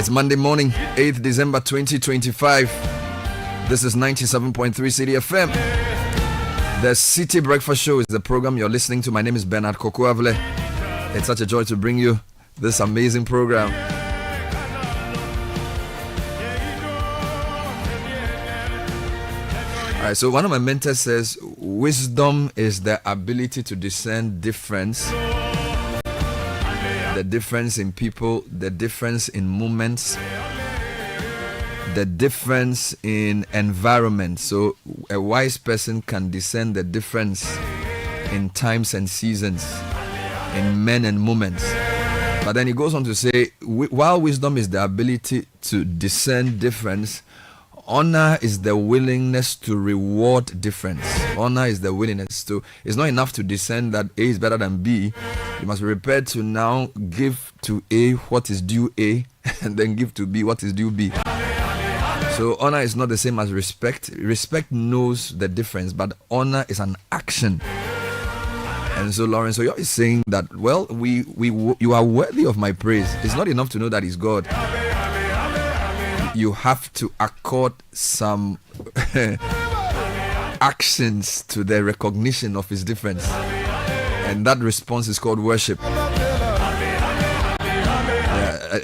It's Monday morning, 8th December 2025. This is 97.3 Citi FM. The Citi Breakfast Show is the program you're listening to. My name is Bernard Kokoavle. It's such a joy to bring you this amazing program. All right, so one of my mentors says, wisdom is the ability to discern difference. The difference in people, the difference in moments, the difference in environment. So a wise person can discern the difference in times and seasons, in men and moments. But then he goes on to say, while wisdom is the ability to discern difference, honor is the willingness to reward difference. Honor is the willingness to. It's not enough to discern that A is better than B. You must be prepared to now give to A what is due A, and then give to B what is due B. So honor is not the same as respect. Respect knows the difference, but honor is an action. And so Lawrence, so you're saying that, well, you are worthy of my praise. It's not enough to know that he's God. You have to accord some actions to the recognition of his difference. And that response is called worship.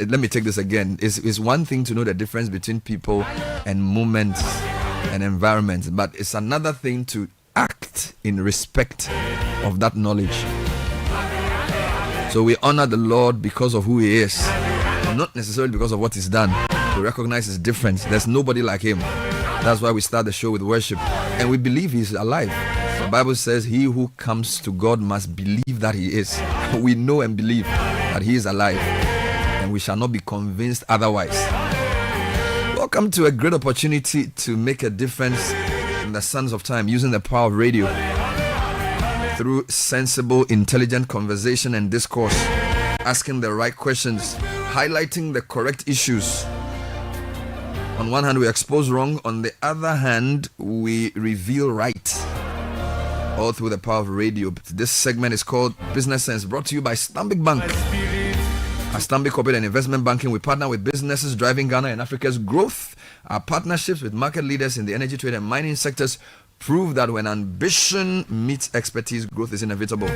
Let me take this again. It's one thing to know the difference between people and moments and environments, but it's another thing to act in respect of that knowledge. So we honor the Lord because of who he is, not necessarily because of what he's done. We recognize his difference. There's nobody like him. That's why we start the show with worship. And we believe he's alive. The Bible says he who comes to God must believe that he is. We know and believe that he is alive. And we shall not be convinced otherwise. Welcome to a great opportunity to make a difference in the sands of time using the power of radio through sensible, intelligent conversation and discourse, asking the right questions, highlighting the correct issues. On one hand, we expose wrong. On the other hand, we reveal right. All through the power of radio. This segment is called Business Sense, brought to you by Stanbic Bank. At Stanbic Corporate and Investment Banking, we partner with businesses driving Ghana and Africa's growth. Our partnerships with market leaders in the energy, trade, and mining sectors prove that when ambition meets expertise, growth is inevitable.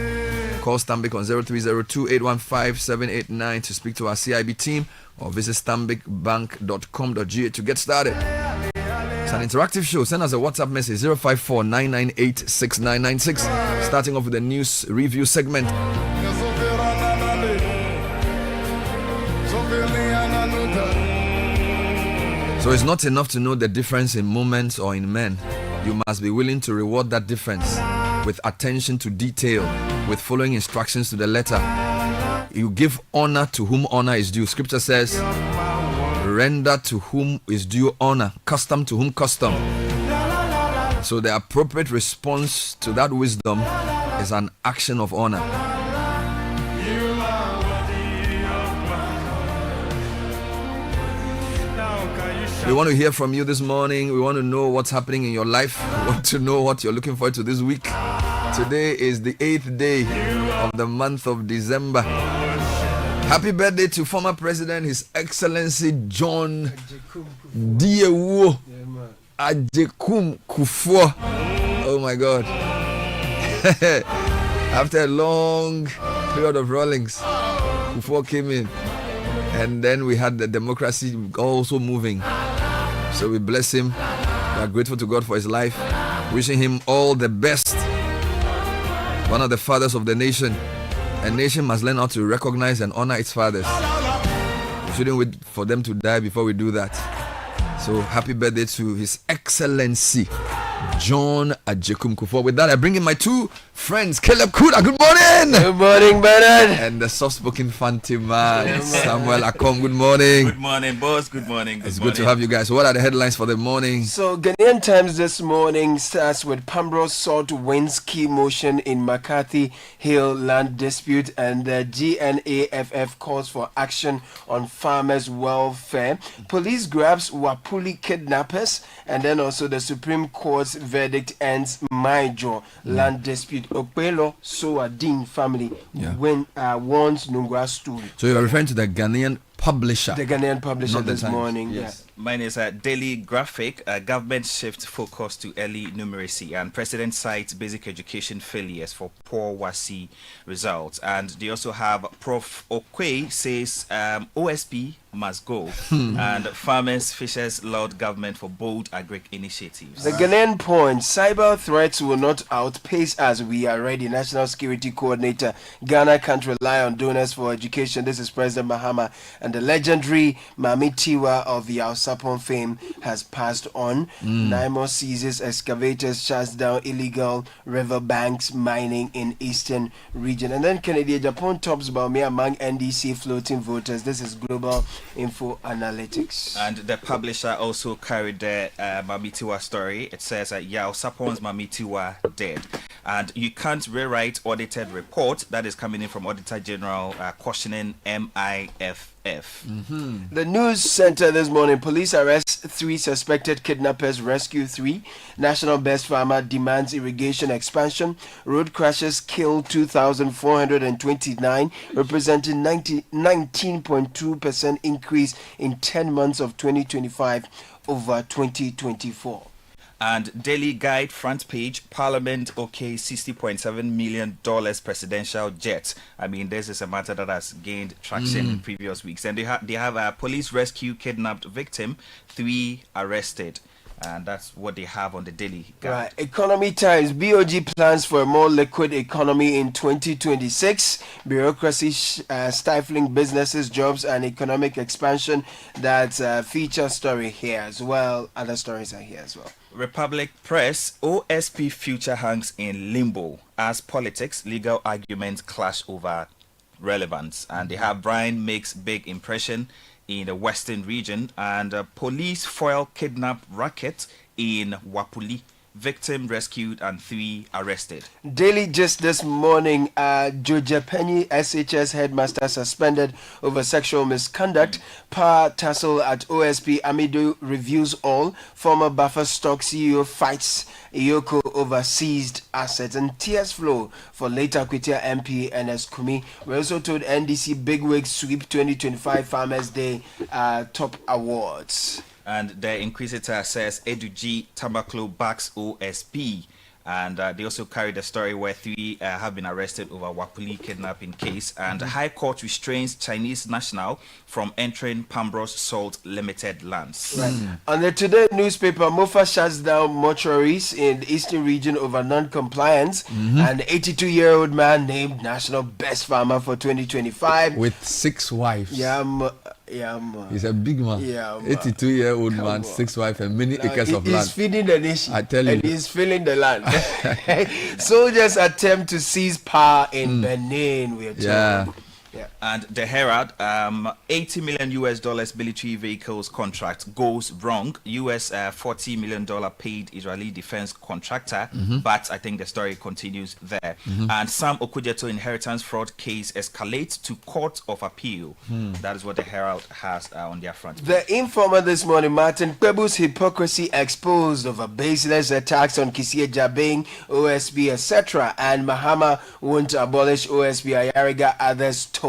Call Stanbic on 0302-815-789 to speak to our CIB team, or visit stanbicbank.com.ga to get started. It's an interactive show. Send us a WhatsApp message 054-998-6996. Starting off with the news review segment. So it's not enough to know the difference in moments or in men. You must be willing to reward that difference with attention to detail, with following instructions to the letter. You give honor to whom honor is due. Scripture says, render to whom is due honor, custom to whom custom. So the appropriate response to that wisdom is an action of honor. We want to hear from you this morning. We want to know what's happening in your life. We want to know what you're looking forward to this week. Today is the 8th day of the month of December. Happy birthday to former President, His Excellency John Diewo Ajekum Kufuor. Oh my God. After a long period of rollings, Kufuor came in. And then we had the democracy also moving. So we bless him. We are grateful to God for his life. Wishing him all the best. One of the fathers of the nation. A nation must learn how to recognize and honor its fathers. We shouldn't wait for them to die before we do that. So happy birthday to His Excellency John Ajekum Kufuor. With that, I bring in my two friends, Caleb Kuda. Good morning. Good morning, Bernard. And the soft-spoken Fantima, Samuel Akom. Good morning. Good morning, boss. Good morning. It's good to have you guys. What are the headlines for the morning? So, Ghanaian Times this morning starts with Pambro sought wins key motion in McCarthy Hill land dispute, and the GNAFF calls for action on farmers' welfare. Police grabs Wapuli kidnappers, and then also the Supreme Court's verdict ends Maijo land dispute. Okpelo Soa Dean family warns Nungwa story. So you are referring to the Ghanaian publisher. The Ghanaian publisher Not the this Times. morning. Yes. Mine is a Daily Graphic. Government shift focus to early numeracy, and President cites basic education failures for poor WASI results. And they also have Prof. Okwe says OSP must go, and farmers, fishers laud government for bold agri initiatives. The Ghanaian Point, cyber threats will not outpace us. We are ready. National Security Coordinator, Ghana can't rely on donors for education. This is President Mahama. And the legendary Mami Tiwa of the Sapon fame has passed on. NIMO seizes excavators, shuts down illegal riverbanks mining in eastern region. And then Kennedy, Japan tops Baumia among NDC floating voters. This is Global Info Analytics. And the publisher also carried the Mamitiwa story. It says Yao Sapon's Mamitiwa dead. And you can't rewrite audited report that is coming in from Auditor General cautioning MIFF. The news center this morning: police arrest 3 suspected kidnappers, rescue 3. National Best Farmer demands irrigation expansion. Road crashes kill 2,429, representing 19.2% increase in 10 months of 2025 over 2024. And Daily Guide front page: Parliament okay $60.7 million presidential jet. I mean, this is a matter that has gained traction in previous weeks. And they have a police rescue kidnapped victim, 3 arrested. And that's what they have on the Daily Guide. Right. Economy Times: BOG plans for a more liquid economy in 2026. Bureaucracy stifling businesses, jobs, and economic expansion. That's a feature story here as well. Other stories are here as well. Republic Press: OSP future hangs in limbo as politics, legal arguments clash over relevance. And they have Brian makes big impression in the western region, and police foil kidnap racket in Wapuli. Victim rescued and 3 arrested. Daily just this morning: Georgia Penny SHS headmaster suspended over sexual misconduct. Power tussle at OSP. Amido reviews all. Former Buffer Stock CEO fights Iyoko over seized assets. And tears flow for late Akwitia MP NS Kumi. We also told NDC bigwig sweep 2025 Farmers Day top awards. And the Inquisitor says Eduji Tambaklo backs OSP. And they also carried a story where 3 have been arrested over Wapuli kidnapping case. And the High Court restrains Chinese national from entering Pambros Salt Limited lands. Right. On the Today newspaper, Mofa shuts down mortuaries in the eastern region over non-compliance. And 82-year-old man named National Best Farmer for 2025. With 6 wives. Yeah, man. He's a big man. Yeah, man. 82-year-old man, on. 6 wives, and many Now, acres of he's land. feeding the nation. I tell you. And he's filling the land. Soldiers attempt to seize power in Benin. We are told. Yeah. Yeah. And the Herald, $80 million military vehicles contract goes wrong. $40 million paid Israeli defense contractor, but I think the story continues there. And Sam Okujeto inheritance fraud case escalates to court of appeal. That is what the Herald has on their front. The Informer this morning: Martin Kwebu's hypocrisy exposed over baseless attacks on Kisie Jabing, OSB, etc. And Mahama won't abolish OSB. Ayariga others told.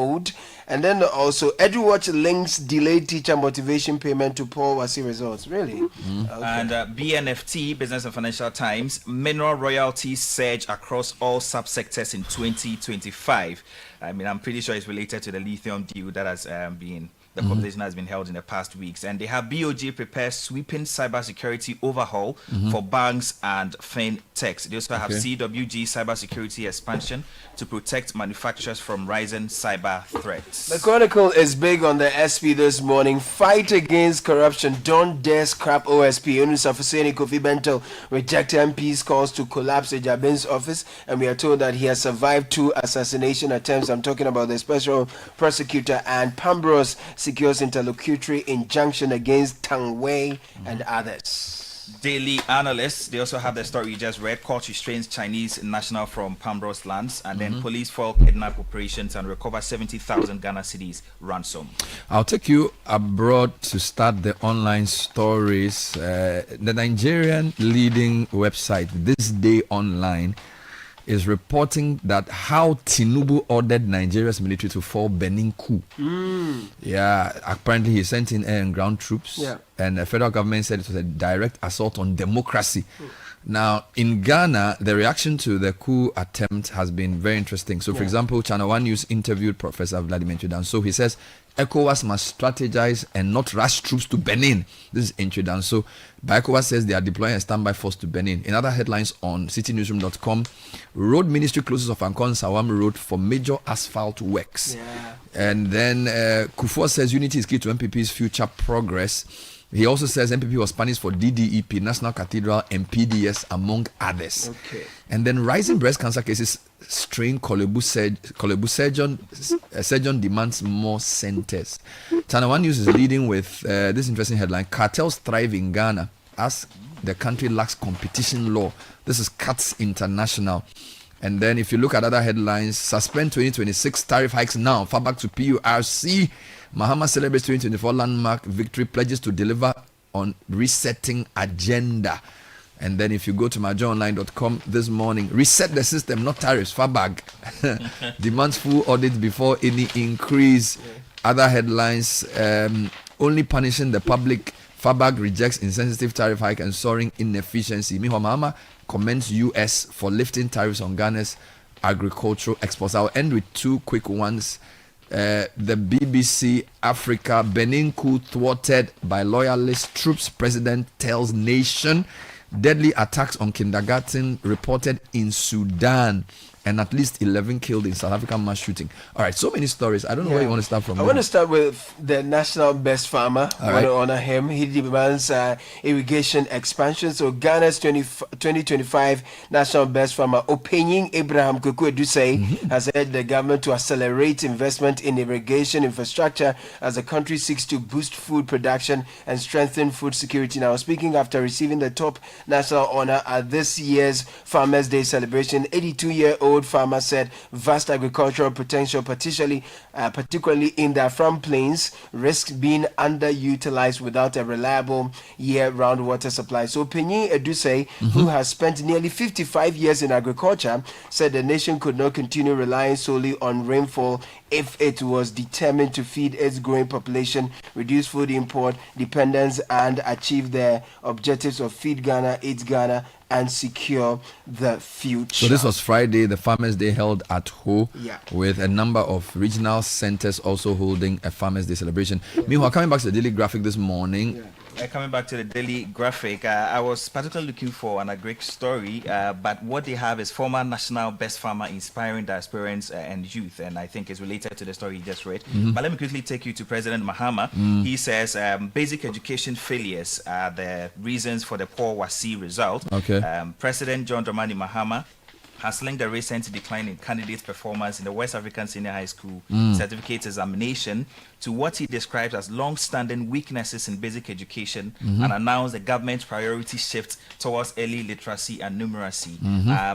And then also EduWatch links delayed teacher motivation payment to poor WASI results. Really? Okay. And BNFT, Business and Financial Times: mineral royalties surge across all subsectors in 2025. I mean, I'm pretty sure it's related to the lithium deal that has been. The conversation has been held in the past weeks. And they have BOG prepare sweeping cybersecurity overhaul for banks and fintechs. They also have CWG cybersecurity expansion to protect manufacturers from rising cyber threats. The Chronicle is big on the SP this morning. Fight against corruption. Don't dare scrap OSP. Yunus Afuseni Kofi Bento reject MP's calls to collapse Ejabin's office. And we are told that he has survived 2 assassination attempts. I'm talking about the special prosecutor. And Pambros secures interlocutory injunction against Tang Wei and others. Daily Analyst, they also have the story you just read. Court restrains Chinese national from Pambros lands, and then police foil kidnap operations and recover 70,000 Ghana cedis ransom. I'll take you abroad to start the online stories. The Nigerian leading website, This Day Online, is reporting that how Tinubu ordered Nigeria's military to fall Benin coup. Yeah, apparently he sent in air and ground troops, and the federal government said it was a direct assault on democracy. Now, in Ghana, the reaction to the coup attempt has been very interesting. So, for example, Channel One News interviewed Professor Vladimir Chudan. So he says ECOWAS must strategize and not rush troops to Benin. This is Chudan. So, ECOWAS says they are deploying a standby force to Benin. In other headlines on citynewsroom.com, Road Ministry closes of Ankon Sawam Road for major asphalt works. And then Kufuor says unity is key to MPP's future progress. He also says MPP was punished for DDEP, National Cathedral, and PDS, among others. And then rising breast cancer cases strain Kolebu surgeon demands more centers. Channel One News is leading with this interesting headline: Cartels thrive in Ghana as the country lacks competition law. This is CATS International. And then if you look at other headlines, suspend 2026 tariff hikes now. Far back to PURC. Mahama celebrates 2024 landmark victory, pledges to deliver on resetting agenda. And then if you go to majoonline.com this morning, reset the system, not tariffs. Fabag demands full audit before any increase. Other headlines, only punishing the public. Fabag rejects insensitive tariff hike and soaring inefficiency. Miho Mahama commends US for lifting tariffs on Ghana's agricultural exports. I'll end with two quick ones. The BBC Africa, Benin coup thwarted by loyalist troops, president tells nation. Deadly attacks on kindergarten reported in Sudan, and at least 11 killed in South African mass shooting. All right, so many stories. I don't know where you want to start from. I want to start with the national best farmer. I want to honor him. He demands irrigation expansion. So Ghana's 2025 national best farmer, Openying Abraham Kuku-Edusei, has urged the government to accelerate investment in irrigation infrastructure as the country seeks to boost food production and strengthen food security. Now, speaking after receiving the top national honor at this year's Farmers' Day celebration, 82-year-old farmer said vast agricultural potential, particularly in the Afram Plains, risks being underutilized without a reliable year-round water supply. So Openying Edusei, who has spent nearly 55 years in agriculture, said the nation could not continue relying solely on rainfall if it was determined to feed its growing population, reduce food import dependence, and achieve the objectives of Feed Ghana, Eat Ghana, and secure the future. So this was Friday, the Farmers' Day held at Ho, with a number of regional centers also holding a Farmers' Day celebration. Meanwhile, coming back to the Daily Graphic this morning. Coming back to the Daily Graphic, I was particularly looking for an agric story, but what they have is former national best farmer inspiring diasporans and youth, and I think it's related to the story you just read. But let me quickly take you to President Mahama. He says basic education failures are the reasons for the poor WASI result. President John Dramani Mahama has linked the recent decline in candidates' performance in the West African Senior High School certificate examination to what he describes as long-standing weaknesses in basic education and announced the government's priority shift towards early literacy and numeracy.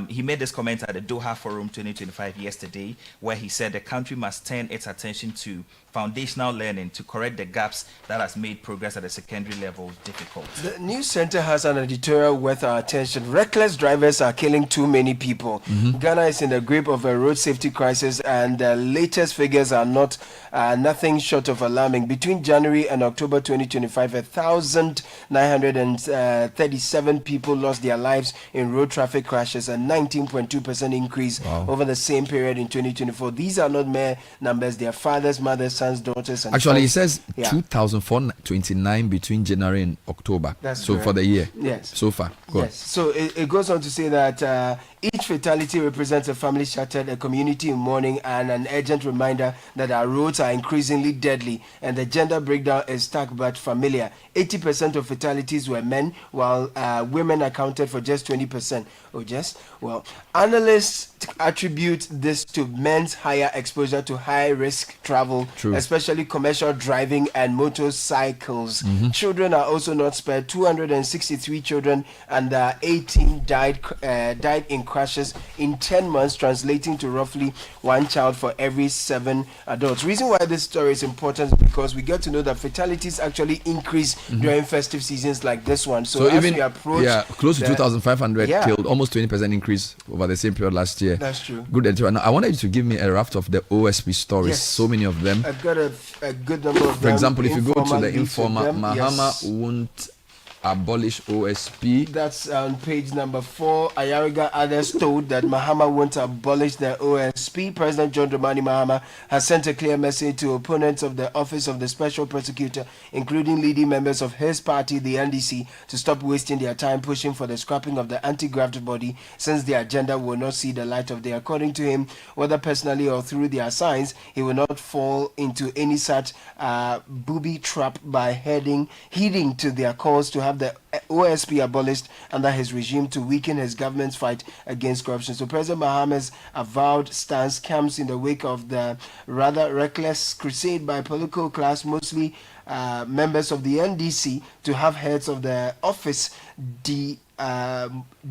He made this comment at the Doha Forum 2025 yesterday, where he said the country must turn its attention to foundational learning to correct the gaps that has made progress at the secondary level difficult. The news center has an editorial worth our attention. Reckless drivers are killing too many people. Ghana is in the grip of a road safety crisis, and the latest figures are nothing short of alarming. Between January and October 2025, 1,937 people lost their lives in road traffic crashes, a 19.2% increase over the same period in 2024. These are not mere numbers. They are fathers, mothers, sons, daughters, and actually, it says 2,429 between January and October. That's so correct. For the year. Yes. So far. Yes. So it goes on to say that each fatality represents a family shattered, a community in mourning, and an urgent reminder that our roads are increasingly deadly, and the gender breakdown is stark but familiar. 80% of fatalities were men, while women accounted for just 20%. Well, analysts attribute this to men's higher exposure to high-risk travel, especially commercial driving and motorcycles. Children are also not spared. 263 children and 18 died in crashes in 10 months, translating to roughly one child for every 7 adults. Reason why this story is important is because we get to know that fatalities actually increase during festive seasons like this one. So as even we approach, close to 2,500 Yeah. killed, almost 20% increase over the same period last year. That's true. Good editor. Now, I wanted you to give me a raft of the OSP stories. Yes. So many of them. I've got a good number of them. For example, if you go to the leads with informer, them. Mahama Yes. won't abolish OSP. That's on page number 4. Ayariga others told that Mahama won't abolish the OSP. President John Dramani Mahama has sent a clear message to opponents of the office of the special prosecutor, including leading members of his party, the NDC, to stop wasting their time pushing for the scrapping of the anti-graft body, since the agenda will not see the light of day. According to him, whether personally or through their signs, he will not fall into any such booby trap by heeding to their calls to have the OSP abolished under his regime to weaken his government's fight against corruption. So President Mahama's avowed stance comes in the wake of the rather reckless crusade by political class, mostly members of the NDC, to have heads of the office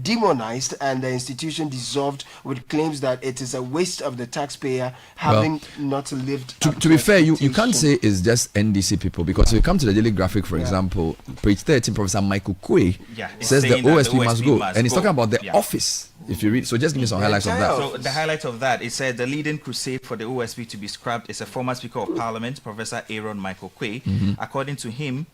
demonized and the institution dissolved, with claims that it is a waste of the taxpayer having not lived up To be fair, you can't expectation. say it's just NDC people, because if you come to the Daily Graphic, for example, page 13, Professor Michael Kwe it's says the saying that OSP must go. And he's go. talking about the Yeah. office. If you read, so just give me some highlights of that. So the highlight of that, it said the leading crusade for the OSP to be scrapped is a former Speaker of Parliament, Professor Aaron Michael Quay. According to him,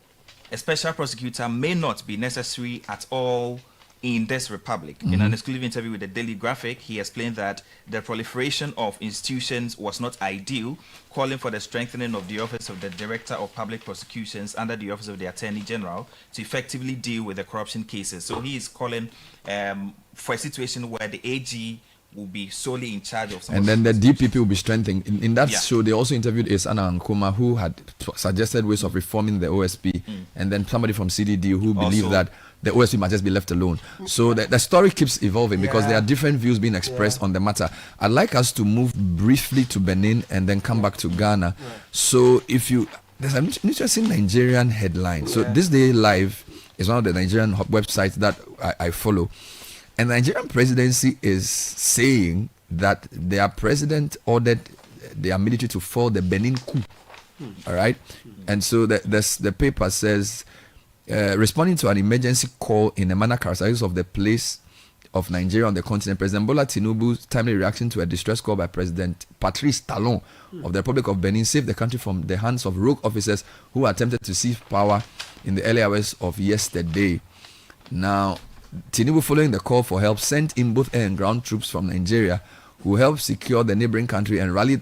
a special prosecutor may not be necessary at all in this republic. In an exclusive interview with the Daily Graphic, he explained that the proliferation of institutions was not ideal, calling for the strengthening of the office of the Director of Public Prosecutions under the office of the Attorney General to effectively deal with the corruption cases. So he is calling for a situation where the AG will be solely in charge of some And then the DPP will be strengthened. In that Yeah. show, they also interviewed Isana Nkuma, who had suggested ways of reforming the OSP, and then somebody from CDD who believed Also- that the OSP must just be left alone. So the story keeps evolving because there are different views being expressed on the matter. I'd like us to move briefly to Benin and then come back to Ghana. So there's an interesting Nigerian headline. So This Day Live is one of the Nigerian websites that I follow. And the Nigerian presidency is saying that their president ordered their military to fall the Benin coup. All right. And so the paper says, responding to an emergency call in a manner characteristic of the place of Nigeria on the continent, President Bola Tinubu's timely reaction to a distress call by President Patrice Talon of the Republic of Benin saved the country from the hands of rogue officers who attempted to seize power in the early hours of yesterday. Now, Tinubu, following the call for help, sent in both air and ground troops from Nigeria who helped secure the neighboring country and rallied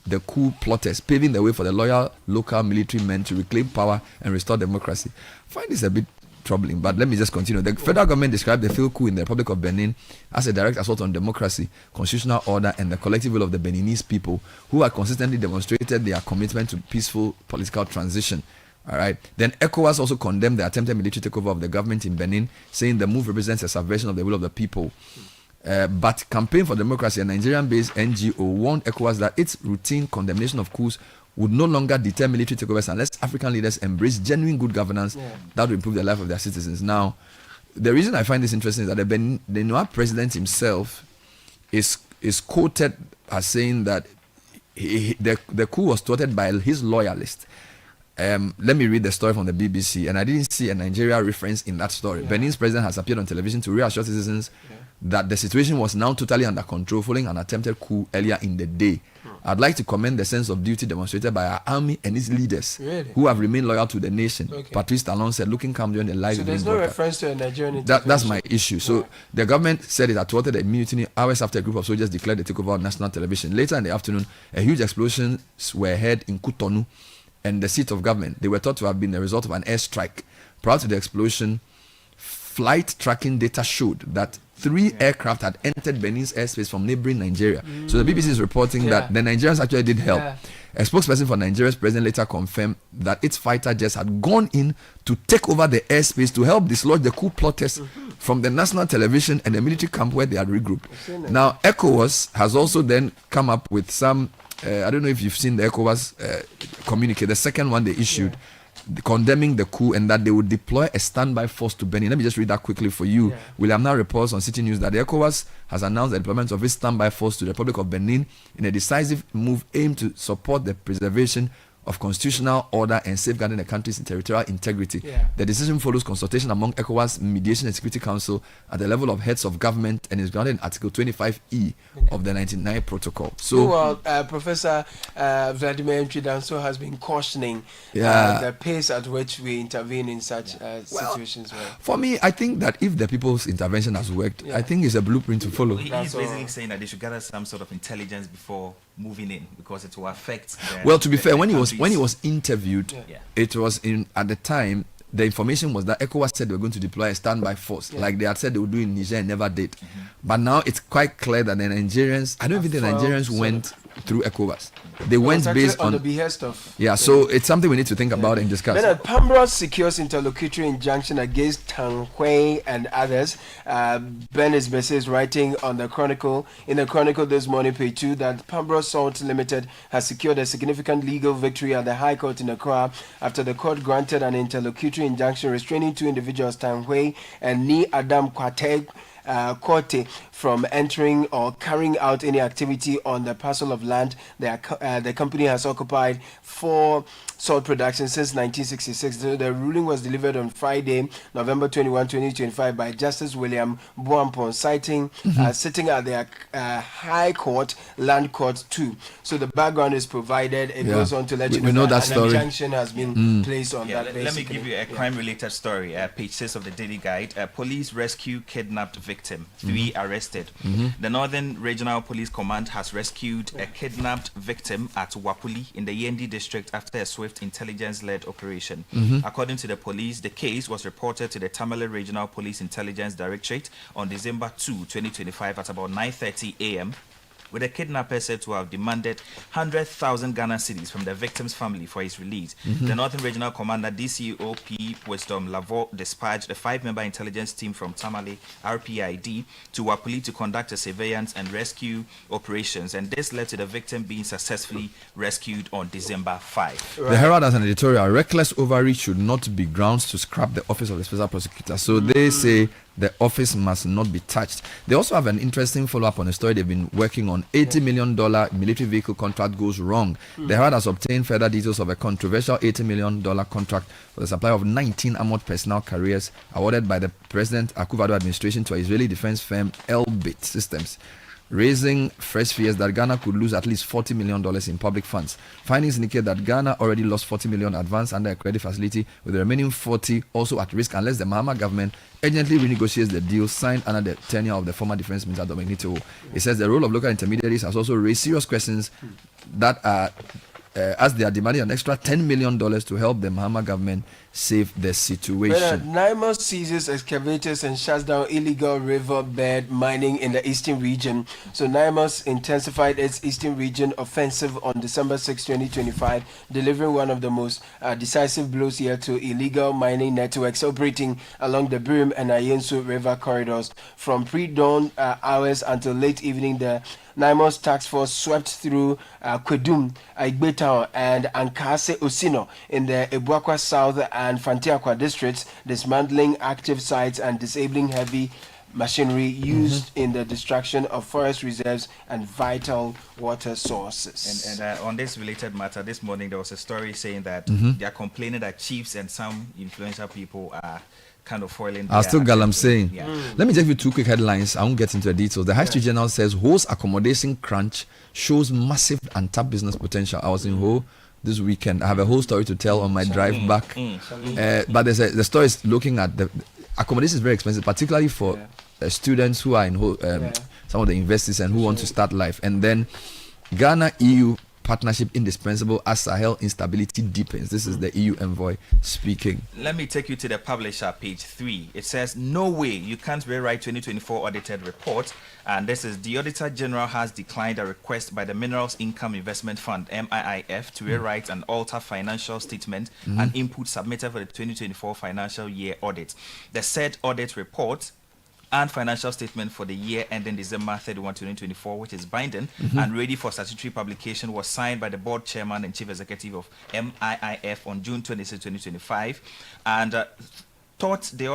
the coup plotters, paving the way for the loyal local military men to reclaim power and restore democracy. I find this a bit troubling, but let me just continue. The federal government described the failed coup in the Republic of Benin as a direct assault on democracy, constitutional order, and the collective will of the Beninese people, who had consistently demonstrated their commitment to peaceful political transition. All right. Then ECOWAS also condemned the attempted military takeover of the government in Benin, saying the move represents a subversion of the will of the people. But Campaign for Democracy, a Nigerian-based NGO, warned ECOWAS that its routine condemnation of coups would no longer deter military takeovers unless African leaders embrace genuine good governance that would improve the life of their citizens. Now, the reason I find this interesting is that the Beninois president himself is quoted as saying that the coup was thwarted by his loyalists. Let me read the story from the BBC, and I didn't see a Nigeria reference in that story. Benin's president has appeared on television to reassure citizens that the situation was now totally under control following an attempted coup earlier in the day. I'd like to commend the sense of duty demonstrated by our army and its leaders who have remained loyal to the nation. Patrice Talon said, looking calm during the live So there's no reference to a Nigerian intervention. That's my issue. So the government said it had thwarted the mutiny hours after a group of soldiers declared the takeover on national television. Later in the afternoon, a huge explosions were heard in Cotonou and the seat of government. They were thought to have been the result of an airstrike. Prior to the explosion, flight tracking data showed that 3 aircraft had entered Benin's airspace from neighboring Nigeria. So the BBC is reporting that the Nigerians actually did help. A spokesperson for Nigeria's president later confirmed that its fighter jets had gone in to take over the airspace to help dislodge the coup plotters from the national television and the military camp where they had regrouped. Now, ECOWAS has also then come up with some, I don't know if you've seen the ECOWAS communique, the second one they issued. condemning the coup and that they would deploy a standby force to Benin. Let me just read that quickly for you. Yeah. William now reports on Citi News that the ECOWAS has announced the deployment of its standby force to the Republic of Benin in a decisive move aimed to support the preservation of constitutional order and safeguarding the country's territorial integrity. Yeah. The decision follows consultation among ECOWAS Mediation and Security Council at the level of heads of government and is grounded in Article 25E of the 99 Protocol. So, well, Professor Vladimir Mchidanso has been cautioning Yeah. the pace at which we intervene in such situations. for me, I think that if the people's intervention has worked, Yeah. I think it's a blueprint to follow. He's That's basically all. saying that they should gather some sort of intelligence before moving in because it will affect. Well, to be fair, the when he was countries. interviewed, Yeah. it was in at the time the information was that ECOWAS said they were going to deploy a standby force, like they had said they would do in Niger and never did. But now it's quite clear that the Nigerians, I don't even think the Nigerians went through ECOWAS. They went based on on the behest of. yeah. So it's something we need to think about and discuss. Then Pambros secures interlocutory injunction against Tang Hui and others. Ben Isbese is writing on the Chronicle, in the Chronicle this morning, page 2, that Pambros Salt Limited has secured a significant legal victory at the High Court in Accra after the court granted an interlocutory injunction restraining two individuals, Tang Hui and Ni Adam Kwateg Korte, from entering or carrying out any activity on the parcel of land the company has occupied for salt production since 1966. The ruling was delivered on Friday, November 21, 2025 by Justice William Buampon, sitting at the High Court, Land Court 2. So the background is provided. It goes on to let you We know that an story. injunction has been placed on that. Let me basically. give you a crime-related story. Page 6 of the Daily Guide. Police rescue kidnapped victim. 3 arrested. The Northern Regional Police Command has rescued a kidnapped victim at Wapuli in the Yendi district after a swift intelligence-led operation. According to the police, the case was reported to the Tamale Regional Police Intelligence Directorate on December 2, 2025 at about 9:30 a.m. with the kidnapper said to have demanded 100,000 Ghana cedis from the victim's family for his release. The Northern Regional Commander DCOP Wisdom Lavo dispatched a 5-member intelligence team from Tamale RPID to Wapuli to conduct a surveillance and rescue operations, and this led to the victim being successfully rescued on December 5. The Herald has an editorial: reckless overreach should not be grounds to scrap the office of the special prosecutor. So they say the office must not be touched. They also have an interesting follow-up on a story they've been working on. $80 million military vehicle contract goes wrong. The Herald has obtained further details of a controversial $80 million contract for the supply of 19 armored personnel carriers awarded by the President Akufo-Addo administration to Israeli defense firm Elbit Systems, raising fresh fears that Ghana could lose at least $40 million in public funds. Findings indicate that Ghana already lost $40 million advance under a credit facility, with the remaining 40 also at risk unless the Mahama government urgently renegotiates the deal signed under the tenure of the former defense minister Dominic Nito. It says the role of local intermediaries has also raised serious questions that are as they are demanding an extra $10 million to help the Mahama government save the situation. NIMOS seizes excavators and shuts down illegal riverbed mining in the eastern region. So NIMOS intensified its eastern region offensive on December 6, 2025, delivering one of the most decisive blows here to illegal mining networks operating along the Birim and Ayensu river corridors. From pre-dawn hours until late evening, the NIMOS task force swept through Kwedum, Igbetown, and Ankase Osino in the Ebuakwa South and Fantiakwa districts, dismantling active sites and disabling heavy machinery used in the destruction of forest reserves and vital water sources. And on this related matter, this morning there was a story saying that they are complaining that chiefs and some influential people are kind of foiling. I'll still Galam saying. Yeah. Let me give you 2 quick headlines. I won't get into the details. The High Street Journal says Ho's accommodation crunch shows massive untapped business potential. I was in Ho this weekend. I have a whole story to tell on my drive back. But the story is looking at the accommodation is very expensive, particularly for students who are in Ho, some of the investors and who want to start life. And then Ghana EU partnership indispensable as Sahel instability deepens. This is the EU envoy speaking. Let me take you to the publisher, page 3. It says, no way, you can't rewrite 2024 audited report. And this is, the Auditor General has declined a request by the Minerals Income Investment Fund, MIIF, to rewrite and alter financial statement and input submitted for the 2024 financial year audit. The said audit report and financial statement for the year ending December 31, 2024, which is binding and ready for statutory publication, was signed by the board chairman and chief executive of MIIF on June 26, 2025. And though the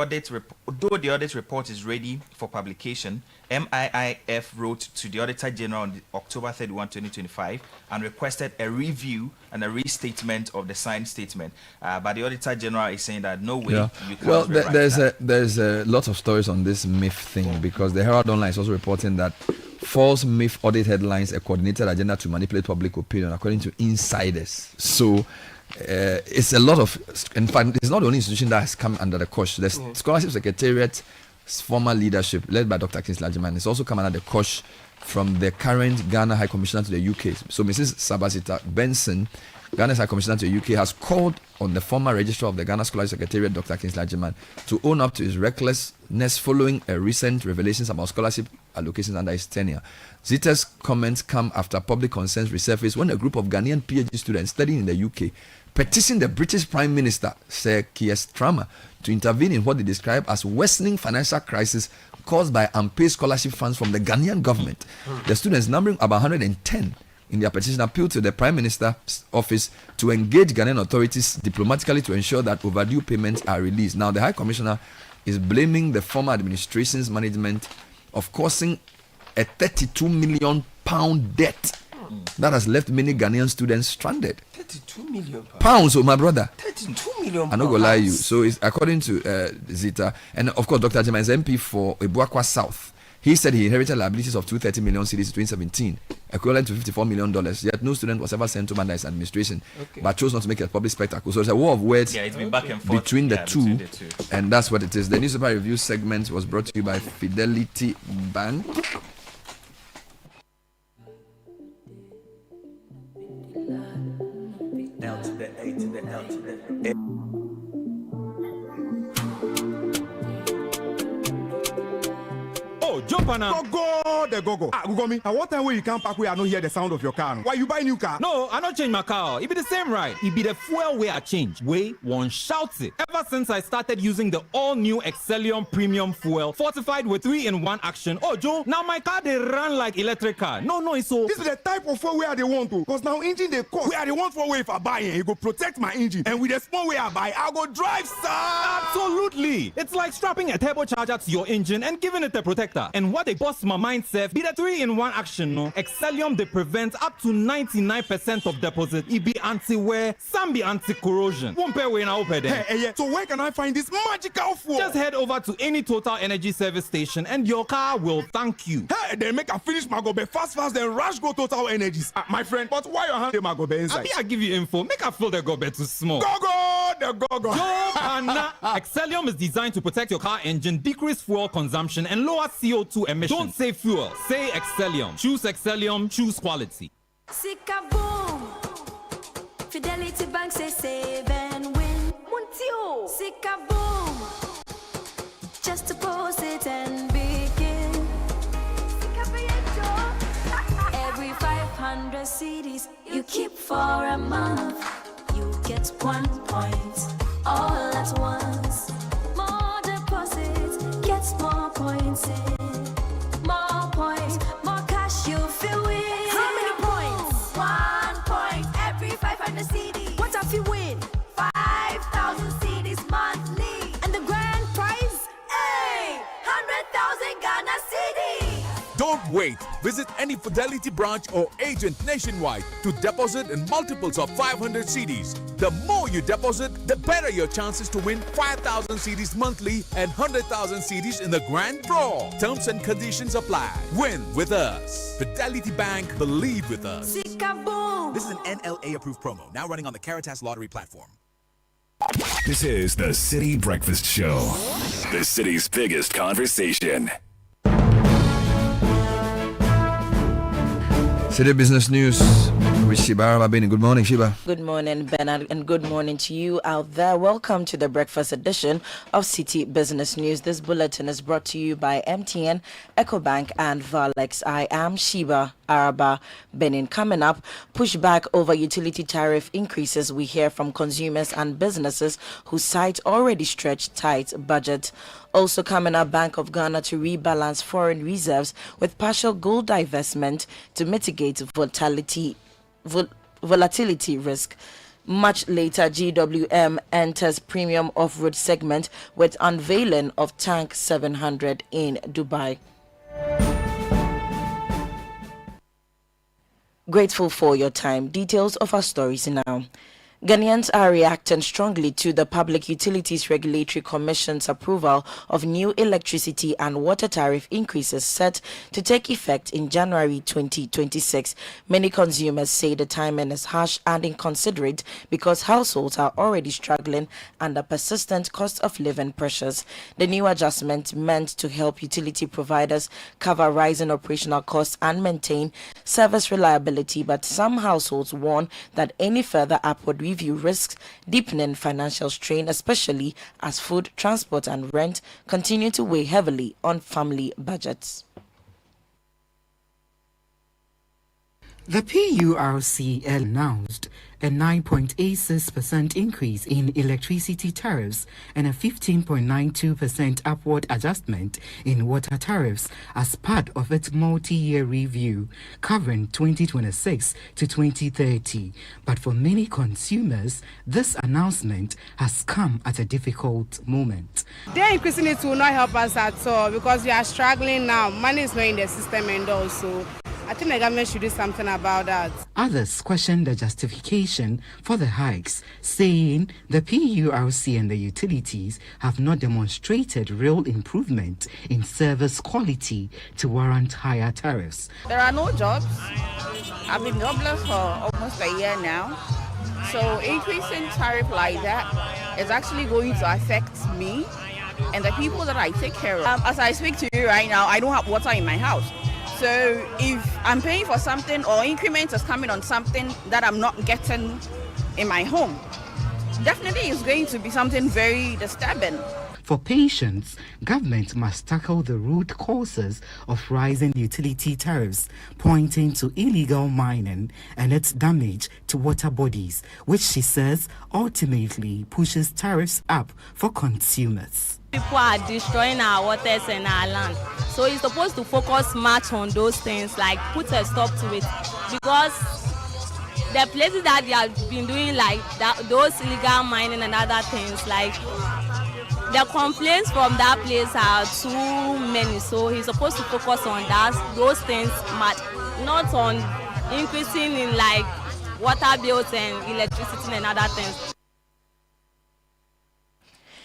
audit report is ready for publication, MIIF wrote to the Auditor General on October 31, 2025, and requested a review and a restatement of the signed statement. But the Auditor General is saying that no way you can't. Well, there's a lot of stories on this MIF thing, because the Herald Online is also reporting that false MIF audit headlines a coordinated agenda to manipulate public opinion, according to insiders. So it's a lot of, in fact, it's not the only institution that has come under the cosh. The Scholarship Secretariat's former leadership, led by Dr. Kingsley Agyemang, is also come under the cosh from the current Ghana High Commissioner to the UK. So Mrs. Sabasita Benson, Ghana's High Commissioner to the UK, has called on the former registrar of the Ghana Scholarship Secretariat, Dr. Kingsley Agyemang, to own up to his recklessness following a recent revelations about scholarship allocations under his tenure. Zita's comments come after public concerns resurfaced when a group of Ghanaian PhD students studying in the UK petitioned the British Prime Minister, Sir Keir Starmer, to intervene in what they describe as worsening financial crisis caused by unpaid scholarship funds from the Ghanaian government. The students, numbering about 110 in their petition, appealed to the Prime Minister's office to engage Ghanaian authorities diplomatically to ensure that overdue payments are released. Now, the High Commissioner is blaming the former administration's management of causing a £32 million debt that has left many Ghanaian students stranded. 32 million pounds, oh my brother. 32 million. I'm not gonna lie you. So it's according to Zita, and of course Dr. Agyemang is MP for Ebuakwa South. He said he inherited liabilities of 230 million cedis in 2017, equivalent to $54 million. Yet no student was ever sent to under his administration, but chose not to make it a public spectacle. So it's a war of words it's been back and forth between the two, and that's what it is. The newspaper review segment was brought to you by Fidelity Bank. L to the A to the L to the A. Oh, jump on now. Go. Ah, go me. At what time when you can't park where I don't hear the sound of your car? Why you buy new car? No, I don't change my car. It be the same ride. It be the fuel way I change. Way one shouts it. Ever since I started using the all-new Excellium Premium Fuel, fortified with 3-in-1 action. Oh, Joe, now my car they run like electric car. No, it's so. This is the type of fuel where they want to. Because now engine they cost. Where they want for way if I buy it, it go protect my engine. And with the small way I buy, I go drive, sir. Absolutely. It's like strapping a turbocharger to your engine and giving it a protector. And what they bust my mind, Seth, be the 3-in-1 action, no? Excellium, they prevent up to 99% of deposit. It be anti-wear, some be anti-corrosion. Won't pay when I open them. Hey, so where can I find this magical fuel? Just head over to any Total Energy service station and your car will thank you. Hey, then make a finish my gobe fast, then rush go Total Energies. My friend, but why you hand my gobe inside? I give you info. Make a fill the gobe too small. Go. Excellium is designed to protect your car engine, decrease fuel consumption, and lower CO2 emissions. Don't say fuel, say Excellium. Choose Excellium, choose quality. Sika boom. Fidelity Bank say save and win. Muntio. Sika boom. Just deposit and begin. Every 500 CDs you keep for a month, you get 1 point all at once. More deposits gets more points in. More points, more cash you feel win. How many points? 1 point every 500 CDs. What if you win? 5,000 CDs monthly. And the grand prize? Hey! 100,000 Ghana CDs. Don't wait. Visit any Fidelity branch or agent nationwide to deposit in multiples of 500 CDs. The more you deposit, the better your chances to win 5,000 CDs monthly and 100,000 CDs in the grand draw. Terms and conditions apply. Win with us. Fidelity Bank, believe with us. Sika boom. This is an NLA approved promo, now running on the Caritas Lottery platform. This is the Citi Breakfast Show, the city's biggest conversation. City Business News with Shiba Arababini. Good morning, Shiba. Good morning, Bernard, and good morning to you out there. Welcome to the breakfast edition of Citi Business News. This bulletin is brought to you by MTN, EcoBank, and Valex. I am Shiba Araba Benin. Coming up, pushback over utility tariff increases. We hear from consumers and businesses who cite already stretched tight budget. Also coming up, Bank of Ghana to rebalance foreign reserves with partial gold divestment to mitigate volatility risk. Much later, GWM enters premium off-road segment with unveiling of Tank 700 in Dubai. Grateful for your time. Details of our stories now. Ghanaians are reacting strongly to the Public Utilities Regulatory Commission's approval of new electricity and water tariff increases set to take effect in January 2026. Many consumers say the timing is harsh and inconsiderate because households are already struggling under persistent cost of living pressures. The new adjustment meant to help utility providers cover rising operational costs and maintain service reliability, but some households warn that any further upward review risks deepening financial strain, especially as food, transport, and rent continue to weigh heavily on family budgets. The PURC announced a 9.86% increase in electricity tariffs and a 15.92% upward adjustment in water tariffs as part of its multi-year review covering 2026 to 2030. But for many consumers, this announcement has come at a difficult moment. They're increasing it will not help us at all because we are struggling now. Money is not in the system and also I think the government should do something about that. Others question the justification for the hikes, saying the PURC and the utilities have not demonstrated real improvement in service quality to warrant higher tariffs. There are no jobs. I've been jobless for almost a year now. So increasing tariff like that is actually going to affect me and the people that I take care of. As I speak to you right now, I don't have water in my house. So if I'm paying for something or increment is coming on something that I'm not getting in my home, definitely it's going to be something very disturbing. For patients, government must tackle the root causes of rising utility tariffs, pointing to illegal mining and its damage to water bodies, which she says ultimately pushes tariffs up for consumers. People are destroying our waters and our land. So it's supposed to focus much on those things, like put a stop to it. Because the places that they have been doing like that, those illegal mining and other things, like the complaints from that place are too many. So he's supposed to focus on those things, not on increasing in like water bills and electricity and other things.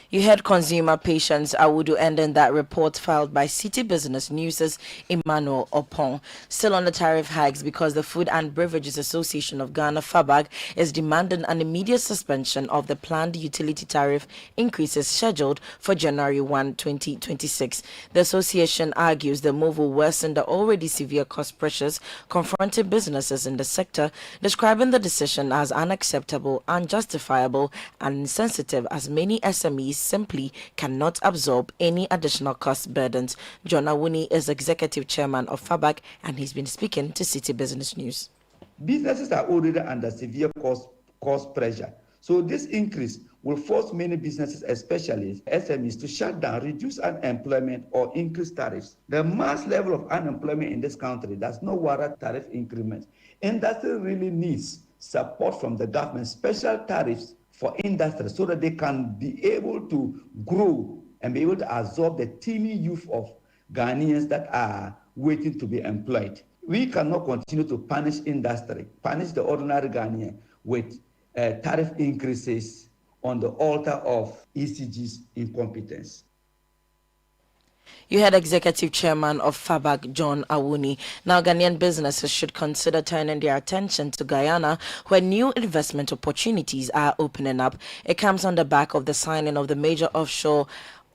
You heard consumer Patience Awudu ending that report filed by Citi Business News' Emmanuel Opon. Still on the tariff hikes, because the Food and Beverages Association of Ghana, FABAG, is demanding an immediate suspension of the planned utility tariff increases scheduled for January 1, 2026. The association argues the move will worsen the already severe cost pressures confronting businesses in the sector, describing the decision as unacceptable, unjustifiable, and insensitive, as many SMEs simply cannot absorb any additional cost burdens. John Awuni is executive chairman of FABAG, and he's been speaking to Citi Business News. Businesses are already under severe cost pressure. So this increase will force many businesses, especially SMEs, to shut down, reduce unemployment, or increase tariffs. The mass level of unemployment in this country does not warrant tariff increments. Industry really needs support from the government, special tariffs for industry, so that they can be able to grow and be able to absorb the teeny youth of Ghanaians that are waiting to be employed. We cannot continue to punish industry, punish the ordinary Ghanaian with tariff increases on the altar of ECG's incompetence. You had Executive Chairman of FABAG, John Awuni. Now, Ghanaian businesses should consider turning their attention to Guyana, where new investment opportunities are opening up. It comes on the back of the signing of the major offshore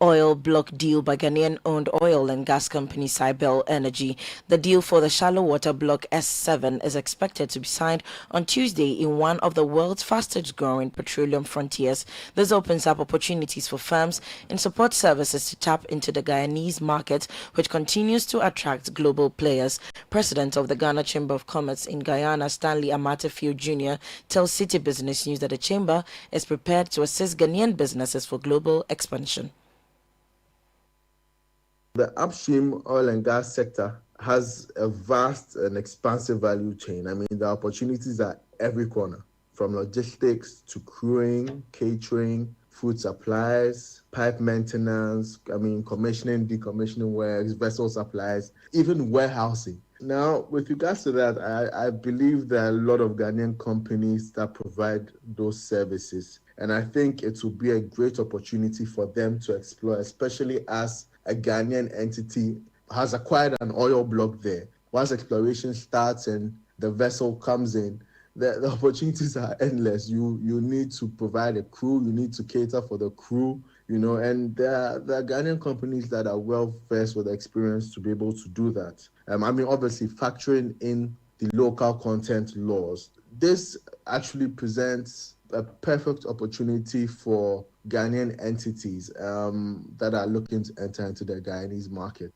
oil block deal by Ghanaian-owned oil and gas company Cybel Energy. The deal for the shallow water block S7 is expected to be signed on Tuesday in one of the world's fastest-growing petroleum frontiers. This opens up opportunities for firms in support services to tap into the Guyanese market, which continues to attract global players. President of the Ghana Chamber of Commerce in Guyana, Stanley Amatefield Jr., tells Citi Business News that the chamber is prepared to assist Ghanaian businesses for global expansion. The upstream oil and gas sector has a vast and expansive value chain. I mean, the opportunities are every corner, from logistics to crewing, catering, food supplies, pipe maintenance, commissioning, decommissioning works, vessel supplies, even warehousing. Now, with regards to that, I believe there are a lot of Ghanaian companies that provide those services. And I think it will be a great opportunity for them to explore, especially as a Ghanaian entity has acquired an oil block there. Once exploration starts and the vessel comes in, the opportunities are endless. You need to provide a crew, you need to cater for the crew, and there are Ghanaian companies that are well versed with experience to be able to do that. Obviously factoring in the local content laws. This actually presents a perfect opportunity for Ghanaian entities that are looking to enter into the Guyanese market.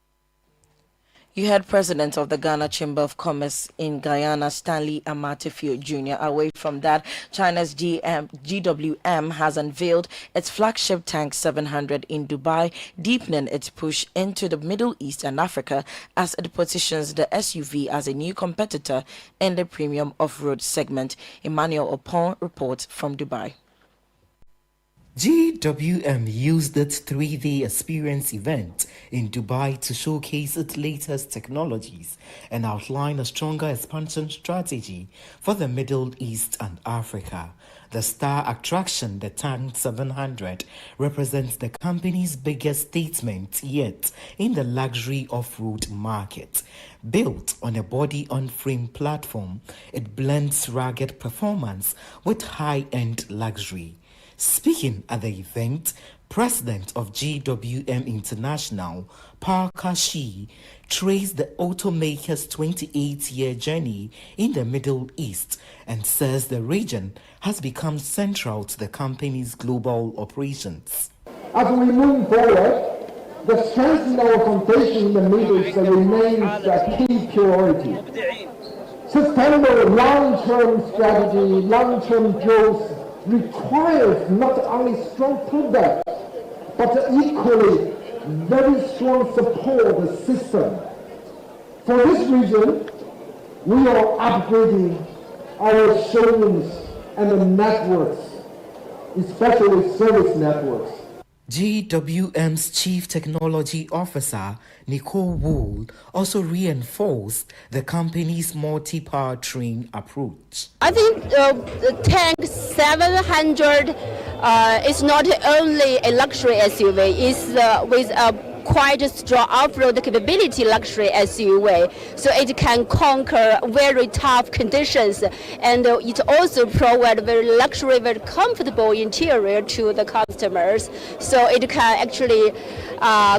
You heard President of the Ghana Chamber of Commerce in Guyana, Stanley Amatefield Jr. Away from that, China's GWM has unveiled its flagship tank 700 in Dubai, deepening its push into the Middle East and Africa as it positions the SUV as a new competitor in the premium off-road segment. Emmanuel Opon reports from Dubai. GWM used its 3-day experience event in Dubai to showcase its latest technologies and outline a stronger expansion strategy for the Middle East and Africa. The star attraction, the Tank 700, represents the company's biggest statement yet in the luxury off-road market. Built on a body-on-frame platform, it blends rugged performance with high-end luxury. Speaking at the event, President of GWM International, Parker Shi, traced the automaker's 28-year journey in the Middle East and says the region has become central to the company's global operations. As we move forward, the strength in our foundation in the Middle East remains a key priority. Sustainable long-term strategy, long-term growth requires not only strong products, but equally very strong support system. For this reason, we are upgrading our showrooms and the networks, especially service networks. GWM's Chief Technology Officer, Nicole Wool, also reinforced the company's multi-powertrain approach. I think the Tank 700 is not only a luxury SUV, it's with a quite strong off-road capability luxury SUV, so it can conquer very tough conditions, and it also provides very luxury, very comfortable interior to the customers, so it can actually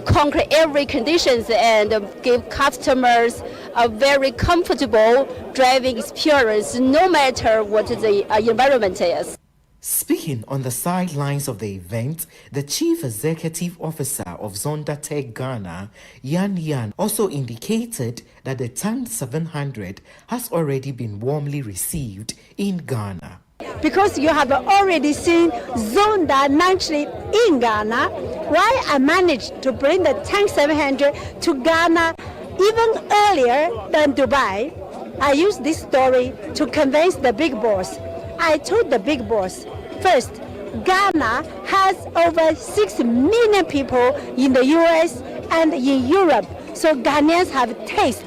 conquer every conditions and give customers a very comfortable driving experience no matter what the environment is. Speaking on the sidelines of the event, the Chief Executive Officer of Zonda Tech Ghana, Yan, also indicated that the Tank 700 has already been warmly received in Ghana. Because you have already seen Zonda naturally in Ghana, why I managed to bring the Tank 700 to Ghana even earlier than Dubai. I used this story to convince the big boss. I told the big boss, first, Ghana has over 6 million people in the US and in Europe, so Ghanaians have taste.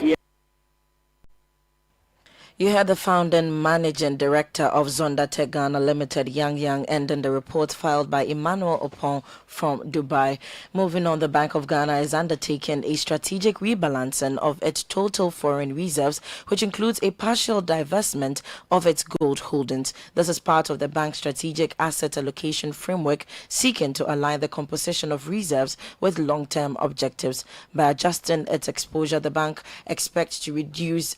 You heard the founder and managing director of Zonda Tech Ghana Limited, Yang, ending the report filed by Emmanuel Opon from Dubai. Moving on, the Bank of Ghana is undertaking a strategic rebalancing of its total foreign reserves, which includes a partial divestment of its gold holdings. This is part of the bank's strategic asset allocation framework, seeking to align the composition of reserves with long-term objectives. By adjusting its exposure, the bank expects to reduce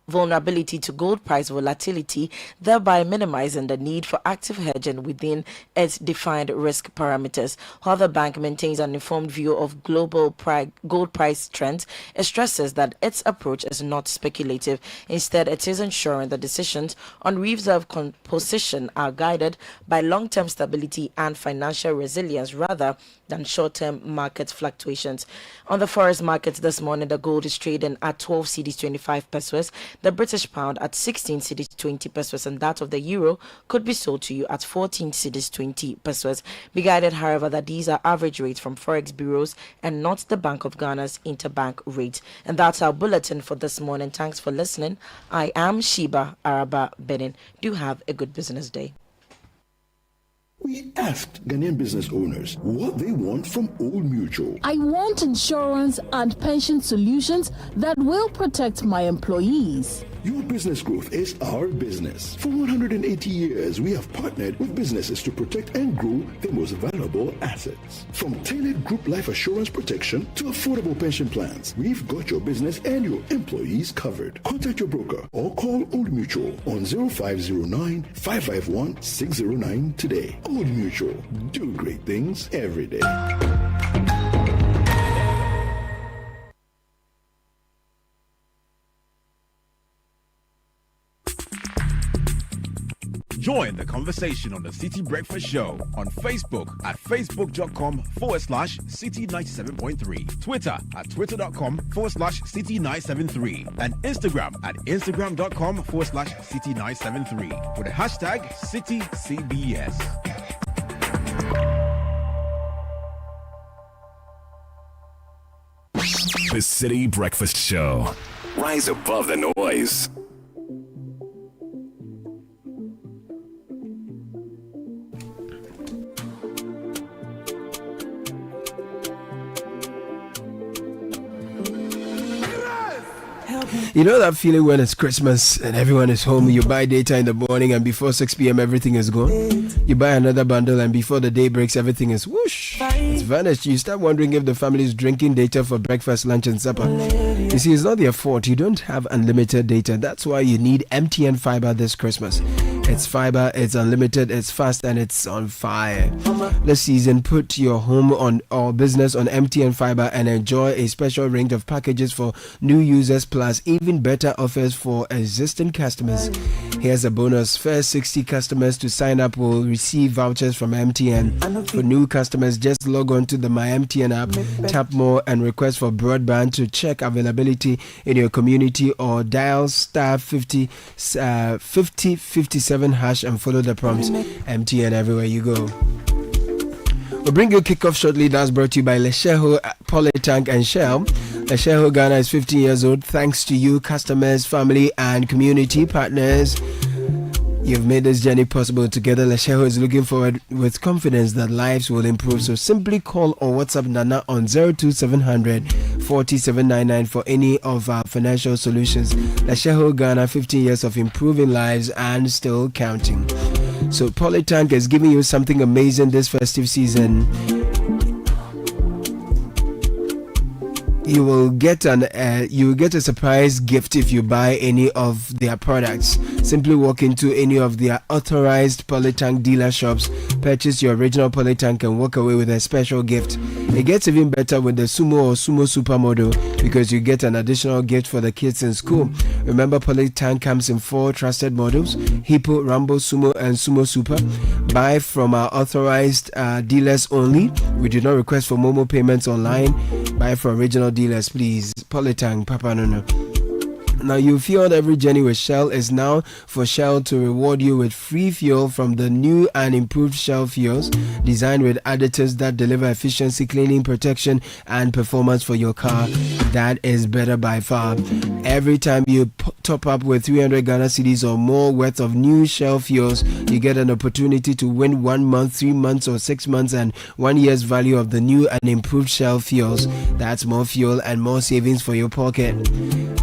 vulnerability to gold price volatility, thereby minimizing the need for active hedging within its defined risk parameters. While the bank maintains an informed view of global gold price trends, it stresses that its approach is not speculative. Instead, it is ensuring the decisions on reserve composition are guided by long-term stability and financial resilience rather than short-term market fluctuations. On the forex markets this morning, the gold is trading at 12 cedis 25 pesos, the British pound at 16 cedis 20 pesos, and that of the euro could be sold to you at 14 cedis 20 pesos. Be guided, however, that these are average rates from forex bureaus and not the Bank of Ghana's interbank rate. And that's our bulletin for this morning. Thanks for listening. I am Sheba Araba Benin. Do have a good business day. We asked Ghanaian business owners what they want from Old Mutual. I want insurance and pension solutions that will protect my employees. Your business growth is our business. For 180 years, we have partnered with businesses to protect and grow their most valuable assets. From tailored group life assurance protection to affordable pension plans, we've got your business and your employees covered. Contact your broker or call Old Mutual on 0509 551 609 today. Old Mutual, do great things every day. Join the conversation on the City Breakfast Show on Facebook at facebook.com/City97.3, Twitter at twitter.com/City973, and Instagram at instagram.com/City973 with the hashtag CityCBS. The City Breakfast Show. Rise above the noise. You know that feeling when it's Christmas and everyone is home, you buy data in the morning and before 6 p.m. everything is gone. You buy another bundle and before the day breaks everything is whoosh. It's vanished. You start wondering if the family is drinking data for breakfast, lunch and supper. You see, it's not their fault. You don't have unlimited data. That's why you need MTN Fiber this Christmas. It's fiber, it's unlimited, it's fast and it's on fire. This season, put your home on or business on MTN Fiber and enjoy a special range of packages for new users plus even better offers for existing customers. Here's a bonus. First 60 customers to sign up will receive vouchers from MTN. For new customers, just log on to the My MTN app, tap more and request for broadband to check availability in your community or dial star 5057 hash and follow the prompts. MTN everywhere you go. We'll bring you kickoff shortly. That's brought to you by Lesheho, Polytank and Shell. Lesheho Ghana is 15 years old. Thanks to you, customers, family and community partners. You've made this journey possible together. Lesheho is looking forward with confidence that lives will improve. So simply call or WhatsApp Nana on 02700 4799 for any of our financial solutions. Lesheho Ghana, 15 years of improving lives and still counting. So Polytank is giving you something amazing this festive season. You will get a surprise gift if you buy any of their products. Simply walk into any of their authorized Polytank dealer shops, purchase your original Polytank and walk away with a special gift. It gets even better with the Sumo or Sumo Super model because you get an additional gift for the kids in school. Remember, Polytank comes in 4 trusted models: Hippo, Rambo, Sumo and Sumo Super. Buy from our authorized dealers only. We do not request for Momo payments online. Buy from original dealers, please. Polytank, Papa Nono. Now, you fueled every journey with Shell is now for Shell to reward you with free fuel from the new and improved Shell fuels, designed with additives that deliver efficiency, cleaning, protection, and performance for your car. That is better by far. Every time you top up with 300 Ghana cedis or more worth of new Shell fuels, you get an opportunity to win 1 month, 3 months, or 6 months and 1 year's value of the new and improved Shell fuels. That's more fuel and more savings for your pocket.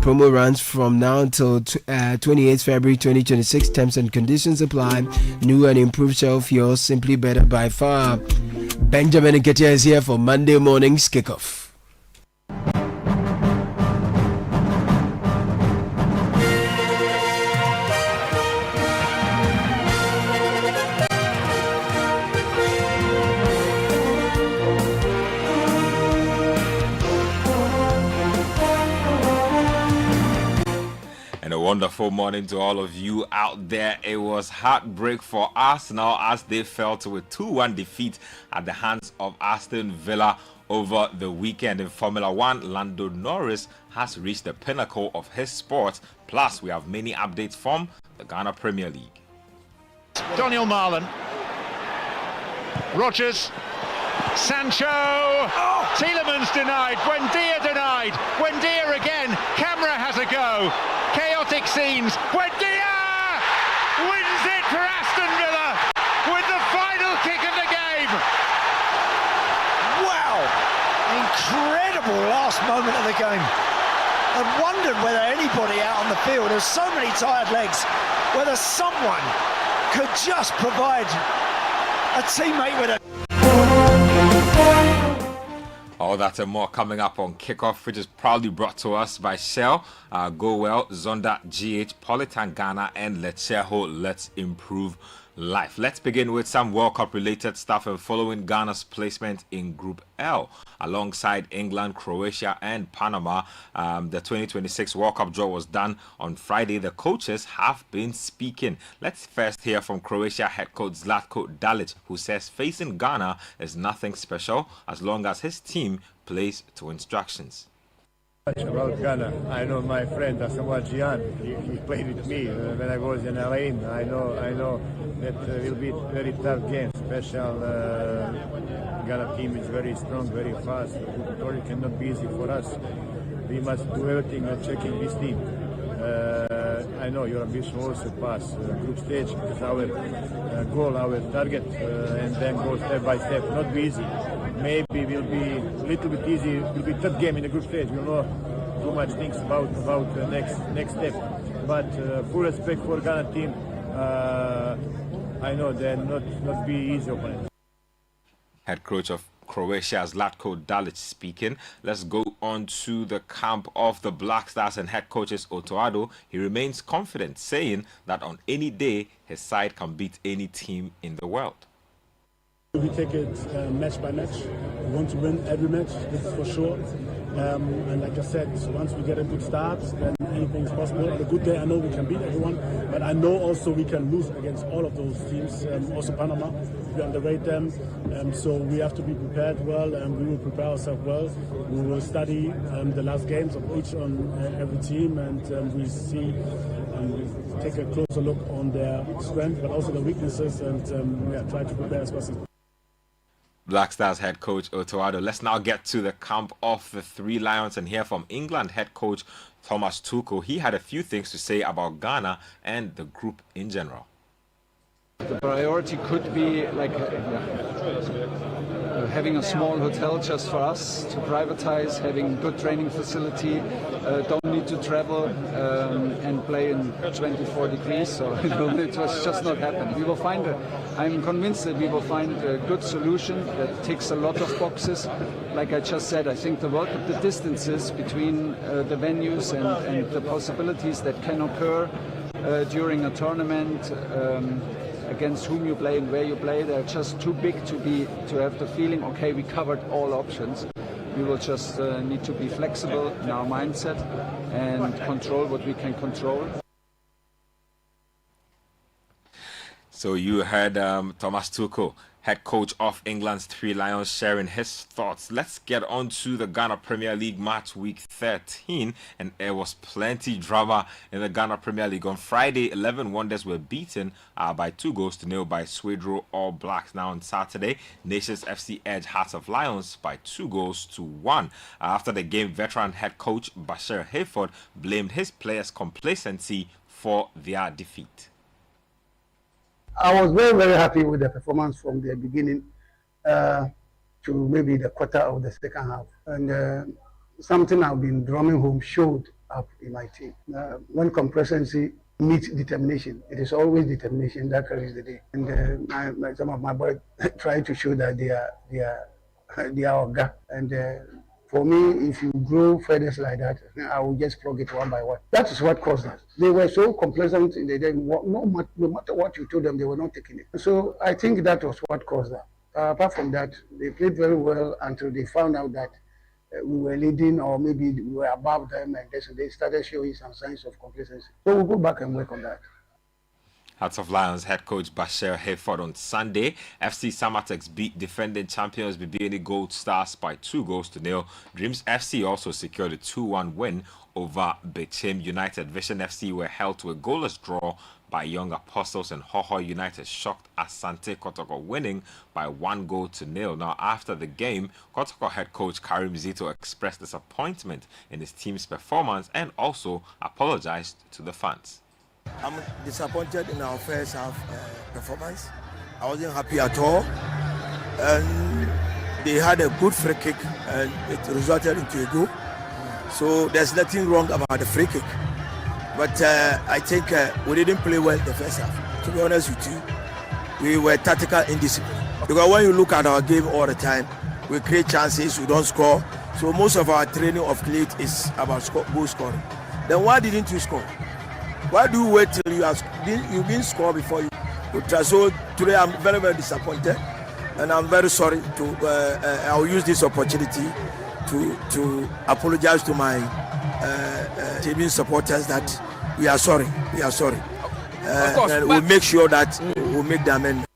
Promo runs from now until 28th February 2026. Terms and conditions apply. New and improved Shell fuels, simply better by far. Benjamin Nketia is here for Monday morning's kickoff. Wonderful morning to all of you out there. It was heartbreak for Arsenal as they fell to a 2-1 defeat at the hands of Aston Villa over the weekend. In Formula 1, Lando Norris has reached the pinnacle of his sport. Plus, we have many updates from the Ghana Premier League. Daniel Marlon, Rogers, Sancho, Tielemans denied, Buendia denied, Buendia again, Camera has a go, chaotic scenes, Buendia wins it for Aston Villa with the final kick of the game. Wow, incredible last moment of the game. I wondered whether anybody out on the field, there's so many tired legs, whether someone could just provide a teammate with a... All that and more coming up on Kickoff, which is proudly brought to us by Shell, Go Well, Zonda, GH, Politan Ghana, and Let's Share Ho, Let's Improve Life. Let's begin with some World Cup related stuff and following Ghana's placement in Group L alongside England, Croatia and Panama. The 2026 World Cup draw was done on Friday. The coaches have been speaking. Let's first hear from Croatia head coach Zlatko Dalic, who says facing Ghana is nothing special as long as his team plays to instructions. About Ghana, I know my friend Asamoah Gyan. He played with me when I was in LA. I know that will be very tough game. Special Ghana team is very strong, very fast. It cannot be easy for us. We must do everything checking this team. I know your ambition also pass group stage is our goal, our target, and then go step by step. Not be easy. Maybe will be a little bit easy. Will be tough game in the group stage. We'll know too much things about the next step. But full respect for Ghana team. I know they're not be easy opponents. Head coach of Croatia, Zlatko Dalic speaking. Let's go on to the camp of the Black Stars and head coaches Otoado. He remains confident, saying that on any day his side can beat any team in the world. We take it match by match. We want to win every match, this is for sure. And like I said, once we get a good start, then anything is possible. On a good day, I know we can beat everyone, but I know also we can lose against all of those teams, also Panama. We underrate them, so we have to be prepared well, and we will prepare ourselves well. We will study the last games of each on every team, and we see and we take a closer look on their strength, but also their weaknesses, and try to prepare as possible. Black Stars head coach Otoado. Let's now get to the camp of the Three Lions and hear from England head coach Thomas Tuchel. He had a few things to say about Ghana and the group in general. The priority could be like having a small hotel just for us to privatize, having good training facility, don't need to travel and play in 24 degrees, so it was just not happening. We will find I'm convinced that we will find a good solution that ticks a lot of boxes. Like I just said, I think the distances between the venues and the possibilities that can occur during a tournament, against whom you play and where you play, they're just too big to have the feeling, okay, we covered all options. We will just need to be flexible in our mindset and control what we can control. So you heard Thomas Tuchel, head coach of England's Three Lions, sharing his thoughts. Let's get on to the Ghana Premier League match week 13, and there was plenty drama in the Ghana Premier League. On Friday, 11 Wonders were beaten by 2-0 by Swedro All Blacks. Now on Saturday, Nations FC edged Hearts of Lions by 2-1. After the game, veteran head coach Bashir Hayford blamed his players' complacency for their defeat. I was very, very happy with the performance from the beginning to maybe the quarter of the second half. And something I've been drumming home showed up in my team. When complacency meets determination, it is always determination that carries the day. And some of my boys try to show that they are Oga. And for me, if you grow feathers like that, I will just plug it one by one. That is what caused that. They were so complacent in the game. No matter what you told them, they were not taking it. So I think that was what caused that. Apart from that, they played very well until they found out that we were leading, or maybe we were above them, and they started showing some signs of complacency. So we'll go back and work on that. Hearts of Lions head coach Bashir Hayford on Sunday. FC Samatex beat defending champions BBN Gold Stars by 2-0. Dreams FC also secured a 2-1 win over Bechem United. Vision FC were held to a goalless draw by Young Apostles, and Hoho United shocked Asante Kotoko, winning by 1-0. Now, after the game, Kotoko head coach Karim Zito expressed disappointment in his team's performance and also apologized to the fans. I'm disappointed in our first half performance. I wasn't happy at all. And they had a good free kick and it resulted into a goal. So there's nothing wrong about the free kick. But I think we didn't play well the first half. To be honest with you, we were tactical indiscipline. Because when you look at our game all the time, we create chances, we don't score. So most of our training of late is about goal scoring. Then why didn't you score? Why do you wait till you've been scored before you try? So today I'm very, very disappointed, and I'm very sorry. I'll use this opportunity to apologize to my team supporters that we are sorry. We are sorry. And we'll make sure that we'll make the amendment.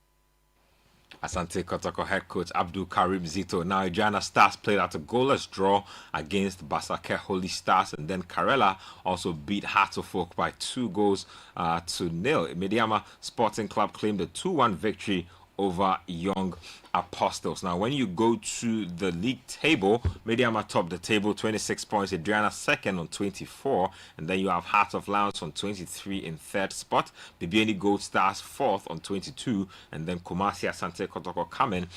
Asante Kotoko head coach Abdul Karim Zito. Now, Adriana Stars played out a goalless draw against Basake Holy Stars, and then Karela also beat Hearts of Oak by 2-0. Mediama Sporting Club claimed a 2-1 victory over Young Apostles. Now, when you go to the league table, Mediama top the table, 26 points. Adriana second on 24. And then you have Heart of Lions on 23 in third spot. BBN Gold Stars fourth on 22. And then Kumasi Asante Kotoko coming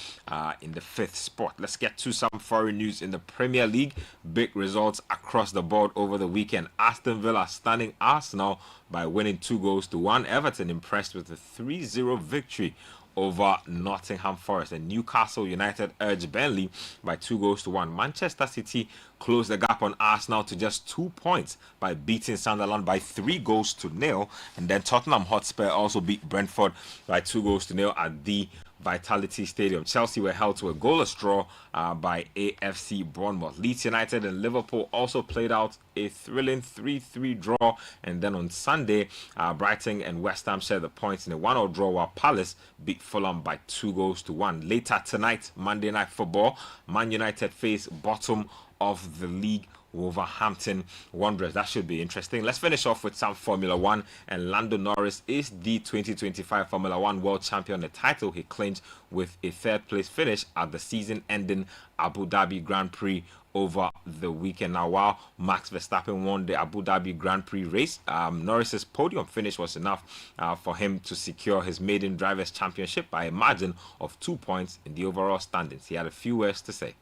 in the fifth spot. Let's get to some foreign news in the Premier League. Big results across the board over the weekend. Aston Villa stunning Arsenal by winning 2-1. Everton impressed with a 3-0 victory over Nottingham Forest, and Newcastle United edged Burnley by 2-1. Manchester City closed the gap on Arsenal to just 2 points by beating Sunderland by 3-0, and then Tottenham Hotspur also beat Brentford by 2-0 at the Vitality Stadium. Chelsea were held to a goalless draw by AFC Bournemouth. Leeds United and Liverpool also played out a thrilling 3-3 draw, and then on Sunday, Brighton and West Ham shared the points in a 1-0 draw, while Palace beat Fulham by 2-1. Later tonight, Monday Night Football, Man United face bottom of the league Wolverhampton Wanderers. That should be interesting. Let's finish off with some Formula 1, and Lando Norris is the 2025 Formula 1 World Champion, the title he claimed with a third place finish at the season-ending Abu Dhabi Grand Prix over the weekend. Now, while Max Verstappen won the Abu Dhabi Grand Prix race, Norris's podium finish was enough for him to secure his maiden Drivers' Championship by a margin of 2 points in the overall standings. He had a few words to say.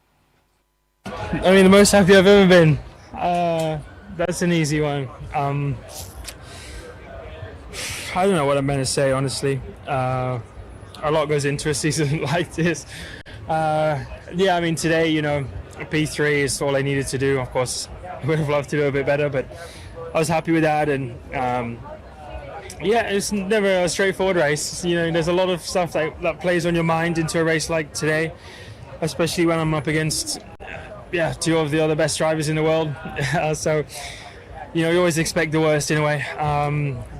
I mean, the most happy I've ever been. That's an easy one. I don't know what I'm meant to say, honestly. A lot goes into a season like this. Yeah, I mean, today, you know, P3 is all I needed to do. Of course, I would have loved to do a bit better, but I was happy with that. And yeah, it's never a straightforward race. You know, there's a lot of stuff that plays on your mind into a race like today, especially when I'm up against two of the other best drivers in the world. So, you know, you always expect the worst in a way.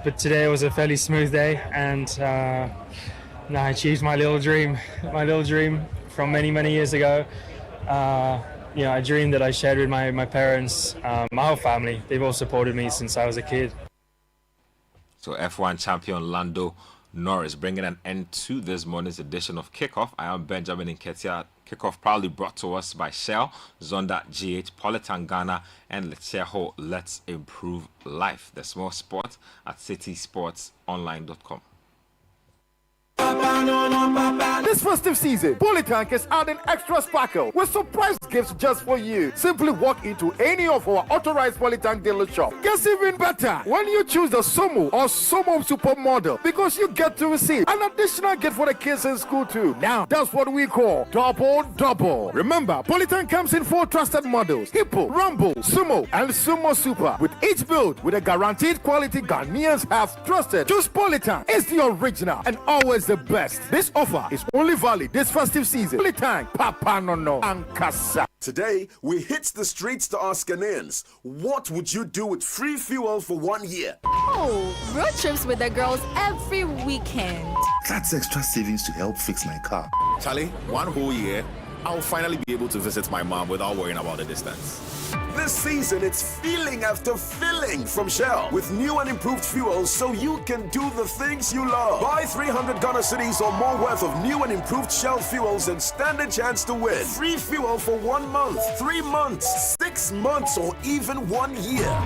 But today was a fairly smooth day, and I achieved my little dream from many years ago. A dream that I shared with my parents, my whole family. They've all supported me since I was a kid. So F1 champion Lando Norris bringing an end to this morning's edition of Kickoff. I am Benjamin Nketia. Kickoff proudly brought to us by Shell, Zonda GH, Politan Ghana, and Let's Let's Improve Life. The small sport at citysportsonline.com. This festive season, Polytank is adding extra sparkle with surprise gifts just for you. Simply walk into any of our authorized Polytank dealer shop. Gets even better when you choose the Somo or Somo Super model, because you get to receive an additional gift for the kids in school too. Now, that's what we call double. Remember, Polytank comes in 4 trusted models: Hippo, Rumble, Sumo, and Sumo Super, with each build with a guaranteed quality Ghanaians have trusted. Choose Polytank. It's the original and always the best. This offer is only valid this festive season. Polytank, Papa no and Kasa. Today, we hit the streets to ask Ghanaians, what would you do with free fuel for 1 year? Oh, road trips with the girls every weekend. That's extra savings to help fix my car. Charlie, 1 whole year, I'll finally be able to visit my mom without worrying about the distance. This season, it's feeling after filling from Shell with new and improved fuels, so you can do the things you love. Buy 300 Ghana cedis or more worth of new and improved Shell fuels and stand a chance to win free fuel for 1 month, 3 months, 6 months, or even 1 year.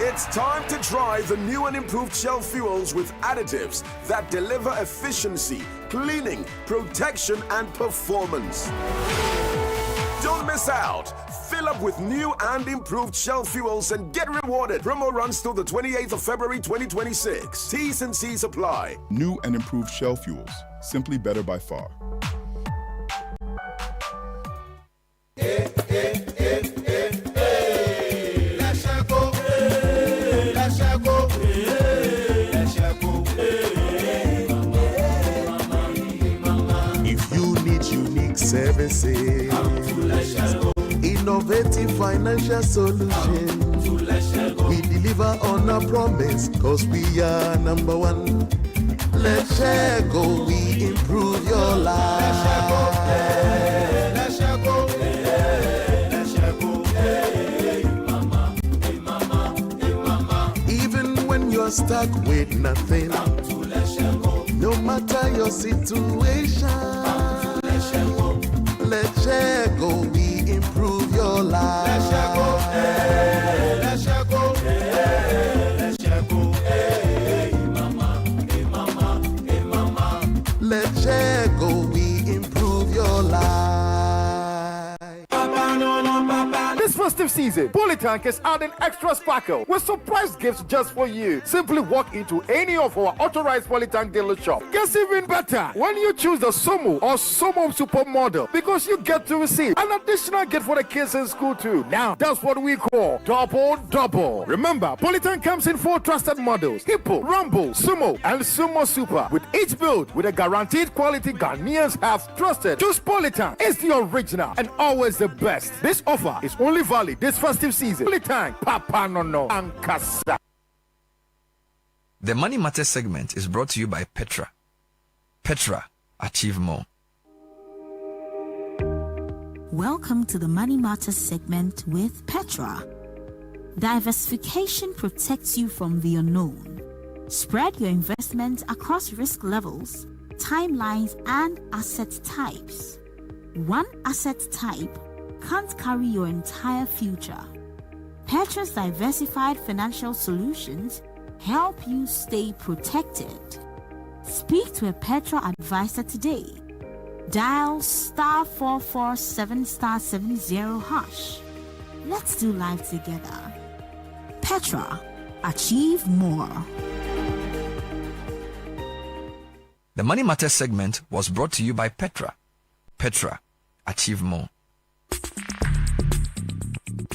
It's time to try the new and improved Shell fuels with additives that deliver efficiency, cleaning, protection, and performance. Don't miss out. Fill up with new and improved Shell fuels and get rewarded. Promo runs till the 28th of February 2026. T's and C's apply. New and improved Shell fuels. Simply better by far. If you need unique services, innovative financial solutions, we deliver on our promise, cause we are number one. Let's share go, we improve your life. Let's share go, let's share go, hey mama, hey mama, hey mama. Even when you're stuck with nothing, no matter your situation, let's share go, we improve your life. Let's share go, hey, let's share go, hey, let's share go, hey mama, hey mama, hey mama. Let's share go, we improve your life. This festive season, Polytank is adding extra sparkle with surprise gifts just for you. Simply walk into any of our authorized Polytank dealer shop. Gets even better when you choose the Somo or Somo Super model, because you get to receive an additional gift for the kids in school too. Now, that's what we call double. Remember, Polytank comes in 4 trusted models: Hippo, Rumble, Sumo, and Sumo Super, with each build with a guaranteed quality Ghanaians have trusted. Choose Polytank. It's the original and always the best. This offer is only valid this festive season. Polytank, Papa no and Kasa. The Money Matters segment is brought to you by Petra. Petra, achieve more. Welcome to the Money Matters segment with Petra. Diversification protects you from the unknown. Spread your investments across risk levels, timelines, and asset types. One asset type can't carry your entire future. Petra's diversified financial solutions help you stay protected. Speak to a Petra advisor today. Dial *447*70#. Let's do life together. Petra, achieve more. The Money Matters segment was brought to you by Petra. Petra, achieve more.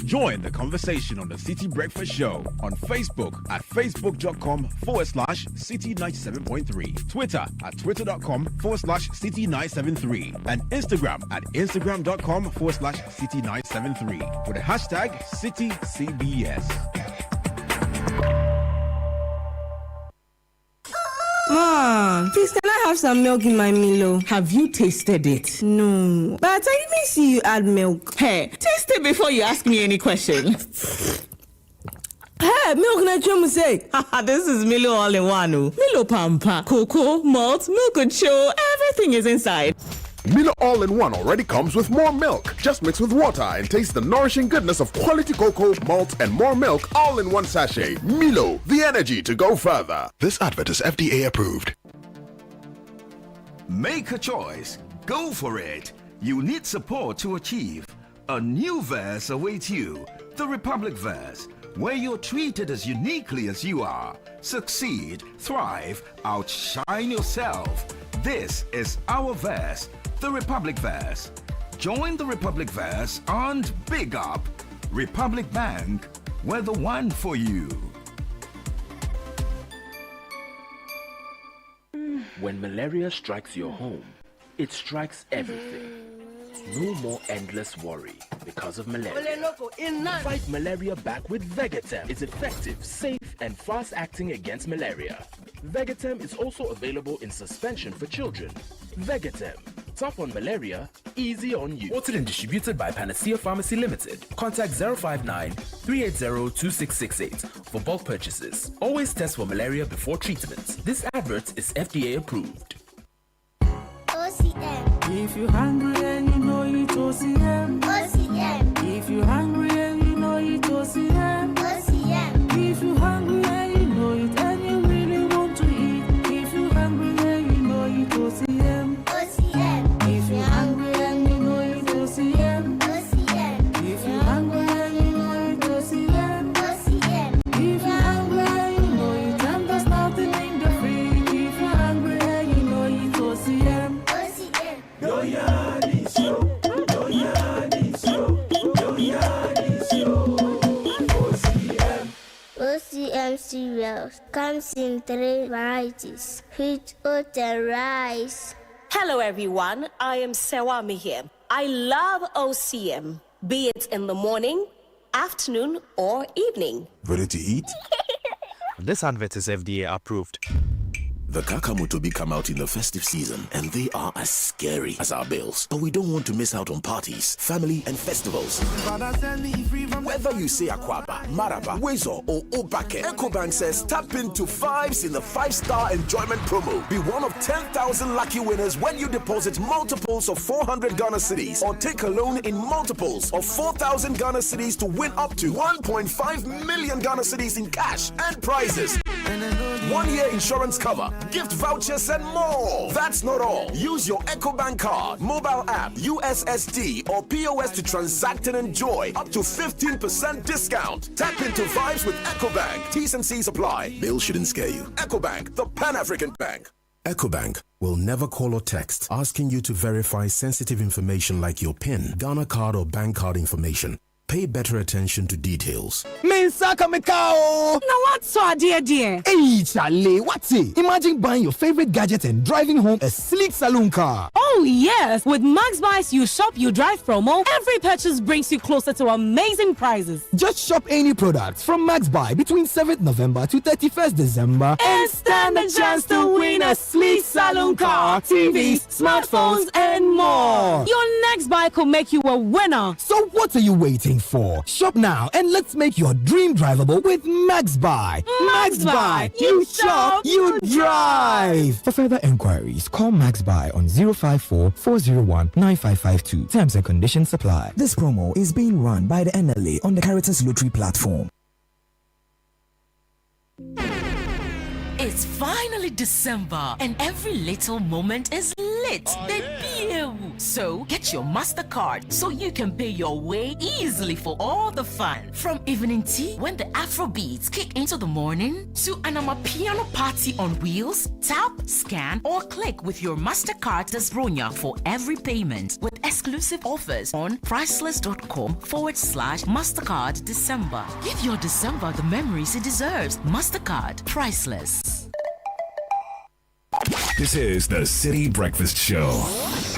Join the conversation on the City Breakfast Show on Facebook at facebook.com/City97.3, Twitter at twitter.com/City973, and Instagram at instagram.com/City973 with the hashtag CityCBS. Ma, Mama, please can I have some milk in my Milo? Have you tasted it? No. But I didn't see you add milk. Hey, taste it before you ask me any question. Hey, milk na chumu say. This is Milo all in one. Milo Pampa, cocoa, malt, milk and show, everything is inside. Milo All-in-One already comes with more milk. Just mix with water and taste the nourishing goodness of quality cocoa, malt, and more milk all in one sachet. Milo, the energy to go further. This advert is FDA approved. Make a choice. Go for it. You need support to achieve. A new verse awaits you. The Republic Verse, where you're treated as uniquely as you are. Succeed, thrive, outshine yourself. This is our verse. The Republic Verse. Join the Republic Verse and big up. Republic Bank, we're the one for you. When malaria strikes your home, it strikes everything. No more endless worry because of malaria. Fight malaria back with Vegetem. It's effective, safe, and fast-acting against malaria. Vegetem is also available in suspension for children. Vegetem. Tough on malaria, easy on you. Bought and distributed by Panacea Pharmacy Limited. Contact 059-380-2668 for bulk purchases. Always test for malaria before treatment. This advert is FDA approved. OCM. If you're hungry and you know it, OCM. OCM. If you're hungry and you know it, OCM. OCM. If you're hungry and you know it and you really want to eat. If you're hungry and you know it, OCM. OCM. If you're hungry and you know it, OCM. OCM. If you're hungry and you know it, OCM. OCM. If you're hungry and you know it, and there's nothing in the fridge. If you're hungry and you know it, OCM. OCM cereals comes in 3 varieties: wheat, oat, and rice. Hello everyone, I am Sewami here. I love OCM, be it in the morning, afternoon, or evening. Ready to eat? This advert is FDA approved. The Kakamutobi come out in the festive season, and they are as scary as our bills. But we don't want to miss out on parties, family, and festivals. Whether you say Akwaba, Maraba, Wezo, or Obake, EcoBank says tap into Vibes in the 5-star enjoyment promo. Be one of 10,000 lucky winners when you deposit multiples of 400 Ghana cedis or take a loan in multiples of 4,000 Ghana cedis to win up to 1.5 million Ghana cedis in cash and prizes. 1-year insurance cover, gift vouchers, and more. That's not all. Use your EcoBank card, mobile app, USSD, or POS to transact and enjoy up to 15% discount. Tap into Vibes with EcoBank. T's and C's apply. Bills shouldn't scare you. EcoBank, the Pan-African Bank. EcoBank will never call or text asking you to verify sensitive information like your PIN, Ghana card, or bank card information. Pay better attention to details. Mensaka Mekao! Now what's so dear? Hey, Charlie, what's it? Imagine buying your favorite gadget and driving home a sleek saloon car. Oh, yes. With Max Buys You Shop, You Drive promo, every purchase brings you closer to amazing prizes. Just shop any products from Max Buy between 7th November to 31st December and stand a chance to win a sleek saloon car, TVs, smartphones, and more. Your next buy could make you a winner. So what are you waiting for? Shop now and let's make your dream drivable with Max Buy. Max Buy. You shop, you drive. For further enquiries, call Max Buy on 054-401-9552. Terms and conditions apply. This promo is being run by the NLA on the Caritas Lottery platform. It's finally December and every little moment is lit. So get your MasterCard so you can pay your way easily for all the fun. From evening tea when the Afro beats kick into the morning to an Amapiano party on wheels, tap, scan or click with your MasterCard Desbronya for every payment with exclusive offers on priceless.com/MasterCard December. Give your December the memories it deserves. MasterCard, priceless. This is the Citi Breakfast Show,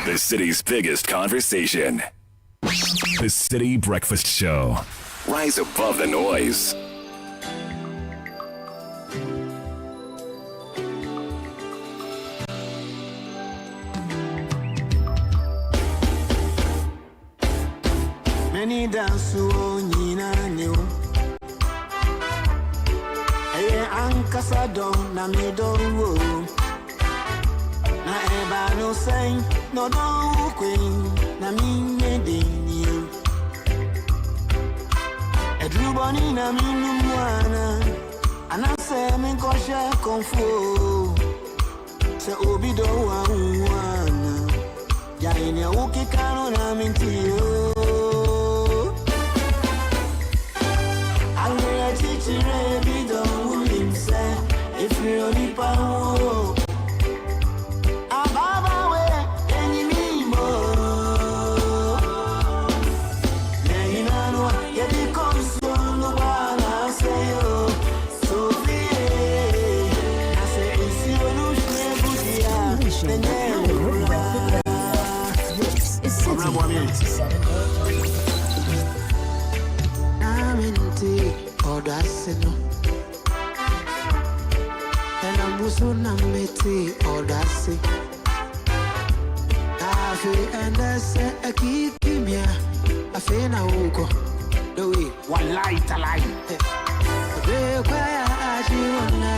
the city's biggest conversation. The Citi Breakfast Show. Rise above the noise. dance ni na new. Eye ankasa don na me don wo. Na eba no say no don queen na me medin you. Edrubani na me numwana. Anase me koshe konfu. Se obi do wa wana. Jaine uki kano na mintiyo. Alwe chichire bido ulimse. If you only power. Ababa we enyi mimo. Neinano yedi konsolo wana seyo. Sofie. Nase isi onushne budia. Aminti odasino Elambuso nameti odasi Afi endese ekikimia Afi na uko Dowi walai talai Be kwaya ajiwana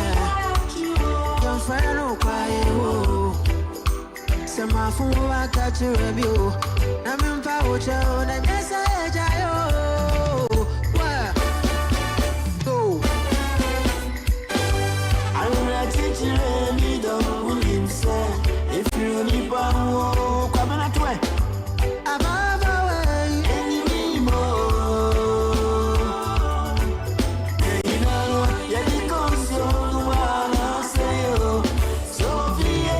Yonfeno kwaye wo Sema funwa kachirabio Na mimpa ucha na nyesa ejayo Wa Go Aluna chichire mido ulimse If you need power Kwa mena tuwe Ababa we Eni mimo Einano Yedi konsolo wana seyo Sofie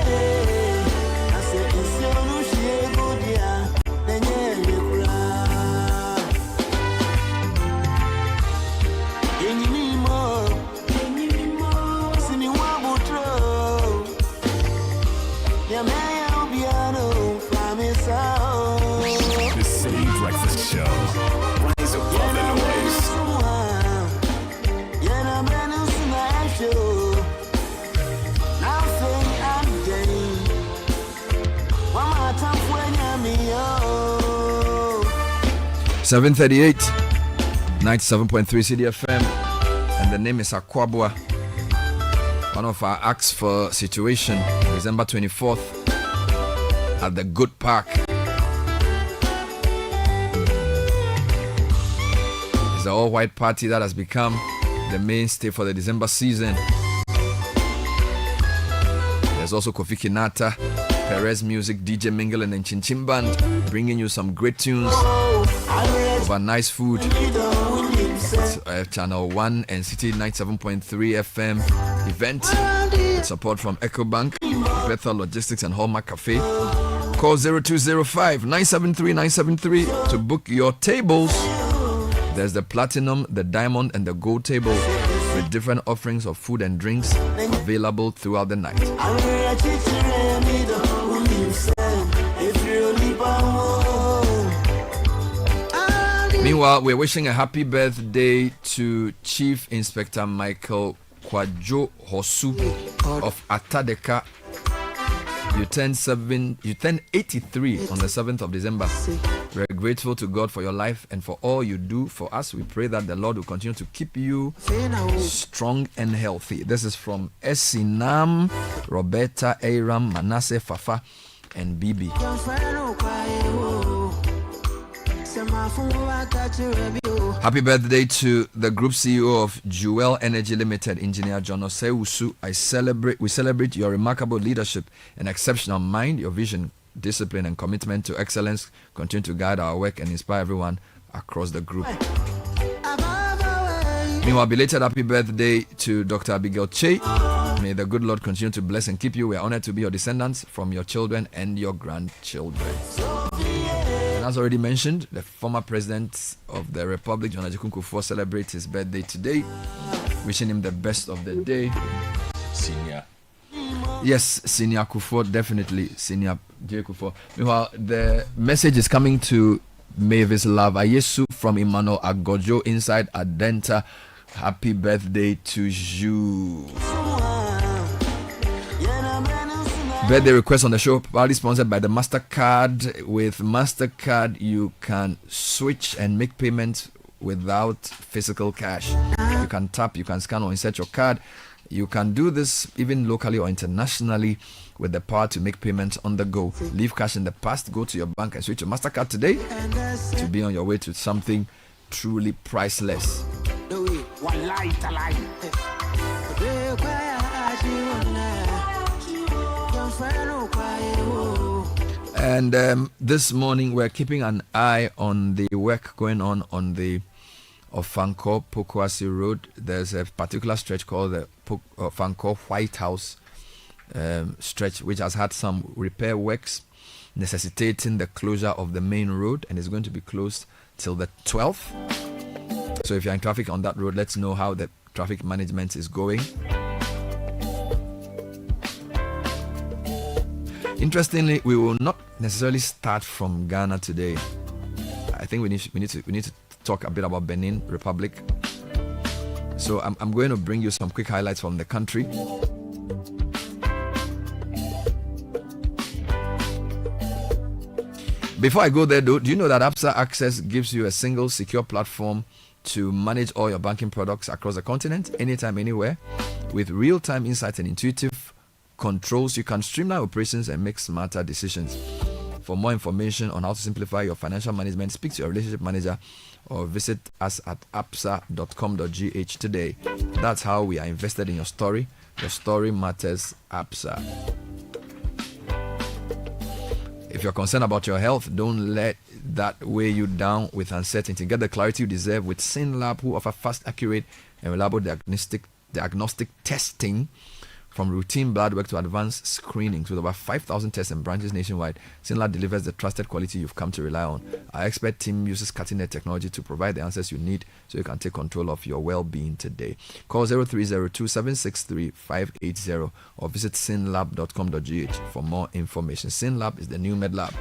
The City Breakfast Show. Rise above the noise. Seven 38, 97.3 Citi FM, and the name is Akwabwa. One of our acts for Situation, December 24th, at the Good Park. It's an all-white party that has become the mainstay for the December season. There's also Kofi Kinata, Perez Music, DJ Mingle, and Chinchin Band, bringing you some great tunes over nice food. It's, Channel 1 and Citi 97.3 FM event with support from EcoBank, Bethel Logistics, and Hallmark Cafe. Call 0205 973 973 to book your tables. There's the platinum, the diamond, and the gold table with different offerings of food and drinks available throughout the night. Meanwhile, we're wishing a happy birthday to Chief Inspector Michael Kwajo Hosu of Atadeka. You turn 83 on the 7th of December. We're grateful to God for your life and for all you do for us. We pray that the Lord will continue to keep you strong and healthy. This is from Esinam, Roberta, Aram, Manasseh, Fafa, and Bibi. Happy birthday to the group CEO of Jewel Energy Limited, Engineer John Oseusu. We celebrate your remarkable leadership and exceptional mind, your vision, discipline, and commitment to excellence. Continue to guide our work and inspire everyone across the group. Meanwhile, belated happy birthday to Dr. Abigail Che. May the good Lord continue to bless and keep you. We are honored to be your descendants from your children and your grandchildren. And as already mentioned, the former president of the Republic, John Ajikun Kufuor, celebrates his birthday today. Wishing him the best of the day. Senior. Yes, Senior Kufuor, definitely Senior J. Kufuor. Meanwhile, the message is coming to Mavis Love Ayesu from Emmanuel Agojo inside Adenta. Happy birthday to you. Birthday request on the show, proudly sponsored by the MasterCard. With MasterCard, you can switch and make payments without physical cash. You can tap, you can scan or insert your card. You can do this even locally or internationally with the power to make payments on the go. Leave cash in the past, go to your bank and switch your MasterCard today to be on your way to something truly priceless. And this morning we're keeping an eye on the work going on the Ofanko Pokuasi Road. There's a particular stretch called the Ofanko White House stretch, which has had some repair works necessitating the closure of the main road, and is going to be closed till the 12th. So if you're in traffic on that road, let's know how the traffic management is going. Interestingly, we will not necessarily start from Ghana today. I think we need to talk a bit about Benin Republic. So I'm going to bring you some quick highlights from the country. Before I go there though, do you know that Absa Access gives you a single secure platform to manage all your banking products across the continent, anytime, anywhere, with real-time insights and intuitive controls? You can streamline operations and make smarter decisions. For more information on how to simplify your financial management, speak to your relationship manager or visit us at absa.com.gh today. That's how we are invested in your story. Your story matters, Absa. If you're concerned about your health, don't let that weigh you down with uncertainty. Get the clarity you deserve with SynLab, who offer fast, accurate, and reliable diagnostic testing, from routine blood work to advanced screenings. With over 5,000 tests and branches nationwide, SynLab delivers the trusted quality you've come to rely on. Our expert team uses cutting-edge technology to provide the answers you need so you can take control of your well-being today. Call 0302-763-580 or visit synlab.com.gh for more information. SynLab is the new MedLab.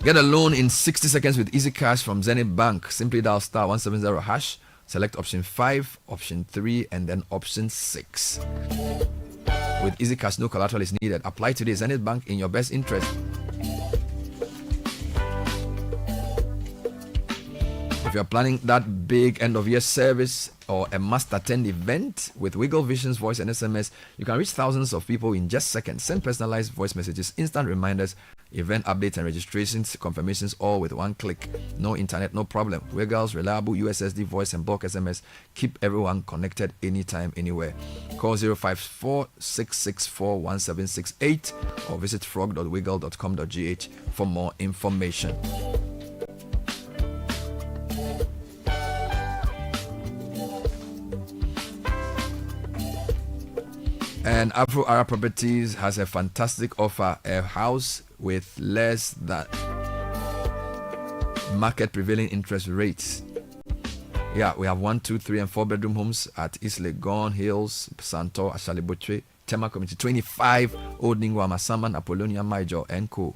Get a loan in 60 seconds with Easy Cash from Zenith Bank. Simply dial star 170 hash. Select option 5, option 3, and then option 6. With Easy Cash, no collateral is needed. Apply today. Zenith Bank, in your best interest. If you're planning that big end-of-year service or a must-attend event with Wiggle Vision's voice and SMS, you can reach thousands of people in just seconds. Send personalized voice messages, instant reminders, event updates and registrations, confirmations, all with one click. No internet, no problem. Wiggle's reliable USSD voice and bulk SMS keep everyone connected anytime, anywhere. Call 054-664-1768 or visit frog.wiggle.com.gh for more information. And Afro Arab Properties has a fantastic offer, a house with less than market prevailing interest rates. Yeah, we have 1, 2, 3, and 4 bedroom homes at East Legon Hills, Santo, Ashaliboche, Tema Community 25, Old Ningwa, Masaman, Apollonia, Major, and Co.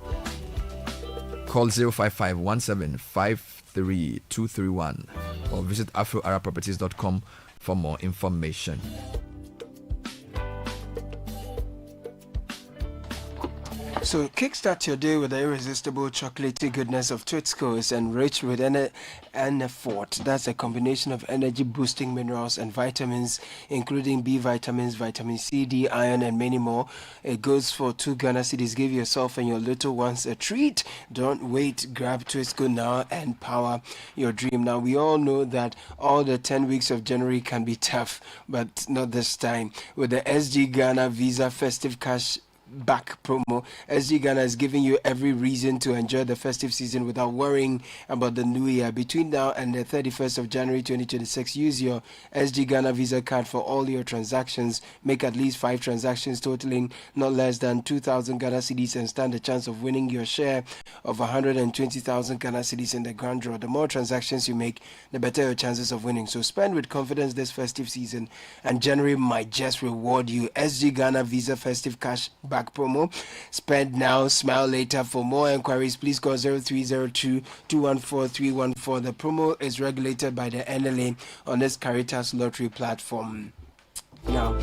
Call 055-1753-231 or visit afroarabproperties.com for more information. So kickstart your day with the irresistible chocolatey goodness of Twitsco's, enriched with N-Fort. That's a combination of energy-boosting minerals and vitamins, including B vitamins, vitamin C, D, iron, and many more. It goes for 2 Ghana cedis. Give yourself and your little ones a treat. Don't wait. Grab Twitsco now and power your dream. Now, we all know that all the 10 weeks of January can be tough, but not this time. With the SG Ghana Visa Festive Cash Back promo, SG Ghana is giving you every reason to enjoy the festive season without worrying about the new year. Between now and the 31st of January 2026, use your SG Ghana Visa card for all your transactions. Make at least 5 transactions totaling not less than 2,000 Ghana cedis and stand a chance of winning your share of 120,000 Ghana cedis in the grand draw. The more transactions you make, the better your chances of winning. So spend with confidence this festive season, and January might just reward you. SG Ghana Visa Festive Cash Back promo. Spend now, smile later. For more inquiries, please call 0302-214-314. The promo is regulated by the NLA on this Caritas Lottery platform. Now,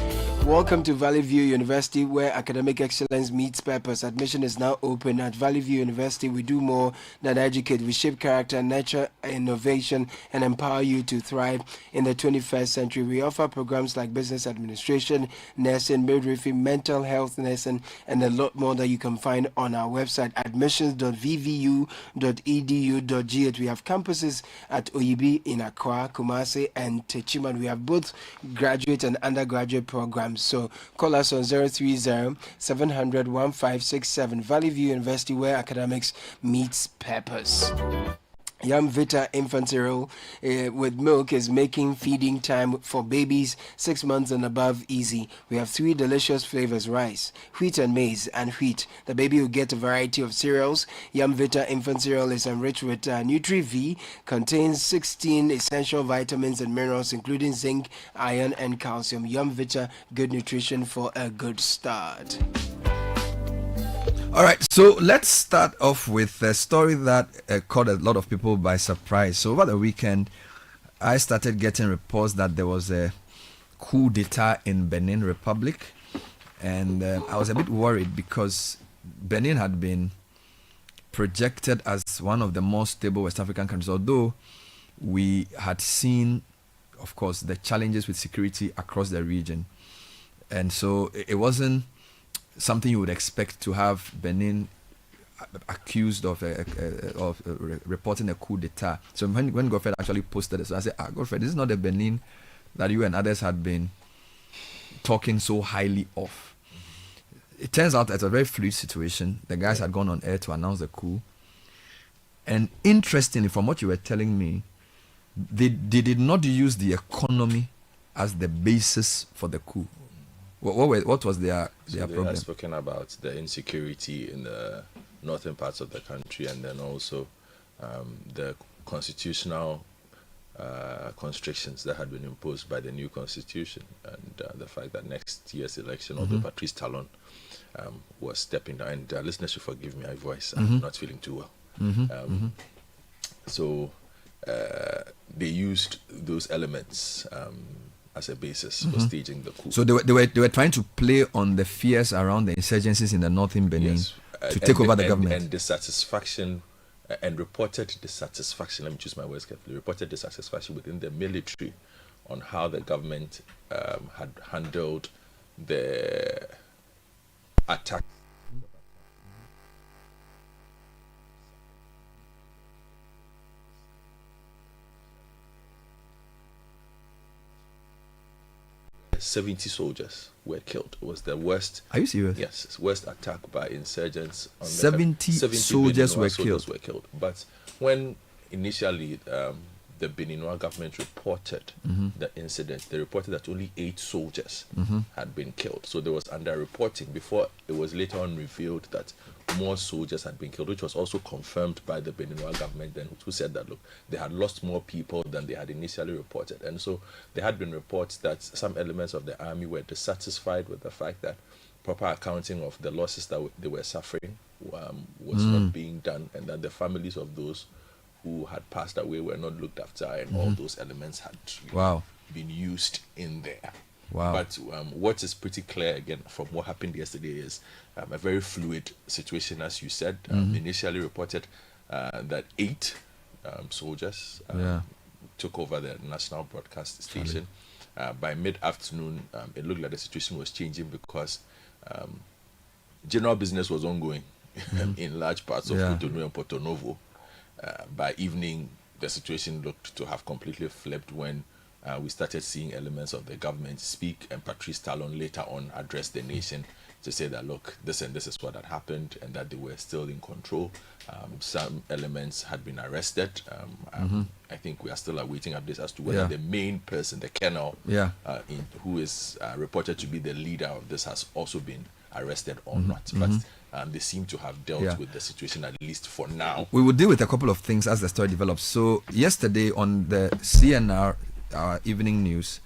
Welcome to Valley View University, where academic excellence meets purpose. Admission is now open at Valley View University. We do more than educate. We shape character, nurture innovation, and empower you to thrive in the 21st century. We offer programs like business administration, nursing, midwifery, mental health nursing, and a lot more that you can find on our website, admissions.vvu.edu.gh. We have campuses at Oyibi, in Accra, Kumasi, and Techiman. We have both graduate and undergraduate programs. So call us on 030-700-1567. Valley View University, where academics meets purpose. Yum Vita infant cereal with milk is making feeding time for babies 6 months and above easy. We have 3 delicious flavors: rice, wheat and maize, and wheat. The baby will get a variety of cereals. Yum Vita infant cereal is enriched with Nutri-V, contains 16 essential vitamins and minerals, including zinc, iron, and calcium. Yum Vita, good nutrition for a good start. All right, so let's start off with a story that caught a lot of people by surprise. So over the weekend, I started getting reports that there was a coup d'etat in Benin Republic, and I was a bit worried because Benin had been projected as one of the most stable West African countries, although we had seen, of course, the challenges with security across the region. And so it wasn't something you would expect to have Benin accused of reporting a coup d'etat. So when Godfred actually posted it, so I said, Godfred, this is not the Benin that you and others had been talking so highly of. It turns out it's a very fluid situation. The guys had gone on air to announce the coup. And interestingly, from what you were telling me, they did not use the economy as the basis for the coup. What was their problem? They had spoken about the insecurity in the northern parts of the country, and then also the constitutional constrictions that had been imposed by the new constitution, and the fact that next year's election, although Patrice Talon was stepping down, and listeners should forgive me, my voice, I'm not feeling too well. So they used those elements as a basis for staging the coup. So they were trying to play on the fears around the insurgencies in the northern Benin to take over the government. And dissatisfaction, and reported dissatisfaction, let me choose my words carefully, reported dissatisfaction within the military on how the government had handled the attack. 70 soldiers were killed. It was the worst. Are you serious? Yes, worst attack by insurgents. On 70 soldiers were killed. But when initially the Beninois government reported the incident, they reported that only 8 soldiers had been killed. So there was underreporting before it was later on revealed that more soldiers had been killed, which was also confirmed by the Beninois government then, who said that, look, they had lost more people than they had initially reported. And so there had been reports that some elements of the army were dissatisfied with the fact that proper accounting of the losses that they were suffering was not being done, and that the families of those who had passed away were not looked after, and all those elements had been used in there. But what is pretty clear, again, from what happened yesterday is a very fluid situation, as you said. Initially reported that 8 soldiers took over the national broadcast station. By mid-afternoon, it looked like the situation was changing because general business was ongoing in large parts of Cotonou and Porto Novo. By evening, the situation looked to have completely flipped when we started seeing elements of the government speak, and Patrice Talon later on addressed the nation to say that, look, this and this is what had happened, and that they were still in control. Some elements had been arrested. I think we are still awaiting updates as to whether the main person, the colonel, who is reported to be the leader of this, has also been arrested or not. But they seem to have dealt with the situation, at least for now. We will deal with a couple of things as the story develops. So yesterday on the CNR, our evening news,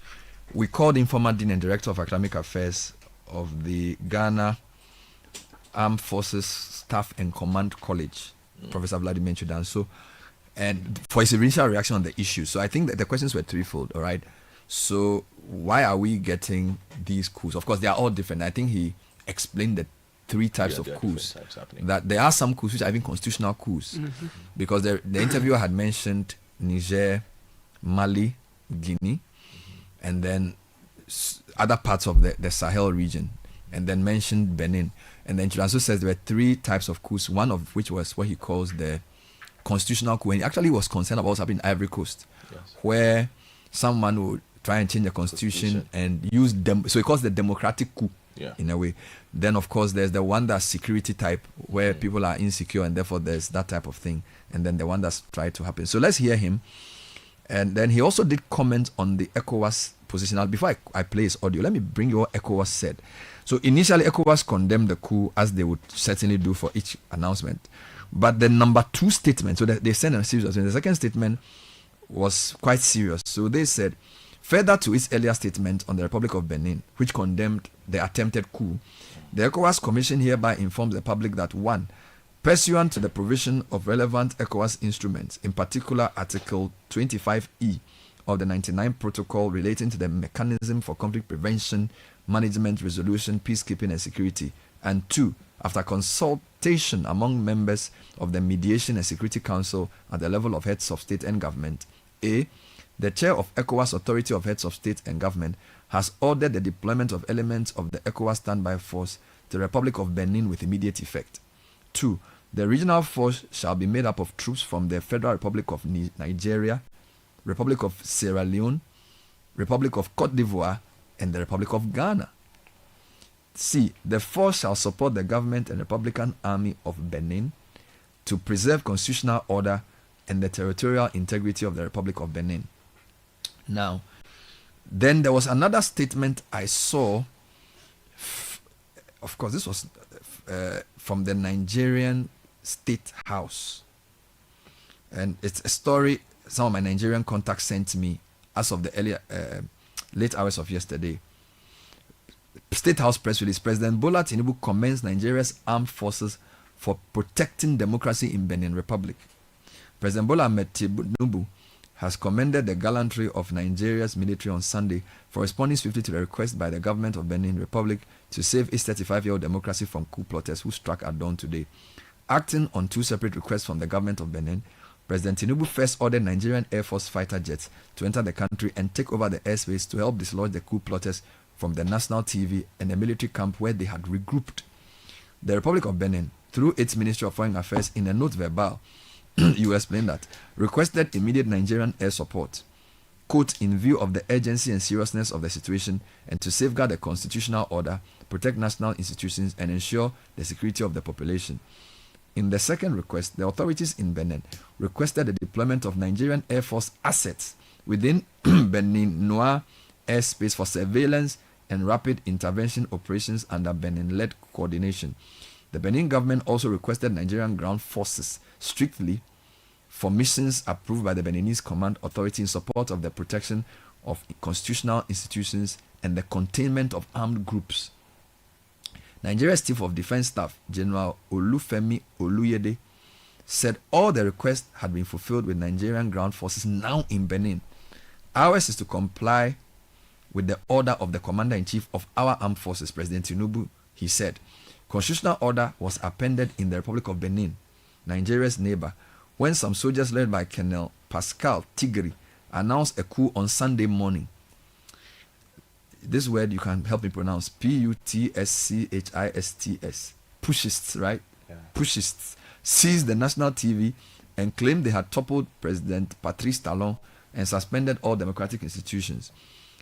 we called informer dean and director of academic affairs of the Ghana Armed Forces Staff and Command College, Professor Vladimir Chudanso, and for his initial reaction on the issue. So I think that the questions were threefold, all right? So why are we getting these coups? Of course, they are all different. I think he explained the three types of coups. That there are some coups which are even constitutional coups, because the interviewer had mentioned Niger, Mali, Guinea, and then other parts of the Sahel region, and then mentioned Benin. And then Chilanso says there were three types of coups, one of which was what he calls the constitutional coup. And he actually was concerned about what's happening in Ivory Coast, where someone would try and change the constitution and use them. So he calls the democratic coup in a way. Then, of course, there's the one that's security type, where people are insecure and therefore there's that type of thing. And then the one that's tried to happen. So let's hear him. And then he also did comment on the ECOWAS position. Now, before I play his audio, let me bring you what ECOWAS said. So initially, ECOWAS condemned the coup, as they would certainly do for each announcement. But the number 2 statement, so they sent a series of things. The second statement was quite serious. So they said, further to its earlier statement on the Republic of Benin, which condemned the attempted coup, the ECOWAS Commission hereby informs the public that 1. Pursuant to the provision of relevant ECOWAS instruments, in particular Article 25E of the 99 Protocol relating to the mechanism for conflict prevention, management, resolution, peacekeeping and security, and 2, after consultation among members of the Mediation and Security Council at the level of heads of state and government, A, the chair of ECOWAS Authority of Heads of State and Government has ordered the deployment of elements of the ECOWAS Standby Force to the Republic of Benin with immediate effect. 2, the regional force shall be made up of troops from the Federal Republic of Nigeria, Republic of Sierra Leone, Republic of Cote d'Ivoire, and the Republic of Ghana. C, the force shall support the government and Republican Army of Benin to preserve constitutional order and the territorial integrity of the Republic of Benin. Now, then there was another statement I saw. Of course, this was from the Nigerian State House. And it's a story some of my Nigerian contacts sent me as of the earlier late hours of yesterday. State House press release. President Bola Tinubu commends Nigeria's armed forces for protecting democracy in Benin Republic. President Bola Tinubu has commended the gallantry of Nigeria's military on Sunday for responding swiftly to the request by the government of Benin Republic to save its 35-year-old democracy from coup plotters who struck at dawn today. Acting on 2 separate requests from the government of Benin, President Tinubu first ordered Nigerian Air Force fighter jets to enter the country and take over the airspace to help dislodge the coup plotters from the national TV and the military camp where they had regrouped. The Republic of Benin, through its Ministry of Foreign Affairs, in a note verbal, you explain that, requested immediate Nigerian air support, quote, in view of the urgency and seriousness of the situation and to safeguard the constitutional order, protect national institutions and ensure the security of the population. In the second request, the authorities in Benin requested the deployment of Nigerian Air Force assets within Benin Noir airspace for surveillance and rapid intervention operations under Benin-led coordination. The Benin government also requested Nigerian ground forces strictly for missions approved by the Beninese Command Authority in support of the protection of constitutional institutions and the containment of armed groups. Nigeria's Chief of Defense Staff, General Olufemi Oluyede, said all the requests had been fulfilled with Nigerian ground forces now in Benin. Ours is to comply with the order of the Commander-in-Chief of our armed forces, President Tinubu, he said. Constitutional order was appended in the Republic of Benin, Nigeria's neighbor, when some soldiers led by Colonel Pascal Tigri announced a coup on Sunday morning. This word you can help me pronounce, P-U-T-S-C-H-I-S-T-S. Pushists, right? Yeah. Pushists seized the national TV and claimed they had toppled President Patrice Talon and suspended all democratic institutions.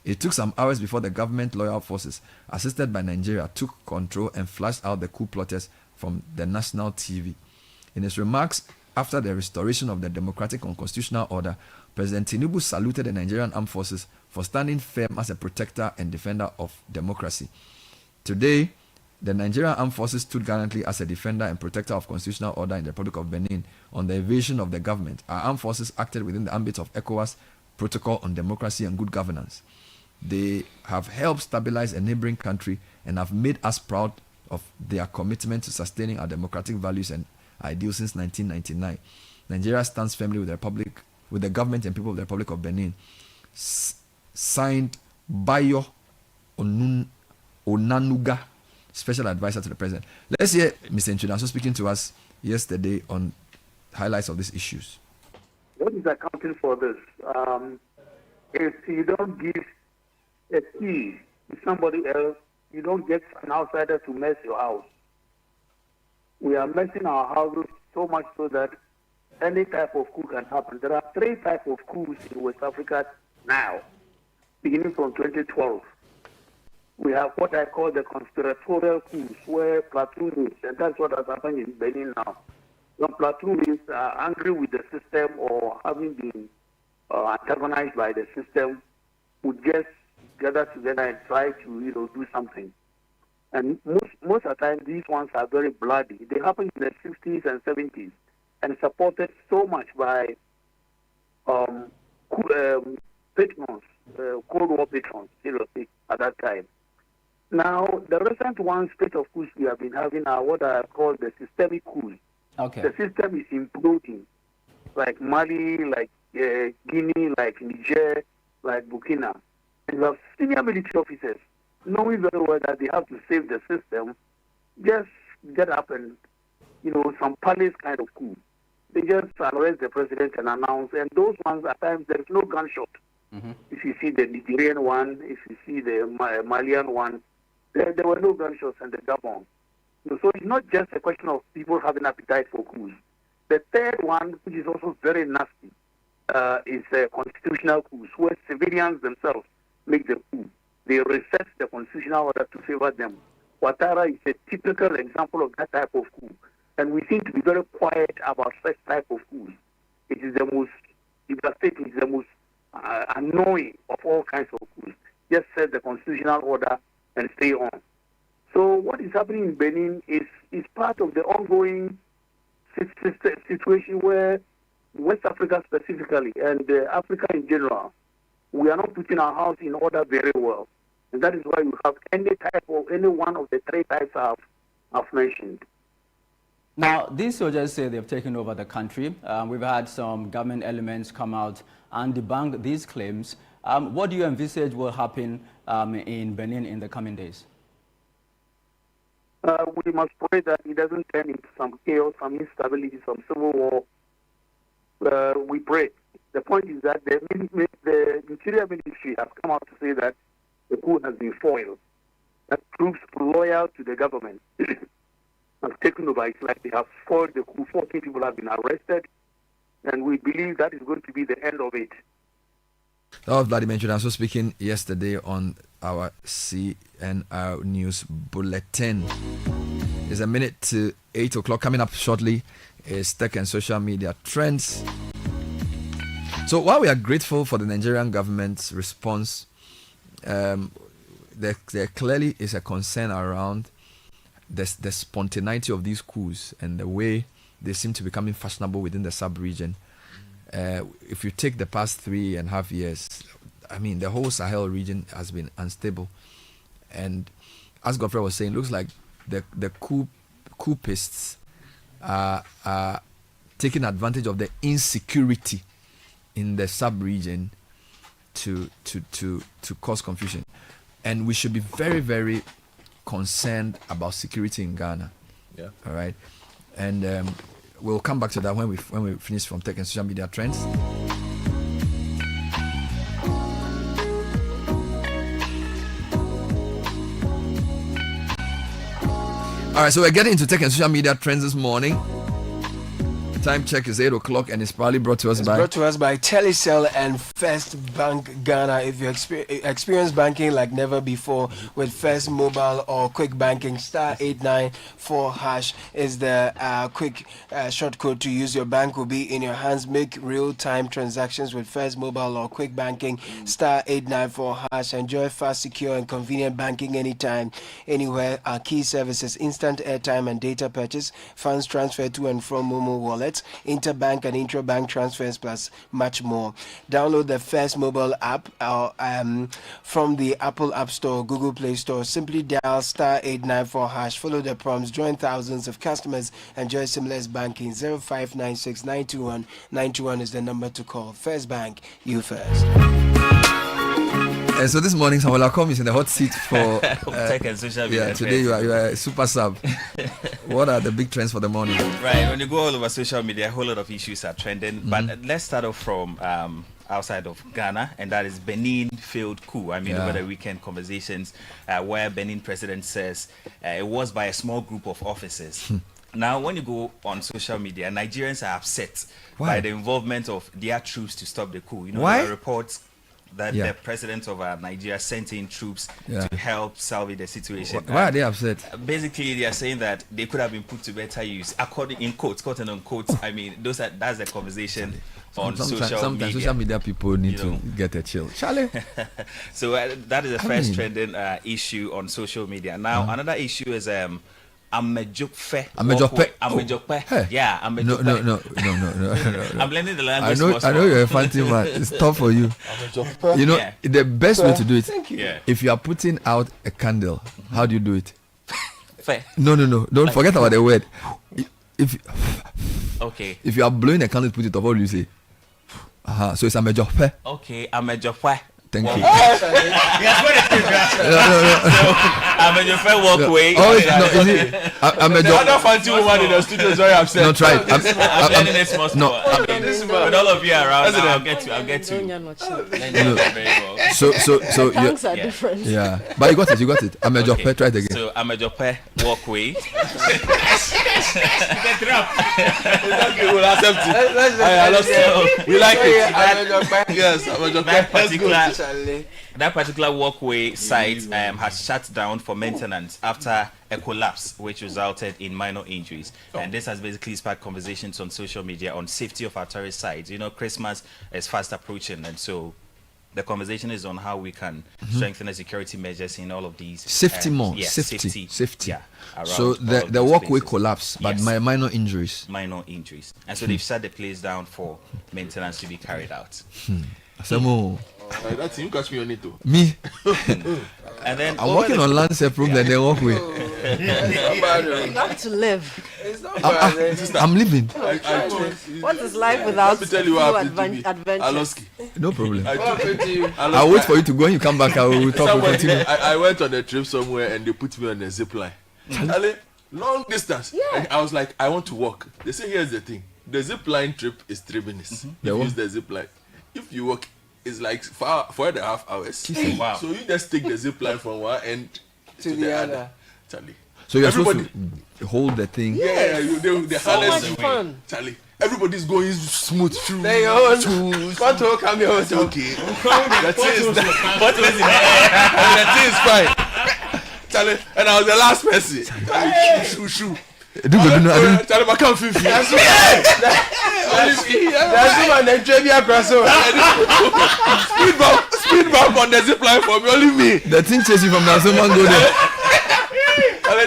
It took some hours before the government loyal forces, assisted by Nigeria, took control and flushed out the coup plotters from the national TV. In his remarks after the restoration of the democratic and constitutional order, President Tinubu saluted the Nigerian armed forces for standing firm as a protector and defender of democracy. Today, the Nigerian armed forces stood gallantly as a defender and protector of constitutional order in the Republic of Benin on the invasion of the government. Our armed forces acted within the ambit of ECOWAS Protocol on Democracy and Good Governance. They have helped stabilize a neighboring country and have made us proud of their commitment to sustaining our democratic values and ideals since 1999. Nigeria stands firmly with the government and people of the Republic of Benin Signed Bayo Onanuga, Special Advisor to the President. Let's hear Mr. Nchunaso speaking to us yesterday on highlights of these issues. What is accounting for this? If you don't give a key to somebody else, you don't get an outsider to mess your house. We are messing our houses so much so that any type of coup can happen. There are 3 types of coups in West Africa now, beginning from 2012. We have what I call the conspiratorial coups, where platoonists, and that's what has happened in Benin now. Some platoonists are angry with the system or having been antagonized by the system, would just gather together and try to, do something. And most of the time, these ones are very bloody. They happened in the 60s and 70s and supported so much by patrons, Cold War patrons, seriously, at that time. Now, the recent ones, spate of coups we have been having are what I call the systemic coups. Okay. The system is imploding, like Mali, like Guinea, like Niger, like Burkina. And you have senior military officers knowing very well that they have to save the system, just get up and, some palace kind of coup. They just arrest the president and announce, and those ones at times there's no gunshot. Mm-hmm. If you see the Nigerian one, if you see the Malian one, there were no gunshots in the Gabon. So it's not just a question of people having appetite for coups. The third one, which is also very nasty, is constitutional coups, where civilians themselves make the coup. They recess the constitutional order to favor them. Ouattara is a typical example of that type of coup. And we seem to be very quiet about such type of coups. It is the most devastating, it is the most annoying of all kinds of coups. Just set the constitutional order and stay on. So what is happening in Benin is part of the ongoing situation where West Africa specifically and Africa in general, we are not putting our house in order very well. And that is why you have any one of the 3 types I've mentioned. Now, these soldiers say they've taken over the country. We've had some government elements come out and debunk these claims. What do you envisage will happen in Benin in the coming days? We must pray that it doesn't turn into some chaos, some instability, some civil war. We pray. The point is that the Interior Ministry has come out to say that the coup has been foiled. That proves loyal to the government. Have taken over. It's like they have foiled the coup. 14 people have been arrested, and we believe that is going to be the end of it. That was Vladimir Nchunaso speaking yesterday on our CNR News Bulletin. It's a minute to 8 o'clock. Coming up shortly is tech and social media trends. So while we are grateful for the Nigerian government's response, there clearly is a concern around the spontaneity of these coups and the way they seem to be becoming fashionable within the sub-region. If you take the past 3.5 years, the whole Sahel region has been unstable. And as Godfrey was saying, it looks like the coupists are taking advantage of the insecurity in the sub-region to cause confusion. And we should be very, very concerned about security in Ghana. Yeah. All right. And we'll come back to that when we finish from tech and social media trends. All right, so we're getting into tech and social media trends this morning. Time check is 8 o'clock and it's probably brought to us by Telecel and First Bank Ghana. If you experience banking like never before with First Mobile or Quick Banking, *894# is the quick short code to use. Your bank will be in your hands. Make real-time transactions with First Mobile or Quick Banking, *894#. Enjoy fast, secure and convenient banking anytime, anywhere. Our key services: instant airtime and data purchase, funds transfer to and from Momo Wallet, interbank and intra-bank transfers, plus much more. Download the First Mobile app from the Apple App Store, Google Play Store. Simply dial *894#. Follow the prompts. Join thousands of customers. Enjoy seamless banking. 0596 921 921 is the number to call. First Bank, you first. And so this morning, Samuel Akom is in the hot seat for tech and social media. Yeah, today you are a super sub. What are the big trends for the morning? Right, when you go all over social media, a whole lot of issues are trending. But let's start off from outside of Ghana, and that is Benin failed coup. I mean, over the weekend conversations where Benin president says it was by a small group of officers. Now, when you go on social media, Nigerians are upset by the involvement of their troops to stop the coup. You know, there are reports that the president of Nigeria sent in troops to help salvage the situation. Why are they upset? Basically, they are saying that they could have been put to better use, according in quotes, quote and unquote. I mean, that's the conversation on social media. Sometimes social media people need to get a chill. Charlie. So that is the first trending issue on social media. Now, another issue is Amejokpe. Yeah, Amejokpe. No. I'm learning the language. I know you're a fancy man. It's tough for you. You know, the best way to do it, if you are putting out a candle, how do you do it? No. Don't forget about the word. If you are blowing a candle to put it up, what do you say? So it's Amejokpe. Okay, Amejokpe. Thank you. Amejokpe walkway. The other fancy woman in the studio is very upset. No, try it. I'm learning this small. With all of you around, I'll get to. So thanks are different. Yeah, but you got it. Amejokpe, try it again. So Amejokpe walkway. We'll accept it. We like it. Yes, Amejokpe. That particular walkway site has shut down for maintenance after a collapse, which resulted in minor injuries. And this has basically sparked conversations on social media on safety of our tourist sites. You know, Christmas is fast approaching, and so the conversation is on how we can strengthen the security measures in all of these. Safety more. Safety. Yeah. So the walkway collapsed, but minor injuries. Minor injuries. And so they've shut the place down for maintenance to be carried out. That's you catch me on it too. Me. And then I'm working on landscape problem and then walkway. You have to live. It's not bad. I'm living. What is life without adventures? No problem. I'll wait for you to go and you come back. I will talk. Continue. I went on a trip somewhere and they put me on a zip line. Long distance. And I was like, I want to walk. They say, here's the thing. The zip line trip is 3 minutes. You use the zip line. If you walk, it's like 4.5 hours. Wow. So you just take the zip line from one end to the other. Charlie. So you're supposed to hold the thing. Yeah, they harness you. Fun. Charlie. Everybody's going smooth through. They all what to come here? Okay. The thing is fine. Charlie, and I was the last person. Shoo. Charlie, I can't feel. Speed bump on the zip line for me. Only me. The thing chase you from now. Someone go there. And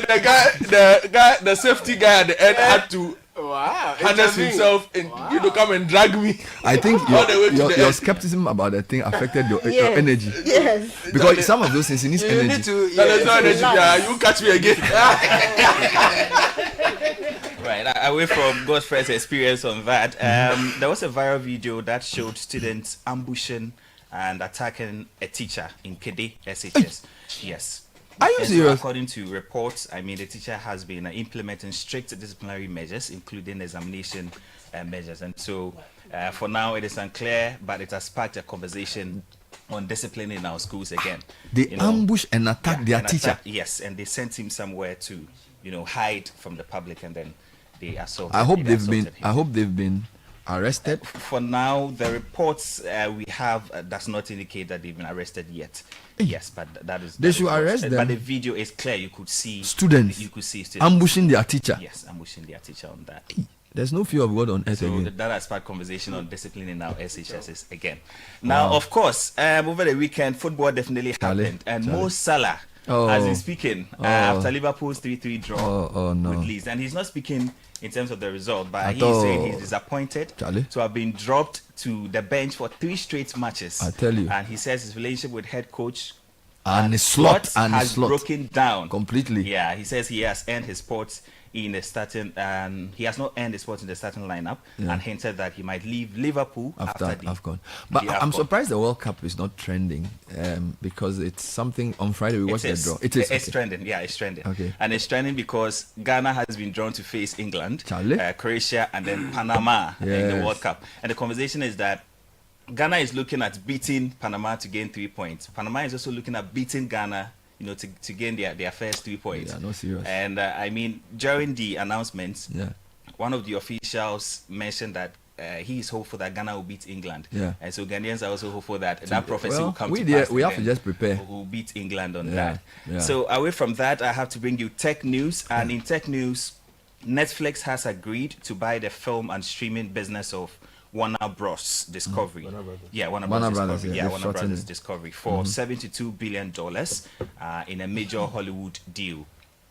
then the safety guy at the end had to harness himself and come and drag me. I think your skepticism about the thing affected your energy. Yes. Because some of those things you need energy. There's no energy. You catch me again. Right, away from Godfrey's experience on that, there was a viral video that showed students ambushing and attacking a teacher in Kede SHS. Yes. Are you serious? According to reports, I mean, the teacher has been implementing strict disciplinary measures, including examination measures. And so, for now, it is unclear, but it has sparked a conversation on discipline in our schools again. They ambush and attack their teacher. Yes, and they sent him somewhere to, hide from the public, and then they assaulted. I hope they've been arrested. For now, the reports we have does not indicate that they've been arrested yet. Yes, but that is. They should arrest them. But the video is clear. You could see students. You could see students ambushing their teacher. Yes, ambushing their teacher on that. There's no fear of God on earth again. That has sparked conversation on discipline in our SHSs again. Now, of course, over the weekend, football definitely happened, and Mo Salah has been speaking after Liverpool's 3-3 draw with Leeds, and he's not speaking in terms of the result, but he's saying he's disappointed to have been dropped to the bench for 3 straight matches. I tell you. And he says his relationship with head coach And his slot has broken down completely. Yeah, he says he has earned his spots in the starting, he has not earned his spots in the starting lineup, and hinted that he might leave Liverpool after the AFCON. But I'm surprised the World Cup is not trending, because it's something on Friday we watched the draw. It's trending. Yeah, it's trending. Okay. And it's trending because Ghana has been drawn to face England, Croatia, and then Panama in the World Cup. And the conversation is that Ghana is looking at beating Panama to gain 3 points. Panama is also looking at beating Ghana, to gain their first 3 points. Yeah, no serious. And I mean, during the announcements, one of the officials mentioned that he is hopeful that Ghana will beat England. Yeah. And so Ghanaians are also hopeful that prophecy will come to pass. We have to just prepare. We'll beat England on that. Yeah. So away from that, I have to bring you tech news. And in tech news, Netflix has agreed to buy the film and streaming business of Warner Bros. Discovery. Warner Brothers. Yeah, Warner Brothers Discovery for $72 billion in a major Hollywood deal.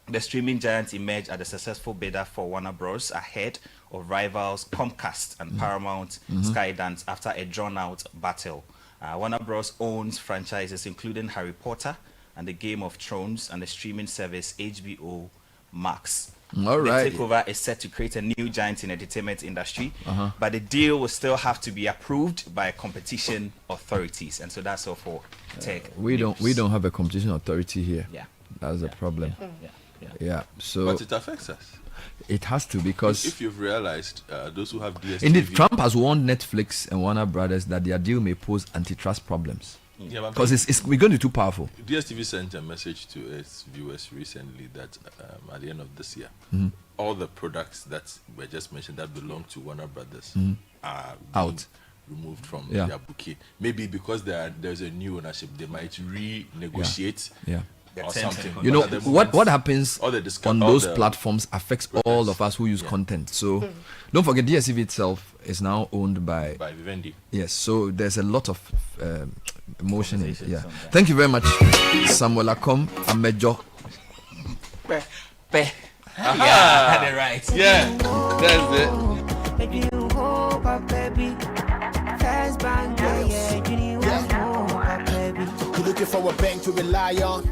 The streaming giant emerged as a successful bidder for Warner Bros. Ahead of rivals Comcast and Paramount Skydance after a drawn-out battle. Warner Bros. Owns franchises including Harry Potter and the Game of Thrones and the streaming service HBO Max. All right. The takeover is set to create a new giant in the entertainment industry, but the deal will still have to be approved by competition authorities, and so that's all for tech. We don't have a competition authority here. Yeah, that's a problem. Yeah. So, but it affects us. It has to, because if you've realized, those who have DSTV. Indeed, Trump has warned Netflix and Warner Brothers that their deal may pose antitrust problems. Yeah, because we're going to be too powerful. DSTV sent a message to its viewers recently that at the end of this year, all the products that were just mentioned that belong to Warner Brothers are out, removed from their bouquet. Maybe because there's a new ownership, they might renegotiate. Or something. You know what happens on those platforms affects all of us who use content. So don't forget, DSTV itself is now owned by Vivendi. Yes, so there's a lot of emotion in it. Yeah. Thank you very much, Samuel Akom Amejo. Yeah, had it right. Yeah, that's it. You're looking for a bank to rely on.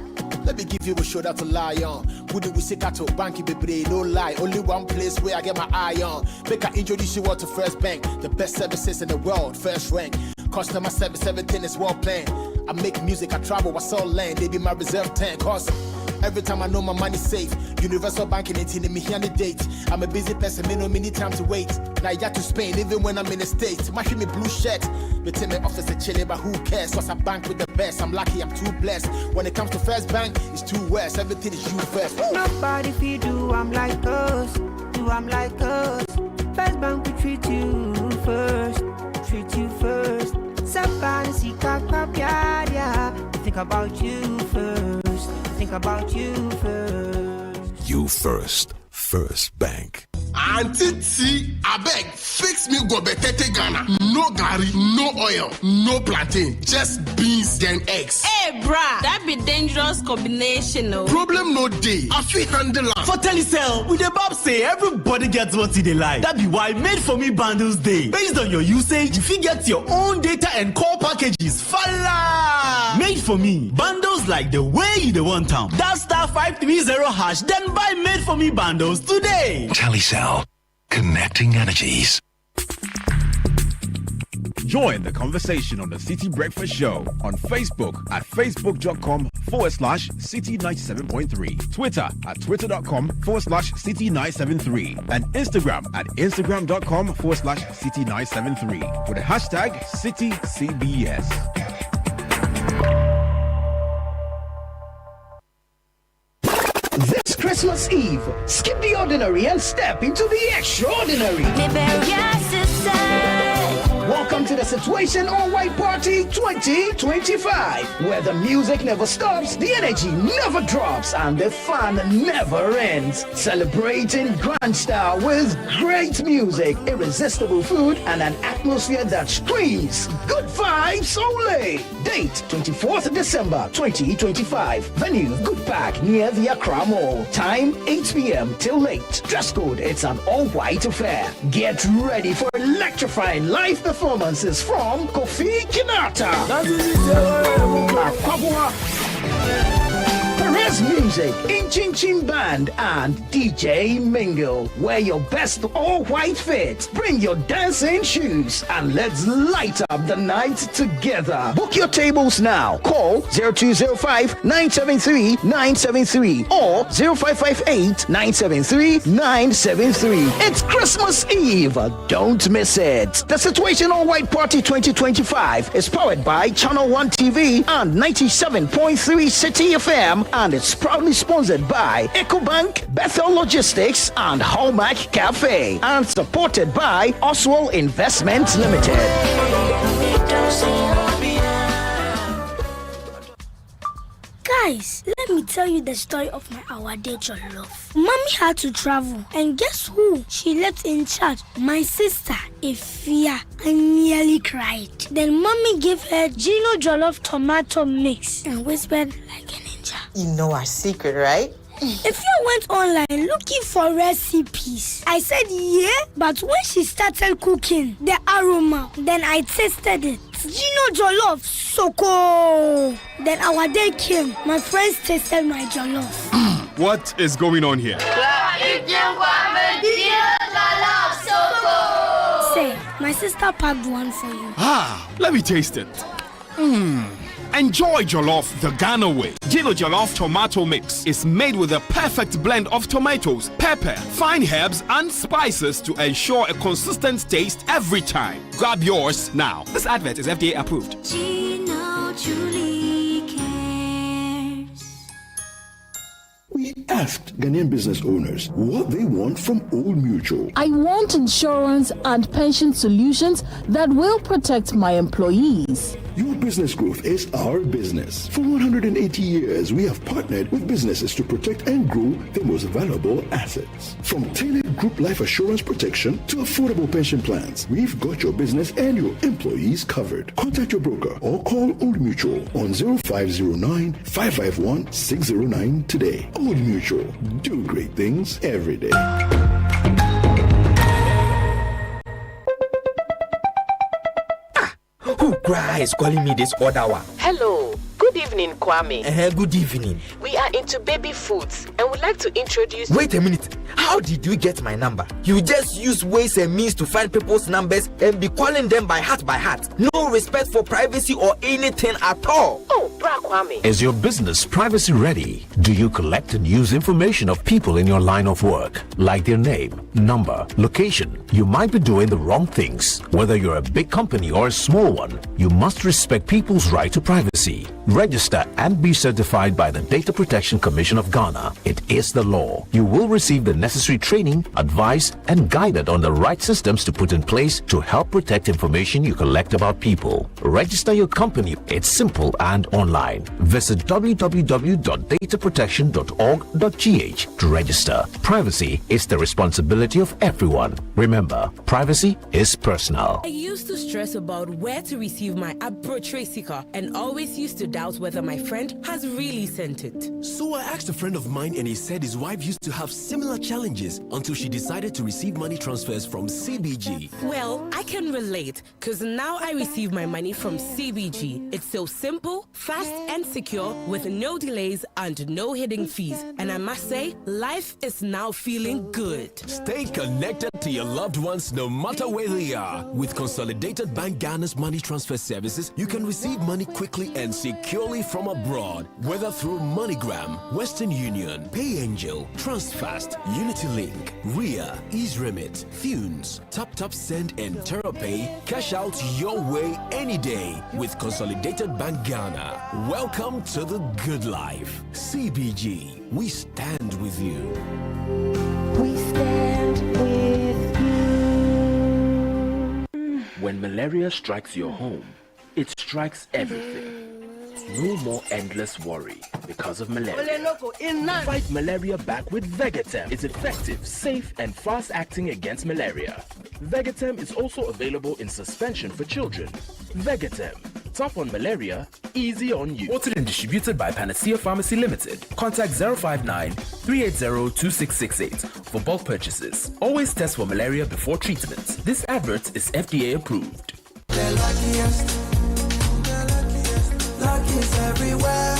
Let me give you a shoulder to lie on. Would we say to bank be no lie? Only one place where I get my eye on. Make I introduce you all to First Bank, the best services in the world, first rank. Customer service, everything is well planned. I make music, I travel, I sell land. They be my reserve tank. Cause every time I know my money's safe. Universal banking ain't in me here on the date. I'm a busy person, me no need time to wait. Now I got to Spain, even when I'm in the States. My me blue shirt. They tell me office a chilling, but who cares? Cause I bank with the best. I'm lucky, I'm too blessed. When it comes to First Bank, it's too west. Everything is you first. Nobody feed you, I'm like us. Do I'm like us. First Bank will treat you first. Treat you first. Somebody see think about you first. Think about you first. You first. First Bank. Auntie T, I beg, fix me go betete Ghana. No gari, no oil, no plantain, just beans then eggs. Hey, brah, that be dangerous combination, no. Problem no day. I feel handle for Telecel, with the Bob say everybody gets what they like. That be why Made For Me bundles day. Based on your usage, you fit get your own data and call packages. Fala! Made For Me bundles like the way you want them. That *530# then buy Made For Me bundles today. Telecel, connecting energies. Join the conversation on the Citi Breakfast Show on Facebook at facebook.com/Citi97.3, Twitter at twitter.com/Citi973, and Instagram at instagram.com/Citi973 with the hashtag CitiCBS. This Christmas Eve, skip the ordinary and step into the extraordinary. Welcome to the Situation All White Party 2025, where the music never stops, the energy never drops, and the fun never ends. Celebrating grand style with great music, irresistible food, and an atmosphere that screams good vibes only. Date 24th December 2025. Venue Good Park near the Accra Mall. Time 8 p.m. till late. Dress code, it's an all-white affair. Get ready for electrifying live performances from Kofi Kinata, Perez Music in Chin Chin Band and DJ Mingle. Wear your best all-white fit. Bring your dancing shoes and let's light up the night together. Book your tables now. Call 0205-973-973 or 0558-973-973. It's Christmas Eve. Don't miss it. The Situation All White Party 2025 is powered by Channel 1 TV and 97.3 Citi FM, and it's proudly sponsored by EcoBank, Bethel Logistics, and Hallmark Cafe, and supported by Oswald Investments Limited. Guys, let me tell you the story of my our day jollof. Mommy had to travel, and guess who she left in charge? My sister, Ifia. I nearly cried. Then Mommy gave her Gino jollof tomato mix and whispered like a ninja. You know our secret, right? If you went online looking for recipes, I said yeah, but when she started cooking, the aroma, then I tasted it. Gino jollof, so cool. Then our day came. My friends tasted my jollof. What is going on here? Say, my sister packed one for you. Let me taste it. Enjoy jollof the Ghana way. Gino Jollof Tomato Mix is made with a perfect blend of tomatoes, pepper, fine herbs, and spices to ensure a consistent taste every time. Grab yours now. This advert is FDA approved. Gino truly cares. We asked Ghanaian business owners what they want from Old Mutual. I want insurance and pension solutions that will protect my employees. Your business growth is our business. For 180 years, we have partnered with businesses to protect and grow their most valuable assets. From tailored group life assurance protection to affordable pension plans, we've got your business and your employees covered. Contact your broker or call Old Mutual on 0509-551-609 today. Old Mutual, do great things every day. Who is calling me this other one? Hello. Good evening, Kwame. Good evening. We are into baby foods and would like to introduce... Wait a minute. How did you get my number? You just use ways and means to find people's numbers and be calling them by heart. No respect for privacy or anything at all. Oh, Bra Kwame. Is your business privacy ready? Do you collect and use information of people in your line of work, like their name, number, location? You might be doing the wrong things. Whether you're a big company or a small one, you must respect people's right to privacy. Register and be certified by the Data Protection Commission of Ghana. It is the law. You will receive the necessary training, advice, and guided on the right systems to put in place to help protect information you collect about people. Register your company. It's simple and online. Visit www.dataprotection.org.gh to register. Privacy is the responsibility of everyone. Remember, privacy is personal. I used to stress about where to receive my approach car and always used to doubt whether my friend has really sent it. So I asked a friend of mine and he said his wife used to have similar challenges until she decided to receive money transfers from CBG. Well, I can relate because now I receive my money from CBG. It's so simple, fast and secure with no delays and no hidden fees. And I must say, life is now feeling good. Stay connected to your loved ones no matter where they are. With Consolidated Bank Ghana's money transfer services, you can receive money quickly and securely from abroad, whether through MoneyGram, Western Union, PayAngel, TransFast, UnityLink, RIA, EaseRemit, Thunes, TapTap Send, and TerraPay. Cash out your way any day with Consolidated Bank Ghana. Welcome to the good life. CBG, we stand with you. We stand with you. When malaria strikes your home, it strikes everything. No more endless worry because of malaria. Fight malaria back with Vegetem. It's effective, safe, and fast-acting against malaria. Vegetem is also available in suspension for children. Vegetem, tough on malaria, easy on you. Bought and distributed by Panacea Pharmacy Limited. Contact 059-380-2668 for bulk purchases. Always test for malaria before treatment. This advert is FDA approved. Luck is everywhere.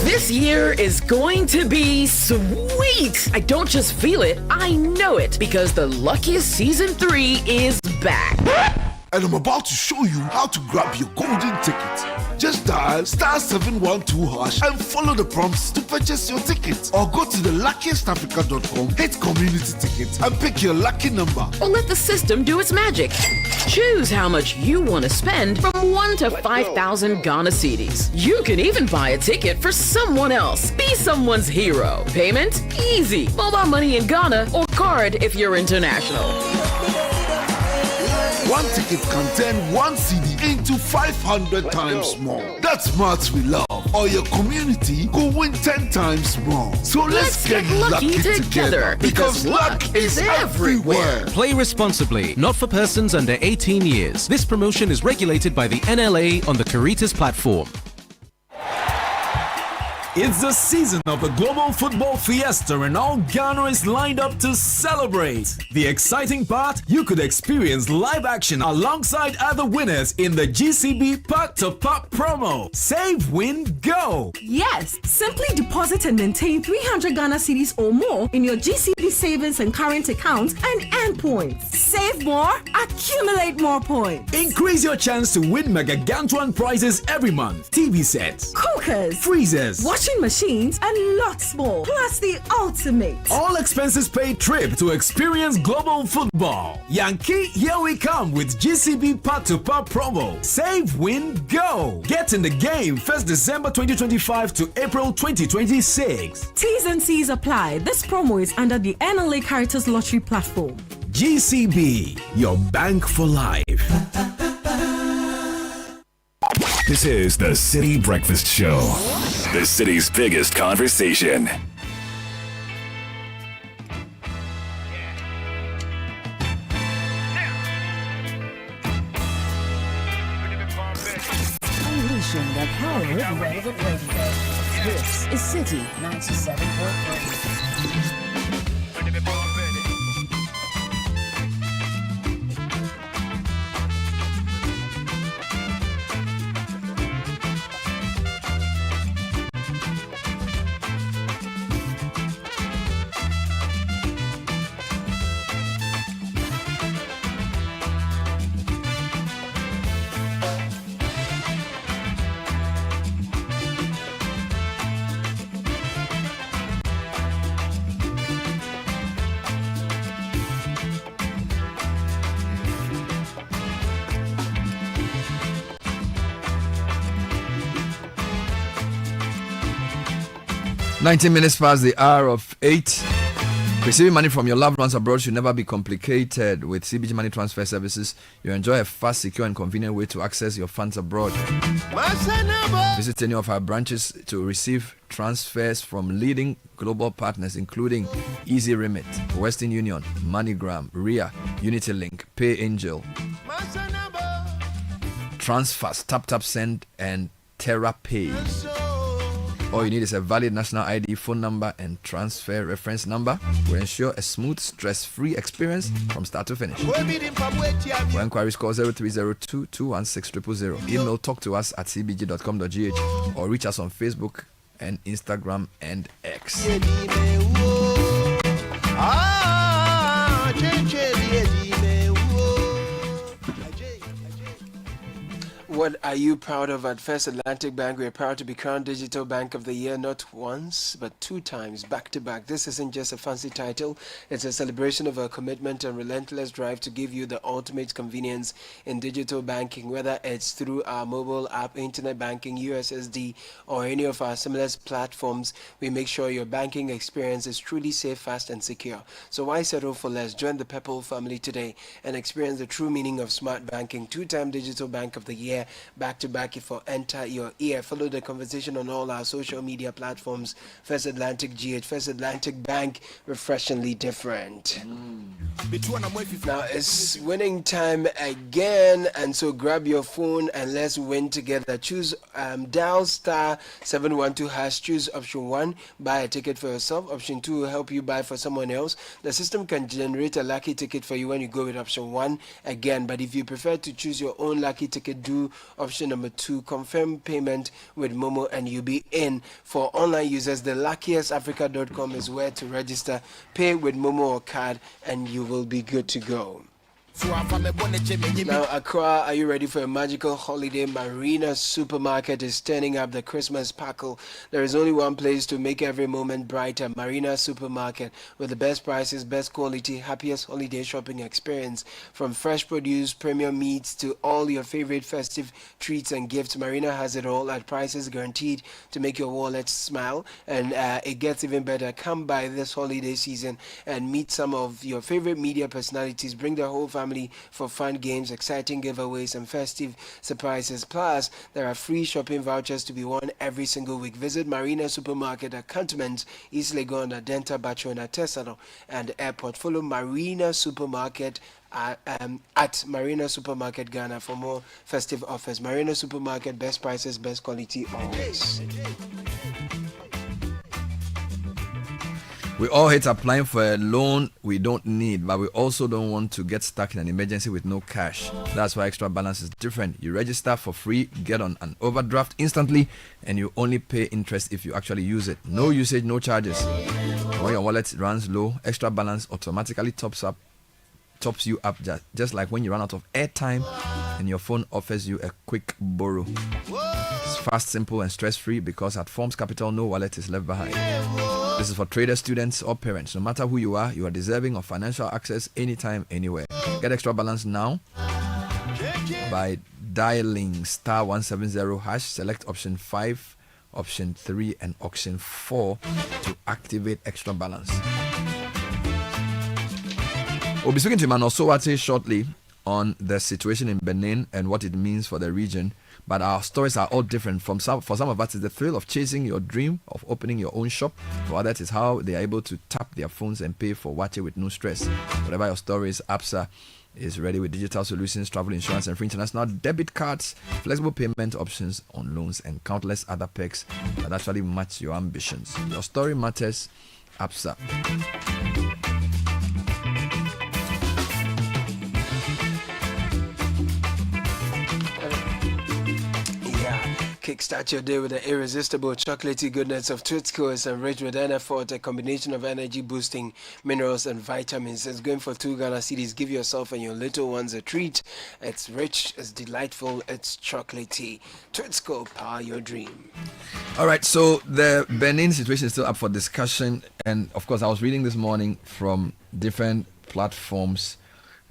This year is going to be sweet. I don't just feel it, I know it, because the Luckiest Season 3 is back. And I'm about to show you how to grab your golden ticket. Just dial *712# and follow the prompts to purchase your ticket. Or go to theluckiestafrica.com, hit community tickets, and pick your lucky number. Or let the system do its magic. Choose how much you want to spend from 1 to 5,000 Ghana cedis. You can even buy a ticket for someone else. Be someone's hero. Payment? Easy. Mobile money in Ghana or card if you're international. One ticket can turn 1 CD into 500 times more. That's smart we love. Or your community go win 10 times more. So let's get lucky together because luck is everywhere. Play responsibly, not for persons under 18 years. This promotion is regulated by the NLA on the Caritas platform. It's the season of the Global Football Fiesta and all Ghana is lined up to celebrate. The exciting part, you could experience live action alongside other winners in the GCB Pack to Pack promo. Save, win, go! Yes, simply deposit and maintain 300 Ghana cedis or more in your GCB savings and current accounts and earn points. Save more, accumulate more points. Increase your chance to win Megagantuan prizes every month. TV sets, cookers, freezers, washing machines, and lots more. Plus the ultimate all expenses paid trip to experience global football. Yankee, here we come with GCB Part to Part promo. Save, win, go. Get in the game 1st December 2025 to April 2026. T's and C's apply. This promo is under the NLA Caritas Lottery platform. GCB, your bank for life. This is the City Breakfast Show, the city's biggest conversation. Unleashing the power of relevant radio. This is City 97.3. 19 minutes past the hour of 8. Receiving money from your loved ones abroad should never be complicated. With CBG Money Transfer Services, you enjoy a fast, secure, and convenient way to access your funds abroad. Visit any of our branches to receive transfers from leading global partners including Easy Remit, Western Union, MoneyGram, RIA, UnityLink, PayAngel, Transfast, TapTapSend, and TerraPay. All you need is a valid national ID, phone number, and transfer reference number. Will ensure a smooth, stress-free experience from start to finish. For inquiries, call 0302 216 000. Email talk to us at cbg.com.gh or reach us on Facebook and Instagram and X. What are you proud of at First Atlantic Bank? We are proud to be crowned Digital Bank of the Year, not once, but 2 times, back to back. This isn't just a fancy title. It's a celebration of our commitment and relentless drive to give you the ultimate convenience in digital banking, whether it's through our mobile app, internet banking, USSD, or any of our similar platforms. We make sure your banking experience is truly safe, fast, and secure. So why settle for less? Join the Pepple family today and experience the true meaning of smart banking. 2-time Digital Bank of the Year, back to back if enter your ear. Follow the conversation on all our social media platforms. First Atlantic GH, First Atlantic Bank, refreshingly different. Now it's winning time again, and so grab your phone and let's win together. Choose dial *712#, choose option 1, buy a ticket for yourself. Option 2 will help you buy for someone else. The system can generate a lucky ticket for you when you go with option 1 again, but if you prefer to choose your own lucky ticket, do option number 2, confirm payment with Momo and you'll be in. For online users, the luckiestafrica.com is where to register. Pay with Momo or card and you will be good to go. Now, Accra, are you ready for a magical holiday? Marina Supermarket is turning up the Christmas sparkle. There is only one place to make every moment brighter, Marina Supermarket, with the best prices, best quality, happiest holiday shopping experience. From fresh produce, premium meats, to all your favorite festive treats and gifts, Marina has it all at prices guaranteed to make your wallet smile. And it gets even better. Come by this holiday season and meet some of your favorite media personalities. Bring the whole family for fun games, exciting giveaways, and festive surprises. Plus, there are free shopping vouchers to be won every single week. Visit Marina Supermarket at Cantonment, East Legon, Adenta, Bachona, Tesano, and Airport. Follow Marina Supermarket at Marina Supermarket Ghana for more festive offers. Marina Supermarket, best prices, best quality always. We all hate applying for a loan we don't need, but we also don't want to get stuck in an emergency with no cash. That's why Extra Balance is different. You register for free, get on an overdraft instantly, and you only pay interest if you actually use it. No usage, no charges. When your wallet runs low, Extra Balance automatically tops you up just like when you run out of airtime and your phone offers you a quick borrow. It's fast, simple, and stress-free because at Forms Capital, no wallet is left behind. This is for traders, students, or parents. No matter who you are deserving of financial access anytime, anywhere. Get Extra Balance now by dialing star 170 hash, select option 5, option 3, and option 4 to activate Extra Balance. We'll be speaking to Emmanuel Sowate shortly on the situation in Benin and what it means for the region. But our stories are all different. For some of us, it's the thrill of chasing your dream of opening your own shop. For others, it's how they are able to tap their phones and pay for Wache with no stress. Whatever your story is, APSA is ready with digital solutions, travel insurance, and free international debit cards, flexible payment options on loans, and countless other perks that actually match your ambitions. Your story matters, APSA. Kickstart your day with the irresistible chocolatey goodness of Twitsco. It's enriched with NF4, a combination of energy boosting minerals and vitamins. It's going for 2 Ghana cedis. Give yourself and your little ones a treat. It's rich, it's delightful, it's chocolatey. Twitsco, power your dream. All right, so the Benin situation is still up for discussion. And of course, I was reading this morning from different platforms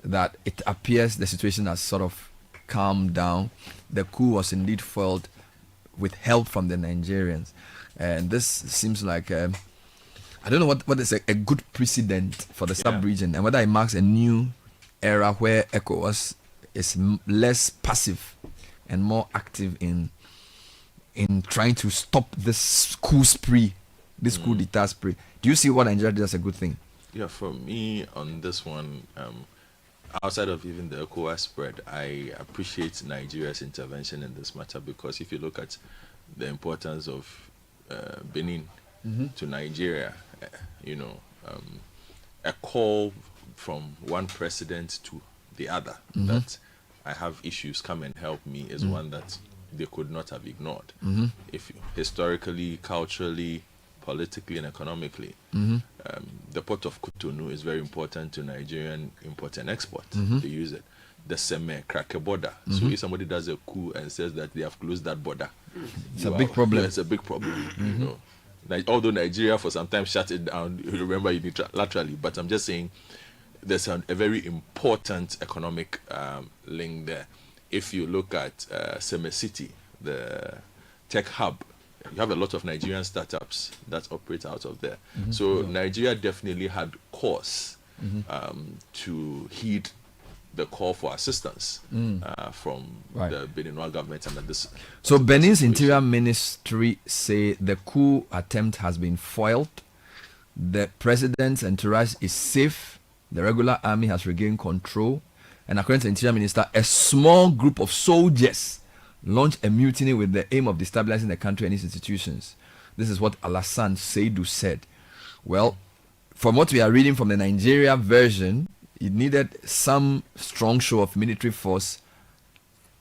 that it appears the situation has sort of calmed down. The coup was indeed foiled with help from the Nigerians, and this seems like I don't know what is a good precedent for the sub-region, and whether it marks a new era where ECOWAS is less passive and more active in trying to stop this coup spree, this coup d'etat spree. Do you see what Nigeria did as a good thing? Yeah, for me on this one, outside of even the ECOWAS spread, I appreciate Nigeria's intervention in this matter, because if you look at the importance of Benin to Nigeria, a call from one president to the other that I have issues, come and help me, is one that they could not have ignored. If historically, culturally, politically, and economically, the port of Cotonou is very important to Nigerian import and export. They use it. The Seme crack a border. So if somebody does a coup and says that they have closed that border, it's a big problem. Yeah, it's a big problem. You know, although Nigeria for some time shut it down, remember unilaterally. But I'm just saying, there's a very important economic link there. If you look at Seme City, the tech hub, you have a lot of Nigerian startups that operate out of there. So Nigeria definitely had cause to heed the call for assistance from the Beninois government under this. So Benin's Interior Ministry say the coup attempt has been foiled. The president's entourage is safe. The regular army has regained control. And according to the Interior Minister, a small group of soldiers launched a mutiny with the aim of destabilizing the country and its institutions. This is what Alassane Seydou said. Well, from what we are reading from the Nigeria version, it needed some strong show of military force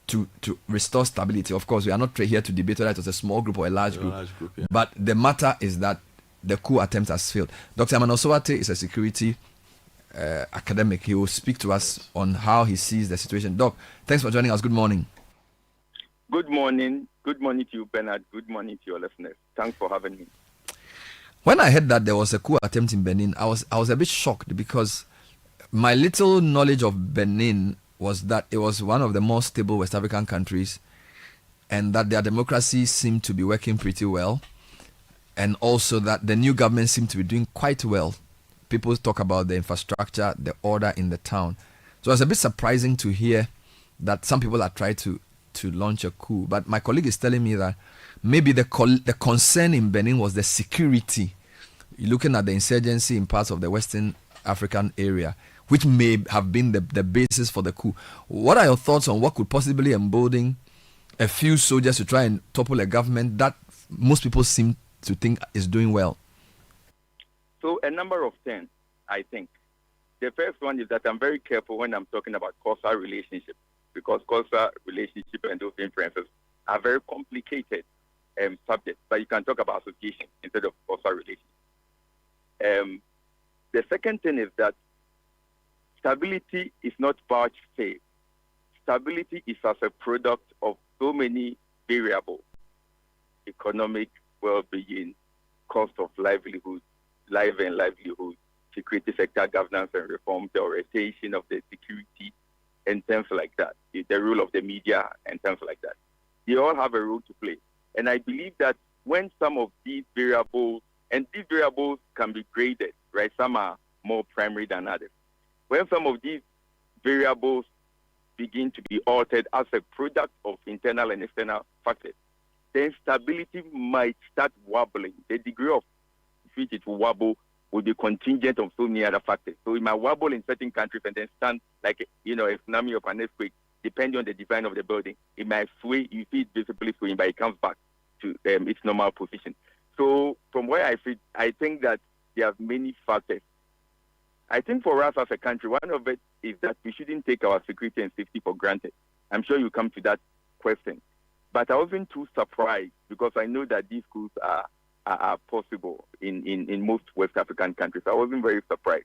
to restore stability. Of course, we are not here to debate whether it was a small group or a large group. Yeah. But the matter is that the coup attempt has failed. Dr. Amanosowate is a security academic. He will speak to us on how he sees the situation. Doc, thanks for joining us. Good morning. Good morning. Good morning to you, Bernard. Good morning to your listeners. Thanks for having me. When I heard that there was a coup attempt in Benin, I was a bit shocked because my little knowledge of Benin was that it was one of the most stable West African countries and that their democracy seemed to be working pretty well, and also that the new government seemed to be doing quite well. People talk about the infrastructure, the order in the town. So it's a bit surprising to hear that some people are trying to launch a coup. But my colleague is telling me that maybe the concern in Benin was the security. You're looking at the insurgency in parts of the Western African area, which may have been the basis for the coup. What are your thoughts on what could possibly embolden a few soldiers to try and topple a government that most people seem to think is doing well? So a number of things, I think. The first one is that I'm very careful when I'm talking about causal relationships, because causal relationship and those influences are very complicated subjects, but you can talk about association instead of causal relationship. The second thing is that stability is not vouch-safe. Stability is as a product of so many variables: economic well-being, cost of livelihood, security sector governance and reform, the orientation of the security, and things like that, the role of the media, and things like that. They all have a role to play. And I believe that when some of these variables, and these variables can be graded, right? Some are more primary than others. When some of these variables begin to be altered as a product of internal and external factors, then stability might start wobbling. The degree of which it will wobble will be contingent on so many other factors. So it might wobble in certain countries and then stand like a tsunami of an earthquake, depending on the design of the building. It might sway, you see it visibly swaying, but it comes back to its normal position. So from where I sit, I think that there are many factors. I think for us as a country, one of it is that we shouldn't take our security and safety for granted. I'm sure you come to that question. But I wasn't too surprised because I know that these coups are possible in most West African countries. I wasn't very surprised.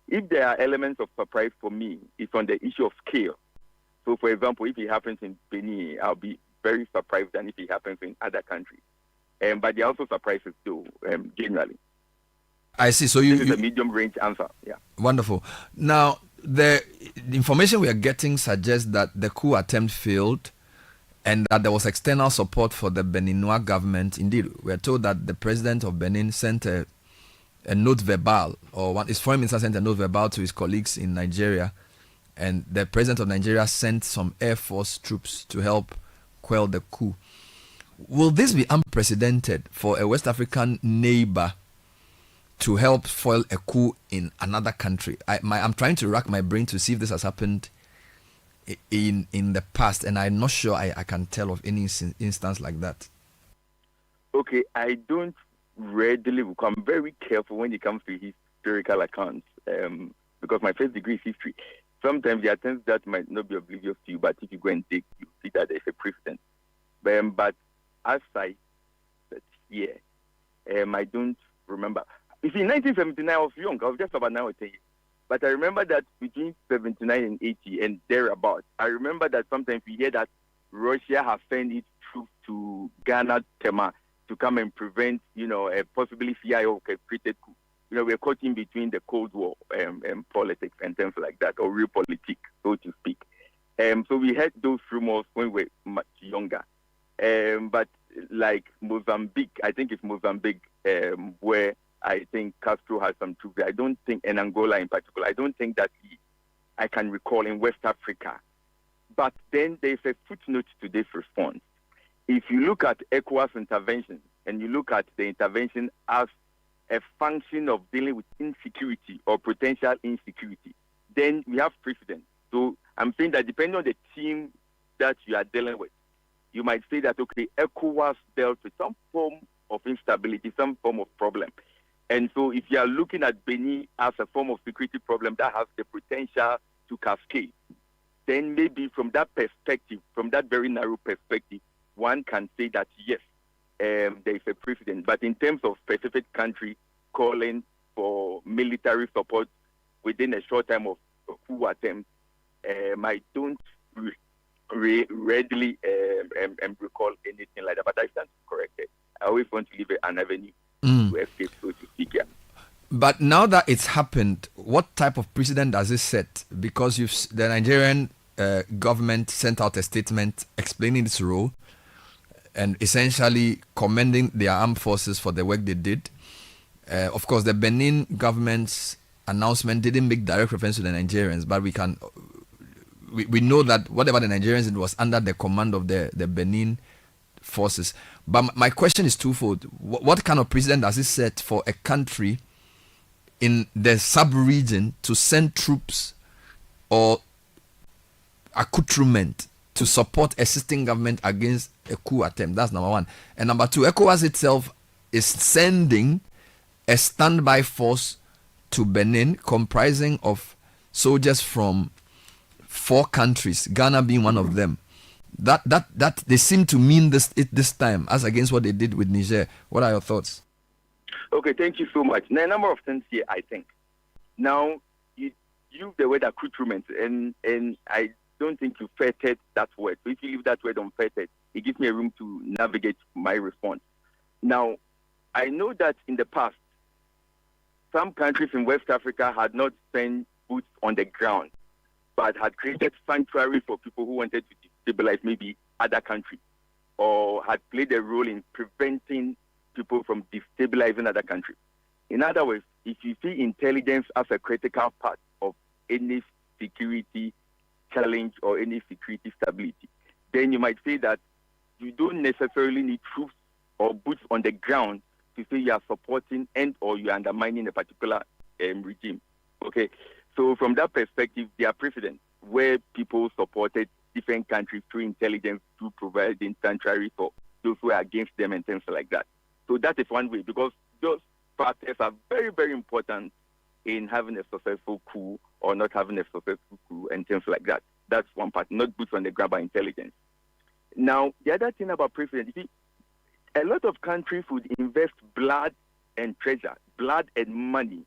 If there are elements of surprise for me, it's on the issue of scale. So, for example, if it happens in Benin, I'll be very surprised than if it happens in other countries. But there are also surprises too, generally. I see. So this is a medium-range answer. Yeah. Wonderful. Now, the information we are getting suggests that the coup attempt failed and that there was external support for the Beninois government. Indeed, we are told that the president of Benin sent a note verbal, or his foreign minister sent a note verbal to his colleagues in Nigeria, and the president of Nigeria sent some Air Force troops to help quell the coup. Will this be unprecedented for a West African neighbor to help foil a coup in another country? I'm trying to rack my brain to see if this has happened in the past, and I'm not sure I can tell of any instance like that. Okay, I don't readily, I'm very careful when it comes to historical accounts, because my first degree is history. Sometimes there are things that might not be oblivious to you, but if you go and dig, you see that there's a precedent. But as I said here, I don't remember. You see, in 1979, I was young. I was just about 9 or 10 years. But I remember that between 79 and 80 and thereabouts, I remember that sometimes we hear that Russia has sent its troops to Ghana, Tema, to come and prevent, a possibly CIA created coup. We're caught in between the Cold War and politics and things like that, or real politics, so to speak. So we heard those rumors when we were much younger. But like Mozambique, I think it's Mozambique, where I think Castro has some troops. I don't think, in Angola in particular, I don't think that I can recall in West Africa. But then there's a footnote to this response. If you look at ECOWAS intervention and you look at the intervention as a function of dealing with insecurity or potential insecurity, then we have precedent. So I'm saying that depending on the team that you are dealing with, you might say that, okay, ECOWAS dealt with some form of instability, some form of problem. And so if you are looking at Benin as a form of security problem that has the potential to cascade, then maybe from that perspective, from that very narrow perspective, one can say that yes, there is a precedent. But in terms of specific country calling for military support within a short time of coup attempt, I don't readily recall anything like that. But I stand corrected. I always want to leave an avenue to escape, so to speak. Yeah. But now that it's happened, what type of precedent does it set? Because the Nigerian government sent out a statement explaining its role and essentially commending their armed forces for the work they did. Of course, the Benin government's announcement didn't make direct reference to the Nigerians, but we know that whatever the Nigerians did was under the command of the Benin forces. But my question is twofold. What kind of precedent does it set for a country in the sub-region to send troops or accoutrement to support a sitting government against a coup attempt? That's number one. And number two, ECOWAS itself is sending a standby force to Benin comprising of soldiers from 4 countries, Ghana being one of them. That they seem to mean this time as against what they did with Niger. What are your thoughts? Okay, thank you so much. Now, a number of things here, I think. Now, you use the word accoutrement, and I don't think you fettered that word. So if you leave that word unfettered, it gives me a room to navigate my response. Now, I know that in the past, some countries in West Africa had not sent boots on the ground, but had created sanctuaries for people who wanted to destabilize maybe other countries, or had played a role in preventing people from destabilizing other countries. In other words, if you see intelligence as a critical part of any security challenge or any security stability, then you might say that you don't necessarily need troops or boots on the ground to say you are supporting and or you are undermining a particular regime. Okay, so from that perspective, there are precedents where people supported different countries through intelligence to provide sanctuary for those who are against them and things like that. So that is one way, because those factors are very, very important in having a successful coup or not having a successful coup and things like that. That's one part, not boots on the ground by intelligence. Now, the other thing about precedent, you see, a lot of countries would invest blood and treasure, blood and money,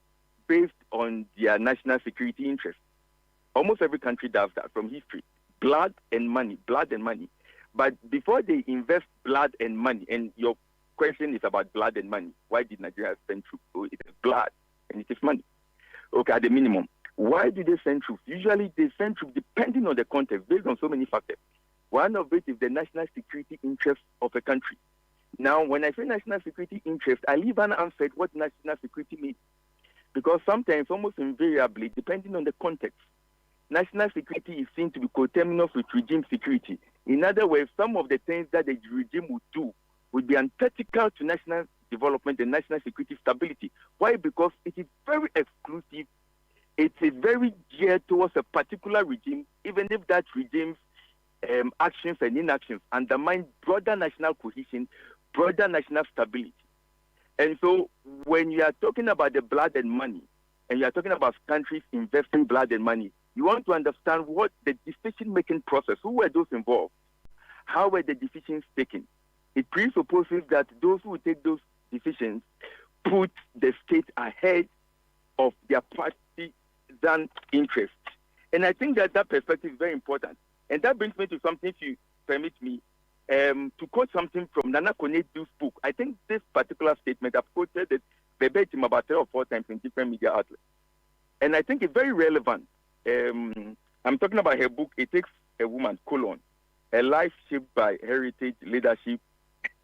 based on their national security interests. Almost every country does that from history. Blood and money, blood and money. But before they invest blood and money, and your question is about blood and money, why did Nigeria send troops? So it is blood and it is money. Okay, at the minimum. Why do they send troops? Usually they send troops depending on the context, based on so many factors. One of it is the national security interest of a country. Now, when I say national security interest, I leave unanswered what national security means. Because sometimes, almost invariably, depending on the context, national security is seen to be coterminous with regime security. In other words, some of the things that the regime would do would be antithetical to national development and national security stability. Why? Because it is very exclusive. It is very geared towards a particular regime, even if that regime's actions and inactions undermine broader national cohesion, broader national stability. And so when you are talking about the blood and money, and you are talking about countries investing blood and money, you want to understand what the decision-making process, who were those involved, how were the decisions taken. It presupposes that those who take those decisions put the state ahead of their partisan interests. And I think that that perspective is very important. And that brings me to something, if you permit me, to quote something from Nana Konnedu's book. I think this particular statement, I've quoted it verbatim about 3 or 4 times in different media outlets. And I think it's very relevant. I'm talking about her book, It Takes a Woman, A Life Shaped by Heritage, Leadership,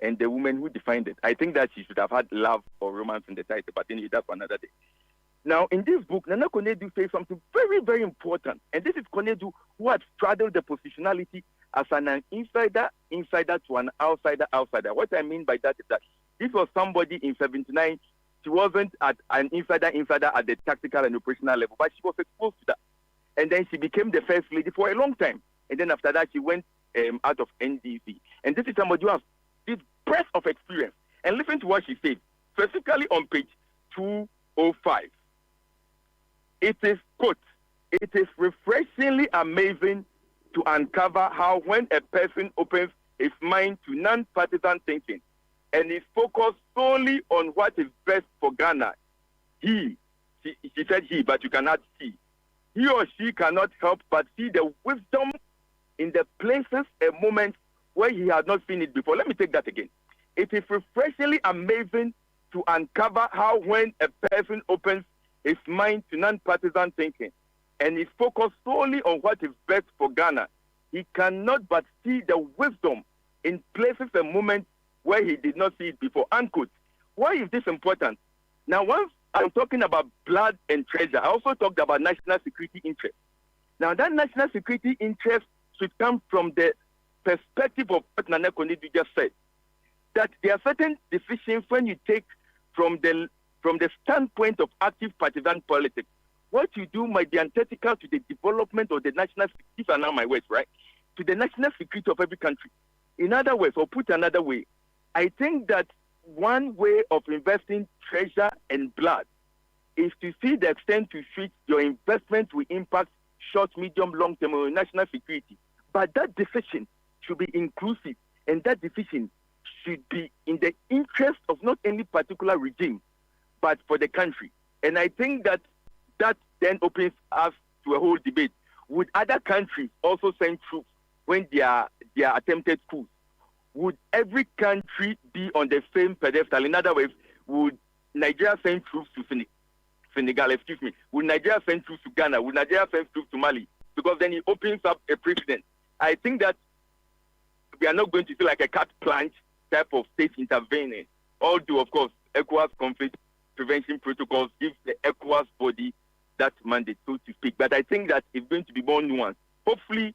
and the Woman Who Defined It. I think that she should have had love or romance in the title, but anyway, that's for another day. Now, in this book, Nana Konnedu says something very, very important. And this is Konnedu who had straddled the positionality as an insider to an outsider. What I mean by that is that this was somebody in 79. She wasn't at an insider at the tactical and operational level, but she was exposed to that. And then she became the first lady for a long time. And then after that, she went out of NDC. And this is somebody who has this breadth of experience. And listen to what she said, specifically on page 205. It is, quote, "It is refreshingly amazing to uncover how when a person opens his mind to non-partisan thinking and is focused solely on what is best for Ghana, she said he, but you cannot see. He or she cannot help but see the wisdom in the places and moments where he had not seen it before. Let me take that again. It is refreshingly amazing to uncover how when a person opens his mind to non-partisan thinking and is focused solely on what is best for Ghana, he cannot but see the wisdom in places and moments where he did not see it before. Unquote. Why is this important? Now, once I'm talking about blood and treasure, I also talked about national security interest. Now, that national security interest should come from the perspective of what Nana Konidi just said, that there are certain decisions when you take from the standpoint of active partisan politics, what you do might be antithetical to the development of the national security, these are now my words, right? To the national security of every country. In other words, or put another way, I think that one way of investing treasure and blood is to see the extent to which your investment will impact short, medium, long-term or national security. But that decision should be inclusive, and that decision should be in the interest of not any particular regime, but for the country. And I think that then opens us to a whole debate. Would other countries also send troops when they are attempted coups? Would every country be on the same pedestal? In other words, would Nigeria send troops to Senegal? Would Nigeria send troops to Ghana? Would Nigeria send troops to Mali? Because then it opens up a precedent. I think that we are not going to see like a carte blanche type of state intervening. Although, of course, ECOWAS conflict prevention protocols give the ECOWAS body that mandate, so to speak. But I think that it's going to be more nuanced. Hopefully,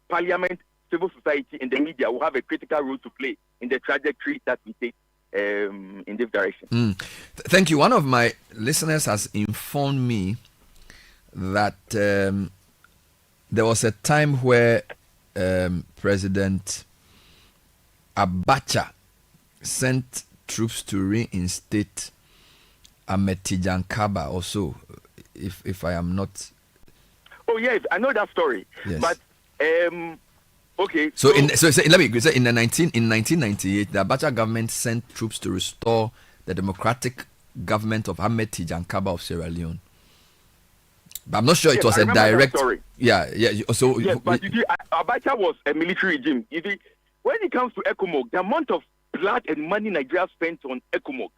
Parliament, civil society, and the media will have a critical role to play in the trajectory that we take in this direction. Thank you. One of my listeners has informed me that there was a time where President Abacha sent troops to reinstate Ahmed Tijan Kaba also, if I am not... Oh, yes, I know that story. Yes. But, okay. So let me say, in 1998, the Abacha government sent troops to restore the democratic government of Ahmed Tijan Kaba of Sierra Leone. But I'm not sure it was a direct... Yeah. So, yes, but you see, Abacha was a military regime. You see, when it comes to ECOMOG, the amount of blood and money Nigeria spent on ECOMOG,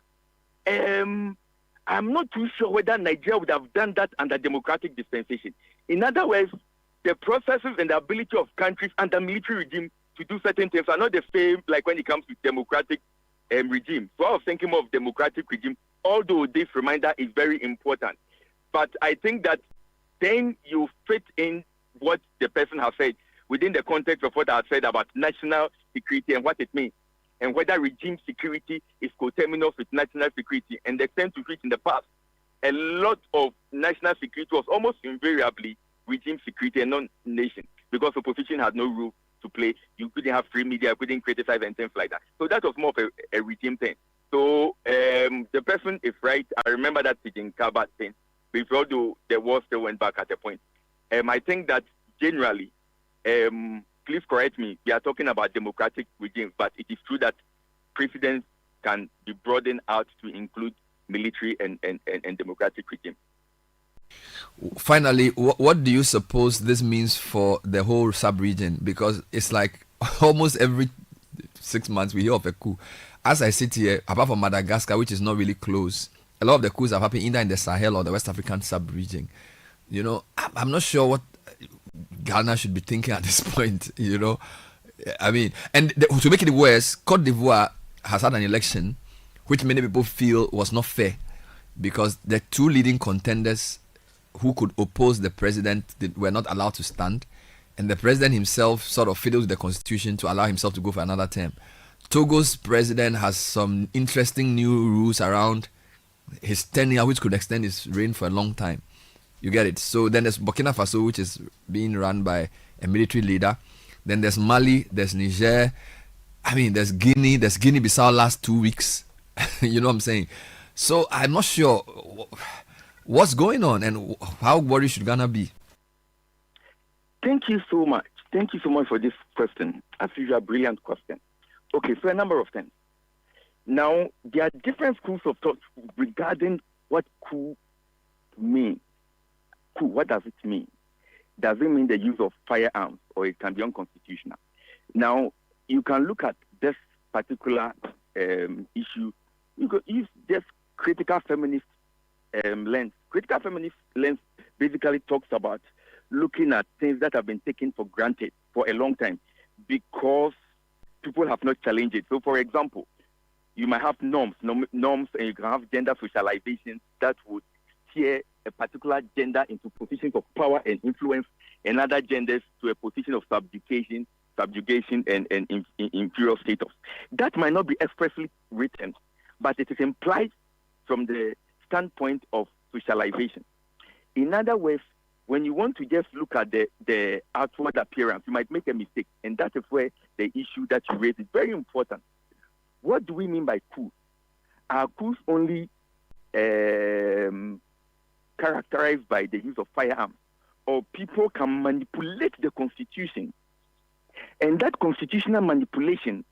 I'm not too sure whether Nigeria would have done that under democratic dispensation. In other words, the processes and the ability of countries under military regime to do certain things are not the same like when it comes to democratic regime. So I was thinking more of democratic regime, although this reminder is very important. But I think that then you fit in what the person has said within the context of what I said about national security and what it means, and whether regime security is coterminous with national security, and the extent to which in the past a lot of national security was almost invariably regime security and non-nation, because opposition had no role to play. You couldn't have free media, you couldn't criticize and things like that. So that was more of a regime thing. So the person is right. I remember that Tijan Kaba thing, although the war still went back at a point. I think that generally, please correct me, we are talking about democratic regimes, but it is true that precedents can be broadened out to include military and democratic regimes. Finally, what do you suppose this means for the whole sub-region? Because it's like almost every 6 months we hear of a coup. As I sit here, apart from Madagascar, which is not really close, a lot of the coups have happened either in the Sahel or the West African sub-region. You know, I'm not sure what Ghana should be thinking at this point, you know. I mean, and to make it worse, Cote d'Ivoire has had an election which many people feel was not fair, because the two leading contenders who could oppose the president were not allowed to stand, and the president himself sort of fiddled with the constitution to allow himself to go for another term. Togo's president has some interesting new rules around his tenure, which could extend his reign for a long time. You get it? So then there's Burkina Faso, which is being run by a military leader. Then there's Mali, there's Niger. I mean, there's Guinea-Bissau last 2 weeks. You know what I'm saying? So I'm not sure what's going on and how worried should Ghana be. Thank you so much. Thank you so much for this question. As usual, brilliant question. Okay, so a number of things. Now, there are different schools of thought regarding what coup means. Coup, what does it mean? Does it mean the use of firearms, or it can be unconstitutional? Now, you can look at this particular issue. You could use this critical feminist lens. Critical feminist lens basically talks about looking at things that have been taken for granted for a long time because people have not challenged it. So, for example, you might have norms, and you can have gender socialization that would steer a particular gender into positions of power and influence, and other genders to a position of subjugation and inferior status. That might not be expressly written, but it is implied from the standpoint of socialization. In other words, when you want to just look at the outward appearance, you might make a mistake, and that is where the issue that you raise is very important. What do we mean by coups? Are coups only characterized by the use of firearms, or people can manipulate the constitution, and that constitutional manipulation,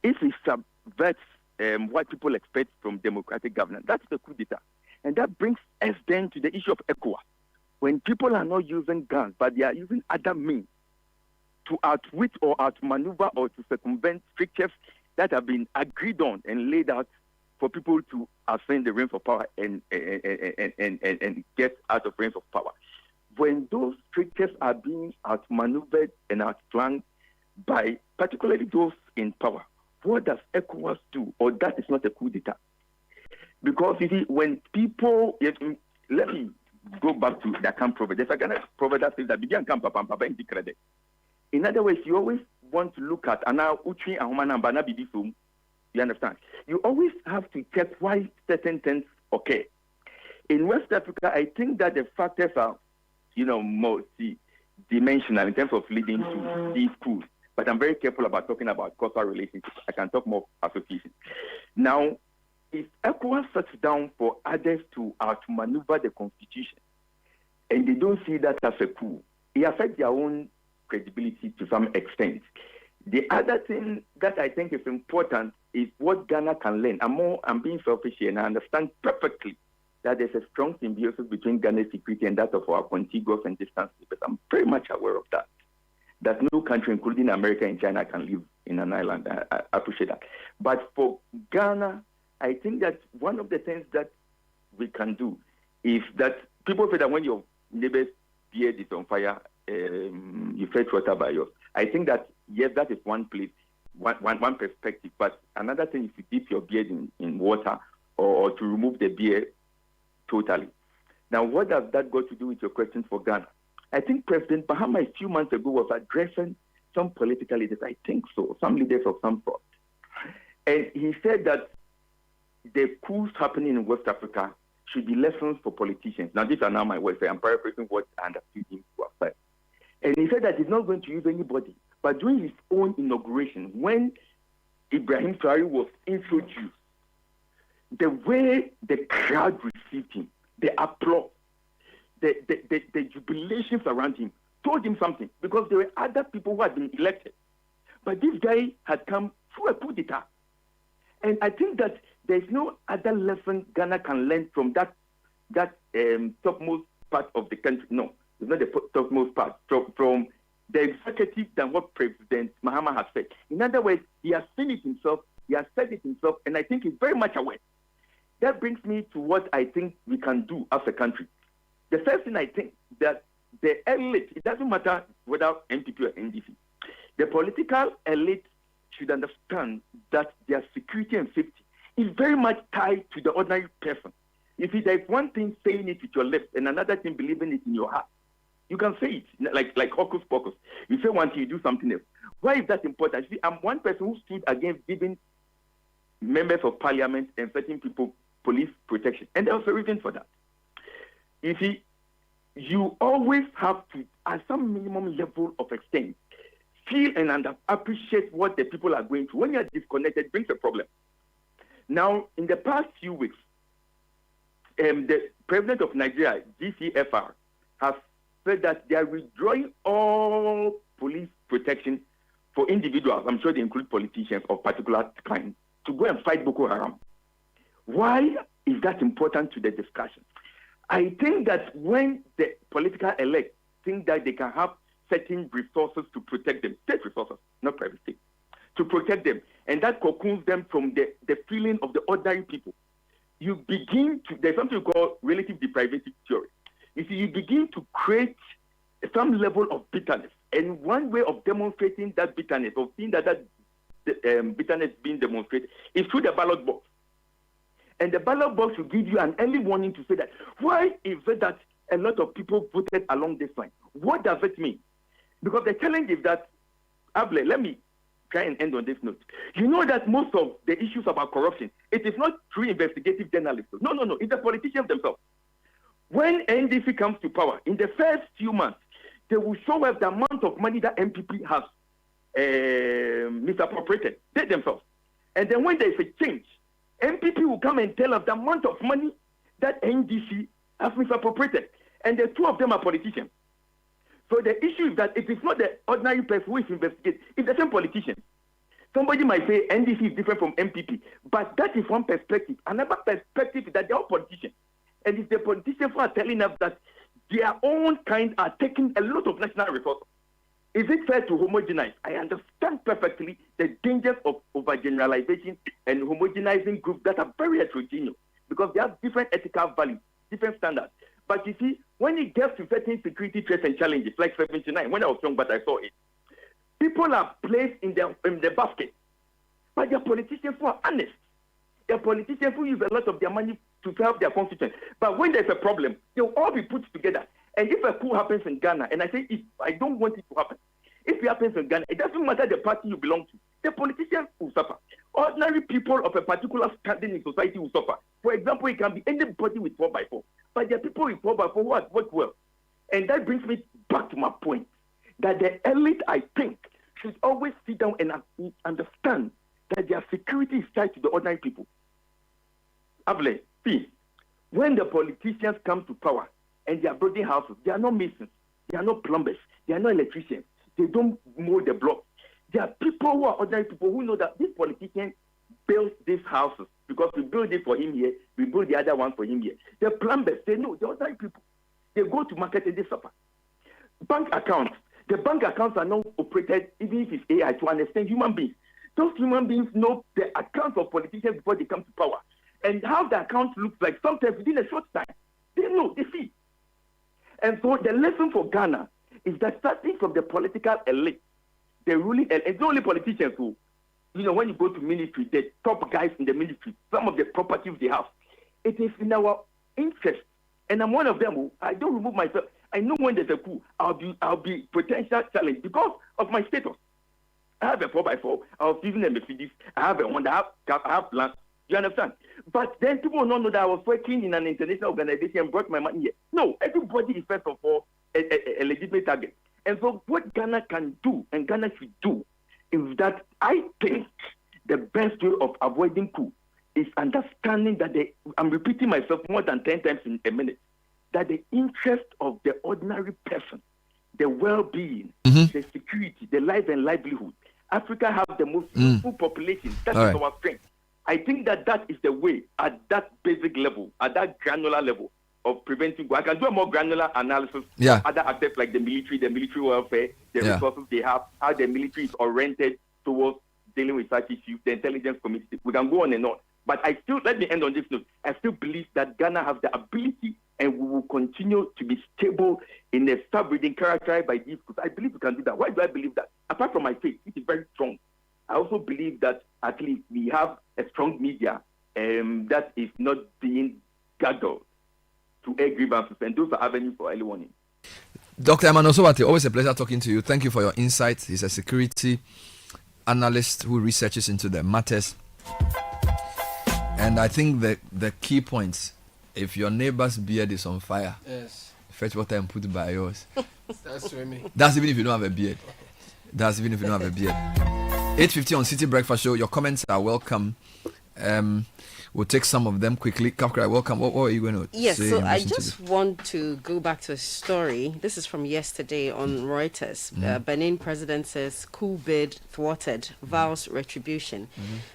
if it subverts what people expect from democratic governance, that's the coup d'etat. And that brings us then to the issue of ECOWAS. When people are not using guns, but they are using other means to outwit or outmaneuver or to circumvent strictures that have been agreed on and laid out for people to ascend the reins of power and get out of reins of power. When those strictures are being outmaneuvered and outflanked by particularly those in power, what does ECOWAS do? Or that is not a coup d'etat? Because you see, when people, let me go back to the camp proverb. There's a kind of proverb that says that began camp papa in credit. In other words, you always want to look at you understand? You always have to check why certain things occur. In West Africa, I think that the factors are, multi-dimensional in terms of leading to these coups. But I'm very careful about talking about causal relationships. I can talk more associations. Now, if ECOWAS sits down for others to outmaneuver the constitution, and they don't see that as a coup, it affects their own credibility to some extent. The other thing that I think is important is what Ghana can learn. I'm being selfish here, and I understand perfectly that there's a strong symbiosis between Ghana's security and that of our contiguous and distant neighbors. I'm very much aware of that. That no country, including America and China, can live in an island. I appreciate that. But for Ghana, I think that one of the things that we can do is that people say that when your neighbor's beard is on fire, you fetch water by yours. I think that, yes, that is one place, one perspective. But another thing is to dip your beard in water or to remove the beard totally. Now, what does that got to do with your question for Ghana? I think President Mahama a few months ago was addressing some political leaders, I think so, some leaders of some sort. And he said that the coups happening in West Africa should be lessons for politicians. Now, these are now my words. I'm paraphrasing what I understood him to have said. And he said that he's not going to use anybody. But during his own inauguration, when Ibrahim Traoré was introduced, the way the crowd received him, the applause, the jubilations around him, told him something. Because there were other people who had been elected. But this guy had come through a coup d'etat. And I think that there's no other lesson Ghana can learn from that topmost part of the country. No, it's not the topmost part. From the executive than what President Mahama has said. In other words, he has seen it himself, he has said it himself, and I think he's very much aware. That brings me to what I think we can do as a country. The first thing I think that the elite, it doesn't matter whether NPP or NDC, the political elite should understand that their security and safety is very much tied to the ordinary person. If there's one thing saying it with your lips and another thing believing it in your heart, you can say it like hocus pocus. You say one thing, you do something else. Why is that important? See, I'm one person who stood against giving members of parliament and certain people police protection, and there was a reason for that. You see, you always have to, at some minimum level of extent, feel and appreciate what the people are going through. When you are disconnected, it brings a problem. Now, in the past few weeks, the president of Nigeria, GCFR, has said that they are withdrawing all police protection for individuals, I'm sure they include politicians of particular kind, to go and fight Boko Haram. Why is that important to the discussion? I think that when the political elect think that they can have certain resources to protect them, state resources, not private state, to protect them, and that cocoons them from the feeling of the ordinary people, you begin to, there's something called relative deprivation theory. You see, you begin to create some level of bitterness. And one way of demonstrating that bitterness, of seeing that bitterness being demonstrated, is through the ballot box. And the ballot box will give you an early warning to say that, why is it that a lot of people voted along this line? What does it mean? Because the challenge is that, Able, let me try and end on this note. You know that most of the issues about corruption, it is not through investigative journalists. No, it's the politicians themselves. When NDC comes to power, in the first few months, they will show us the amount of money that MPP has misappropriated, they themselves. And then when there is a change, MPP will come and tell us the amount of money that NDC has misappropriated. And the two of them are politicians. So the issue is that it is not the ordinary person who is investigating, it's the same politician. Somebody might say NDC is different from MPP, but that is one perspective. Another perspective is that they are politicians. And it's the politicians who are telling us that their own kind are taking a lot of national resources. Is it fair to homogenize? I understand perfectly the dangers of overgeneralization and homogenizing groups that are very heterogeneous because they have different ethical values, different standards. But you see, when it gets to certain security threats and challenges, like 79, when I was young, but I saw it, people are placed in the basket. But they're politicians who are honest. They're politicians who use a lot of their money to help their constituents. But when there's a problem, they'll all be put together. And if a coup happens in Ghana, and I say if I don't want it to happen, if it happens in Ghana, it doesn't matter the party you belong to. The politicians will suffer. Ordinary people of a particular standing in society will suffer. For example, it can be anybody with 4x4. But there are people with 4x4 who have worked well. And that brings me back to my point, that the elite, I think, should always sit down and understand that their security is tied to the ordinary people. Able, see, when the politicians come to power and they are building houses, they are not masons, they are not plumbers, they are not electricians, they don't mow the block. There are people who are ordinary people who know that this politician builds these houses because we build it for him here, we build the other one for him here. The plumbers, they know, the ordinary people. They go to market and they suffer. Bank accounts, the bank accounts are not operated, even if it's AI, to understand human beings. Those human beings know the accounts of politicians before they come to power. And how the account looks like, sometimes within a short time, they know, they see. And so the lesson for Ghana is that starting from the political elite, the ruling elite, it's not only politicians who, when you go to military, the top guys in the military, some of the properties they have, it is in our interest. And I'm one of them who, I don't remove myself. I know when there's a coup, I'll be potential challenge because of my status. I have a 4x4, I was using a Mercedes, I have a Honda, I have plans. You understand? But then people will not know that I was working in an international organization and brought my money here. No, everybody is first of all a legitimate target. And so what Ghana can do and Ghana should do is that I think the best way of avoiding coup is understanding that I'm repeating myself more than 10 times in a minute, that the interest of the ordinary person, the well-being, the security, the life and livelihood, Africa has the most youthful population. That is our strength. I think that is the way, at that basic level, at that granular level of preventing. I can do a more granular analysis of other aspects like the military welfare, the resources they have, how the military is oriented towards dealing with such issues, the intelligence community. We can go on and on. But let me end on this note. I still believe that Ghana has the ability and we will continue to be stable in a sub-region characterized by these. Because I believe we can do that. Why do I believe that? Apart from my faith, it is very strong. I also believe that at least we have a strong media that is not being gathered to air grievances, and those are avenues for early warning. Dr. Emmanuel Sobate, always a pleasure talking to you. Thank you for your insight. He's a security analyst who researches into the matters. And I think the key points, if your neighbor's beard is on fire, fetch water and put it by yours. That's swimming. That's even if you don't have a beard. 8:50 on Citi Breakfast Show. Your comments are welcome. We'll take some of them quickly. Kakra, welcome. What are you going to yes, say? So I just want to go back to a story. This is from yesterday on Reuters. Benin president says coup bid thwarted, vows retribution.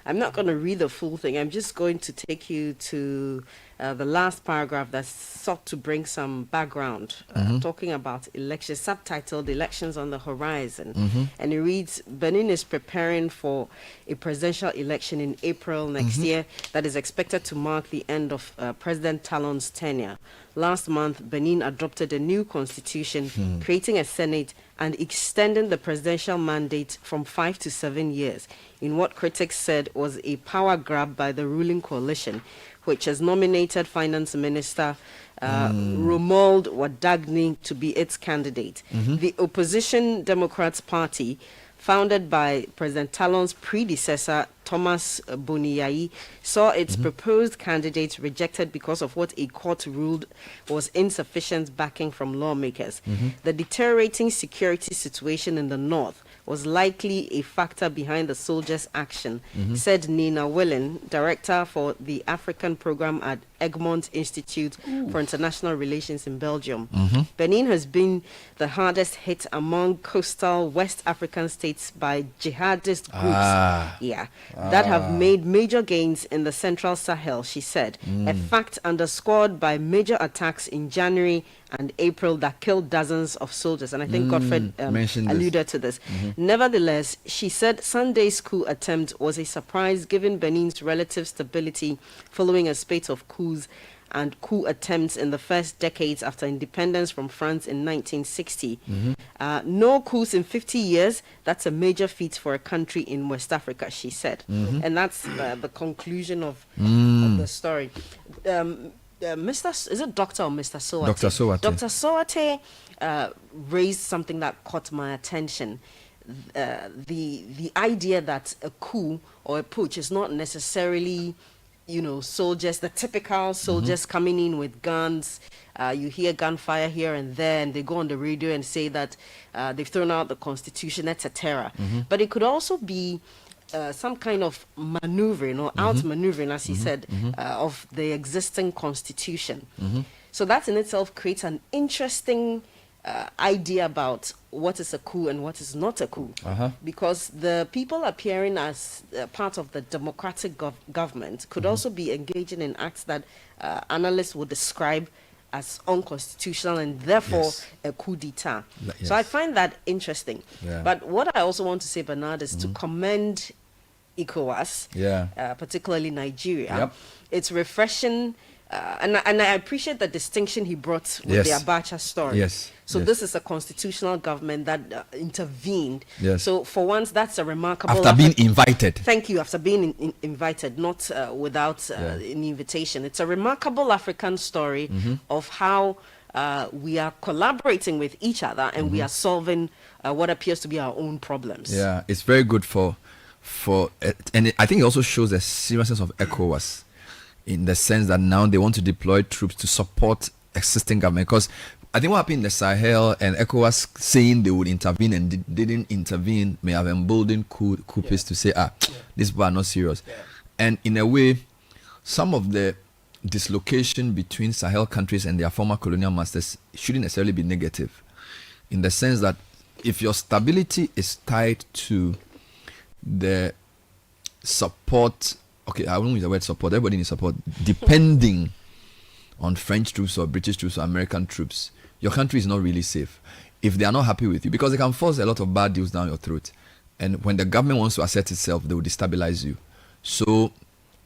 I'm not going to read the full thing. I'm just going to take you to the last paragraph that sought to bring some background, talking about elections, subtitled Elections on the Horizon. And it reads, Benin is preparing for a presidential election in April next year that is expected to mark the end of President Talon's tenure. Last month, Benin adopted a new constitution, creating a Senate and extending the presidential mandate from 5 to 7 years, in what critics said was a power grab by the ruling coalition, which has nominated Finance Minister Romuald Wadagni to be its candidate. The opposition Democrats Party, founded by President Talon's predecessor, Thomas Boniai, saw its proposed candidate rejected because of what a court ruled was insufficient backing from lawmakers. The deteriorating security situation in the north was likely a factor behind the soldiers' action, said Nina Willen, director for the African program at Egmont Institute for International Relations in Belgium. Benin has been the hardest hit among coastal West African states by jihadist groups that have made major gains in the central Sahel, she said, a fact underscored by major attacks in January and April that killed dozens of soldiers. And I think Godfred alluded to this. Nevertheless, she said Sunday's coup attempt was a surprise given Benin's relative stability following a spate of coups and coup attempts in the first decades after independence from France in 1960. No coups in 50 years. That's a major feat for a country in West Africa, she said. And that's the conclusion of the story. Is it Dr. or Mr. Soate? Dr. Soate. Dr. Soate raised something that caught my attention. The idea that a coup or a putsch is not necessarily, soldiers, the typical soldiers coming in with guns. You hear gunfire here and there, and they go on the radio and say that they've thrown out the constitution, etc. But it could also be some kind of maneuvering or outmaneuvering, as he said, of the existing constitution. So that in itself creates an interesting idea about what is a coup and what is not a coup. Because the people appearing as part of the democratic government could also be engaging in acts that analysts would describe as unconstitutional and therefore a coup d'etat. So I find that interesting. But what I also want to say, Bernard, is to commend ECOWAS, particularly Nigeria. It's refreshing, and I appreciate the distinction he brought with the Abacha story. So this is a constitutional government that intervened. So for once, that's a remarkable... After being invited. Thank you, after being invited, not without an invitation. It's a remarkable African story of how we are collaborating with each other and we are solving what appears to be our own problems. It's very good and I think it also shows the seriousness of ECOWAS in the sense that now they want to deploy troops to support existing government. Because I think what happened in the Sahel and ECOWAS saying they would intervene and didn't intervene may have emboldened coupists to say, these people are not serious. And in a way, some of the dislocation between Sahel countries and their former colonial masters shouldn't necessarily be negative, in the sense that if your stability is tied to the support, I won't use the word support, everybody needs support, depending on French troops or British troops or American troops, your country is not really safe if they are not happy with you, because they can force a lot of bad deals down your throat. And when the government wants to assert itself, they will destabilize you. So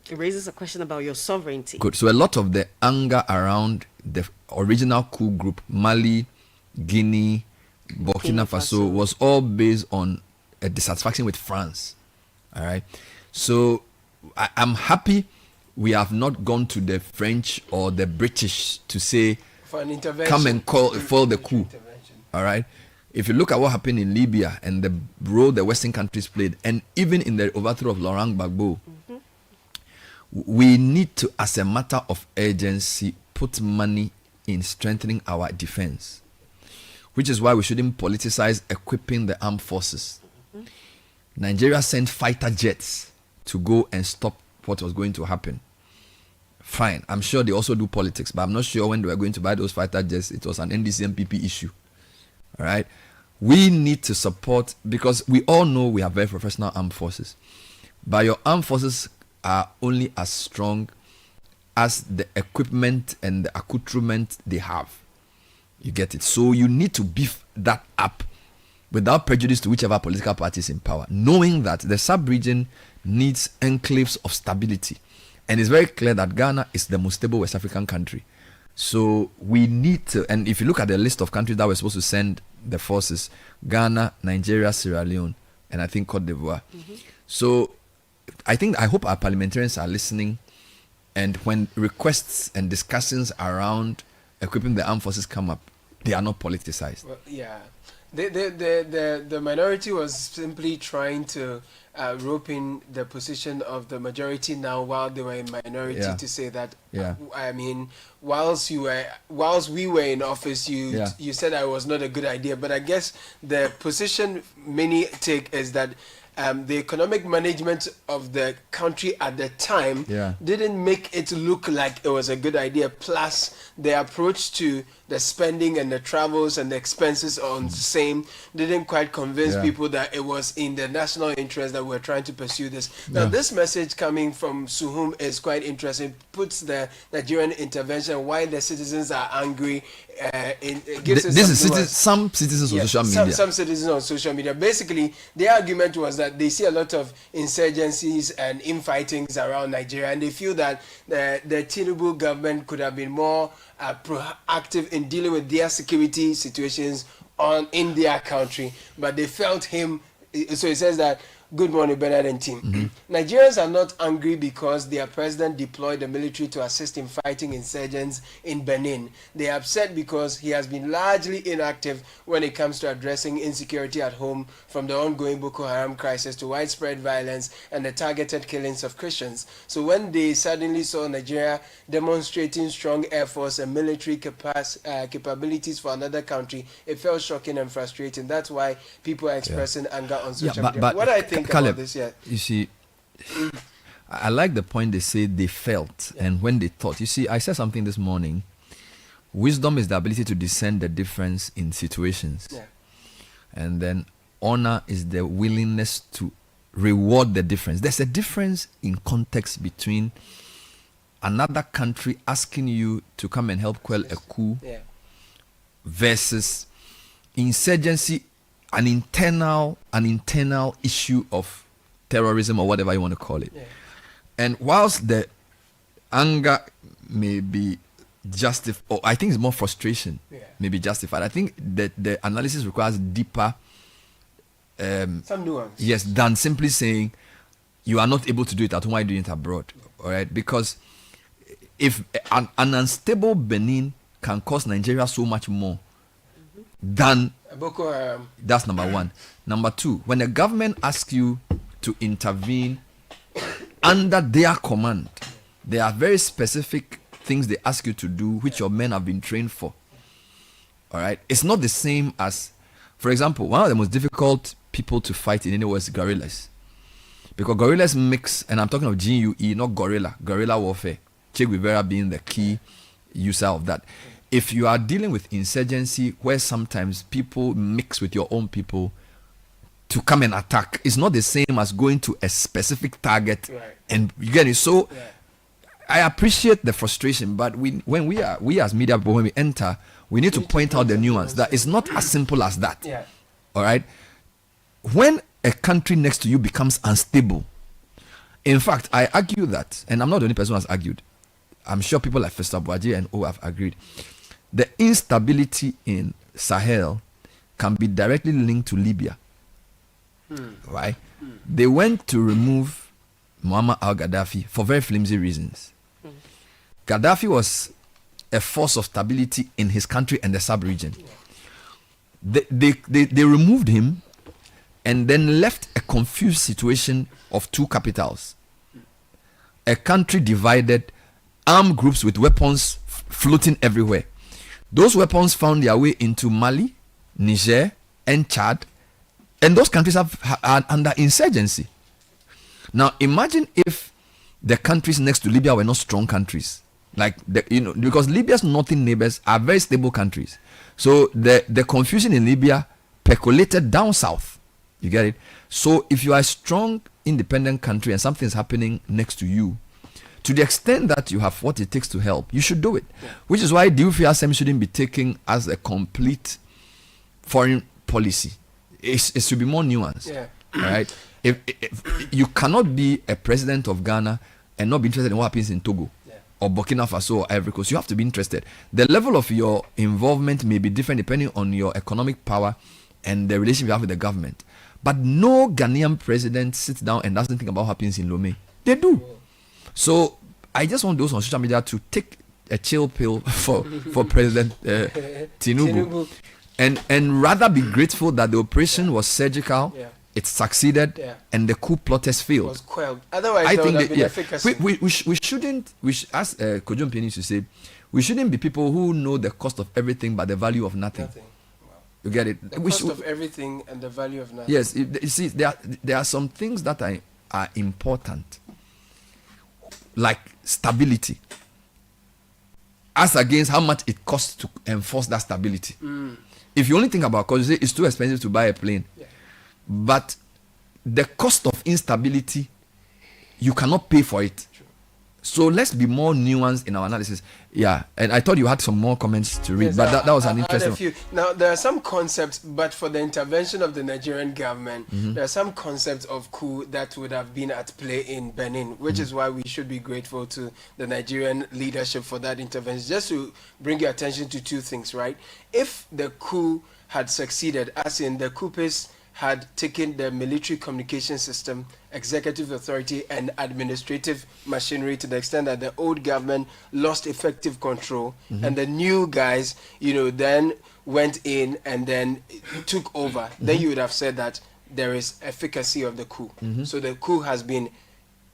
it raises a question about your sovereignty. Good. So a lot of the anger around the original coup group, Mali, Guinea, Burkina Faso, was all based on a dissatisfaction with France. All right. So I'm happy we have not gone to the French or the British to say, for an intervention, come and foil the coup. All right. If you look at what happened in Libya and the role the Western countries played, and even in the overthrow of Laurent Gbagbo, we need to, as a matter of urgency, put money in strengthening our defense, which is why we shouldn't politicize equipping the armed forces. Nigeria sent fighter jets to go and stop what was going to happen. Fine. I'm sure they also do politics, but I'm not sure when they were going to buy those fighter jets, it was an NDC MPP issue. All right. We need to support, because we all know we have very professional armed forces, but your armed forces are only as strong as the equipment and the accoutrement they have. You get it? So you need to beef that up without prejudice to whichever political party is in power, knowing that the sub-region needs enclaves of stability. And it's very clear that Ghana is the most stable West African country. So we need to, and if you look at the list of countries that were supposed to send the forces, Ghana, Nigeria, Sierra Leone, and I think Cote d'Ivoire. So I hope our parliamentarians are listening, and when requests and discussions around equipping the armed forces come up, they are not politicized. Well, yeah. The minority was simply trying to rope in the position of the majority now while they were in minority, to say that, I mean, whilst we were in office, you said I was not a good idea, but I guess the position many take is that the economic management of the country at the time didn't make it look like it was a good idea. Plus, the approach to the spending and the travels and the expenses on the same didn't quite convince people that it was in the national interest that we're trying to pursue this. Now, this message coming from Suhum is quite interesting. It puts the Nigerian intervention, why the citizens are angry. It gives us some citizens on social media. Some citizens on social media. Basically, their argument was that they see a lot of insurgencies and infightings around Nigeria, and they feel that the Tinubu government could have been more proactive in dealing with their security situations in their country, but they felt him. So he says that, good morning, Bernard and team. Nigerians are not angry because their president deployed the military to assist in fighting insurgents in Benin. They are upset because he has been largely inactive when it comes to addressing insecurity at home, from the ongoing Boko Haram crisis to widespread violence and the targeted killings of Christians. So when they suddenly saw Nigeria demonstrating strong air force and military capabilities for another country, it felt shocking and frustrating. That's why people are expressing anger on social media. But what I think Caleb, about this, you see, I like the point they say they felt and when they thought. You see, I said something this morning. Wisdom is the ability to discern the difference in situations. And then honor is the willingness to reward the difference. There's a difference in context between another country asking you to come and help quell a coup versus insurgency, an internal issue of terrorism or whatever you want to call it. And whilst the anger may be justified, or I think it's more frustration may be justified, I think that the analysis requires deeper some nuance. Yes, than simply saying you are not able to do it at home, why are you doing it abroad? All right, because if an unstable Benin can cost Nigeria so much more than Boko Haram. That's number one. Number two, when the government asks you to intervene under their command, there are very specific things they ask you to do which your men have been trained for. All right, it's not the same as, for example, one of the most difficult people to fight in any way is guerrillas, because guerrillas mix, and I'm talking of GUE, not guerrilla warfare. Che Guevara being the key user of that. If you are dealing with insurgency where sometimes people mix with your own people to come and attack, it's not the same as going to a specific target and you get it. So I appreciate the frustration, but when we as media people, when we enter, we need to point out the nuance that it's not as simple as that. All right. When a country next to you becomes unstable, in fact, I argue that, and I'm not the only person who has argued, I'm sure people like Festa Boaji and O have agreed, the instability in Sahel can be directly linked to Libya. Right? They went to remove Muammar al-Gaddafi for very flimsy reasons. Gaddafi was a force of stability in his country and the sub-region. They removed him and then left a confused situation of two capitals. A country divided, armed groups with weapons floating everywhere. Those weapons found their way into Mali, Niger, and Chad, and those countries are under insurgency. Now imagine if the countries next to Libya were not strong countries. Like, because Libya's northern neighbors are very stable countries. So the confusion in Libya percolated down south. You get it? So if you are a strong, independent country and something's happening next to you, to the extent that you have what it takes to help, you should do it. Yeah. Which is why DUFIASM shouldn't be taken as a complete foreign policy. It should be more nuanced. Yeah. All right? If you cannot be a president of Ghana and not be interested in what happens in Togo, or Burkina Faso or Ivory Coast, you have to be interested. The level of your involvement may be different depending on your economic power and the relationship you have with the government. But no Ghanaian president sits down and doesn't think about what happens in Lomé. They do. So I just want those on social media to take a chill pill for President Tinubu. And rather be grateful that the operation was surgical. Yeah. It succeeded, and the coup plotters failed. It was quelled. Otherwise, I think that, efficacy. We shouldn't. As Kojo Mpeni used to say, we shouldn't be people who know the cost of everything but the value of nothing. Wow. You get it? The cost of everything and the value of nothing. Yes, you see, there are some things that are important, like stability, as against how much it costs to enforce that stability. If you only think about, because you say it's too expensive to buy a plane. But the cost of instability, you cannot pay for it. True. So let's be more nuanced in our analysis. Yeah, and I thought you had some more comments to read, but that was an interesting one. Now, there are some concepts, but for the intervention of the Nigerian government, there are some concepts of coup that would have been at play in Benin, which is why we should be grateful to the Nigerian leadership for that intervention. Just to bring your attention to two things, right? If the coup had succeeded, as in the coupists had taken the military communication system, executive authority, and administrative machinery to the extent that the old government lost effective control, and the new guys, then went in and then took over. Then you would have said that there is efficacy of the coup. So the coup has been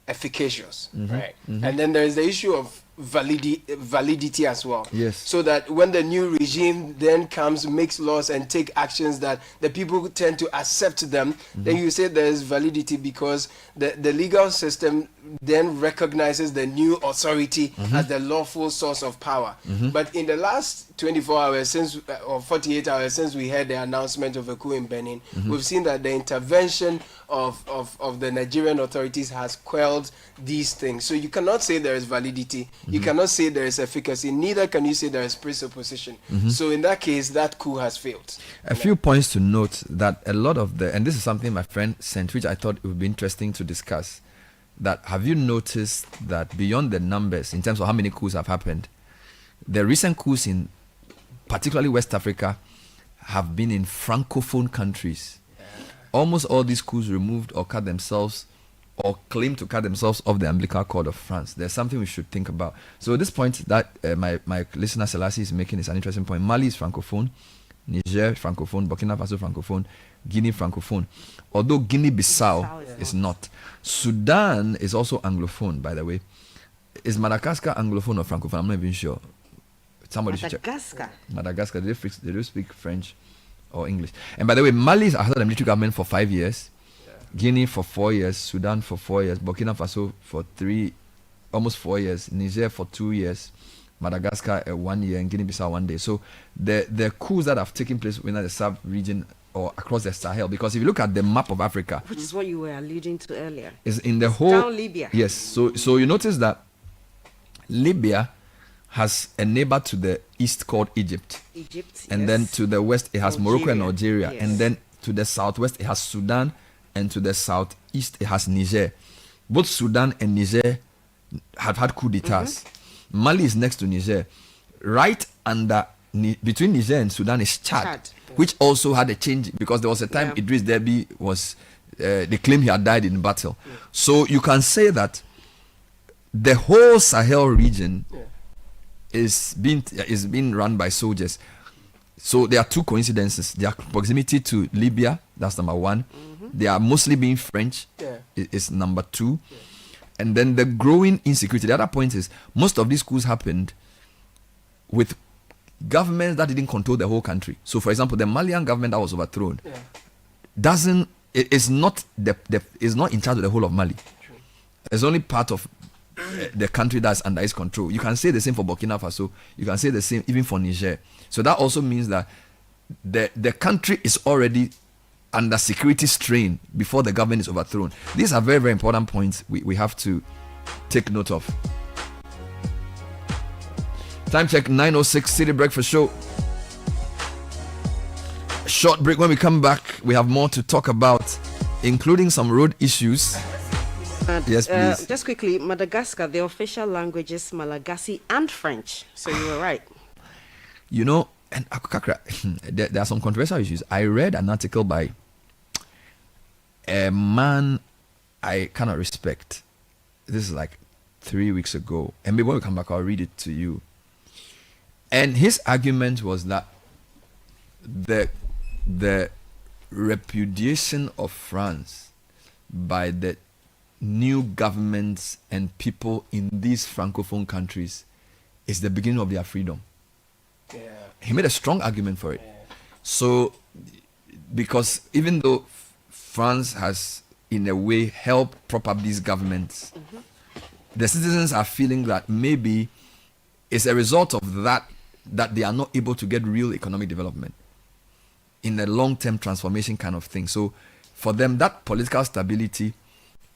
efficacious, right? And then there is the issue of validity as well. Yes. So that when the new regime then comes, makes laws and take actions that the people tend to accept them, then you say there is validity because the legal system then recognizes the new authority as the lawful source of power. But in the last 24 hours or 48 hours since we had the announcement of a coup in Benin, we've seen that the intervention of the Nigerian authorities has quelled these things. So you cannot say there is validity. You cannot say there is efficacy. Neither can you say there is presupposition. So in that case, that coup has failed. A few points to note that a lot of and this is something my friend sent, which I thought it would be interesting to discuss, that have you noticed that beyond the numbers, in terms of how many coups have happened, the recent coups in particularly West Africa have been in Francophone countries. Almost all these coups removed or cut themselves or claim to cut themselves off the umbilical cord of France. There's something we should think about. So this point that my listener Selassie is making is an interesting point. Mali is Francophone, Niger Francophone, Burkina Faso Francophone, Guinea Francophone. Although Guinea-Bissau is not. Sudan is also Anglophone, by the way. Is Madagascar Anglophone or Francophone? I'm not even sure. Somebody should check. Madagascar. They do speak French or English. And by the way, Mali has had a military government for 5 years. Guinea for 4 years, Sudan for 4 years, Burkina Faso for almost 4 years, Niger for 2 years, Madagascar 1 year, and Guinea-Bissau 1 day. So the coups that have taken place within the sub-region or across the Sahel, because if you look at the map of Africa, which is what you were alluding to earlier, is in the whole down Libya. Yes. So you notice that Libya has a neighbor to the east called Egypt, and then to the west it has Morocco and Algeria, and then to the southwest it has Sudan, and to the southeast it has Niger. Both Sudan and Niger have had coup d'etats. Mali is next to Niger. Right under between Niger and Sudan is Chad, which also had a change because there was a time Idris Deby was they claim he had died in battle. So you can say that the whole Sahel region is being run by soldiers. So there are two coincidences. Their proximity to Libya, that's number one. They are mostly being French, is number two. And then the growing insecurity. The other point is most of these coups happened with governments that didn't control the whole country. So for example, the Malian government that was overthrown is not in charge of the whole of Mali. It's only part of the country that's under its control. You can say the same for Burkina Faso. You can say the same even for Niger. So that also means that the country is already under security strain before the government is overthrown. These are very, very important points we have to take note of. Time check 9:06, City Breakfast Show. Short break. When we come back, we have more to talk about, including some road issues. Yes, please. Just quickly, Madagascar, the official language is Malagasy and French. So you were right. You know, and there are some controversial issues. I read an article by a man I cannot respect. This is like 3 weeks ago. And maybe when we come back, I'll read it to you. And his argument was that the repudiation of France by the new governments and people in these francophone countries is the beginning of their freedom. Yeah. He made a strong argument for it. Yeah. So, because even though France has, in a way, helped prop up these governments, the citizens are feeling that maybe it's a result of that they are not able to get real economic development in a long-term transformation kind of thing. So, for them, that political stability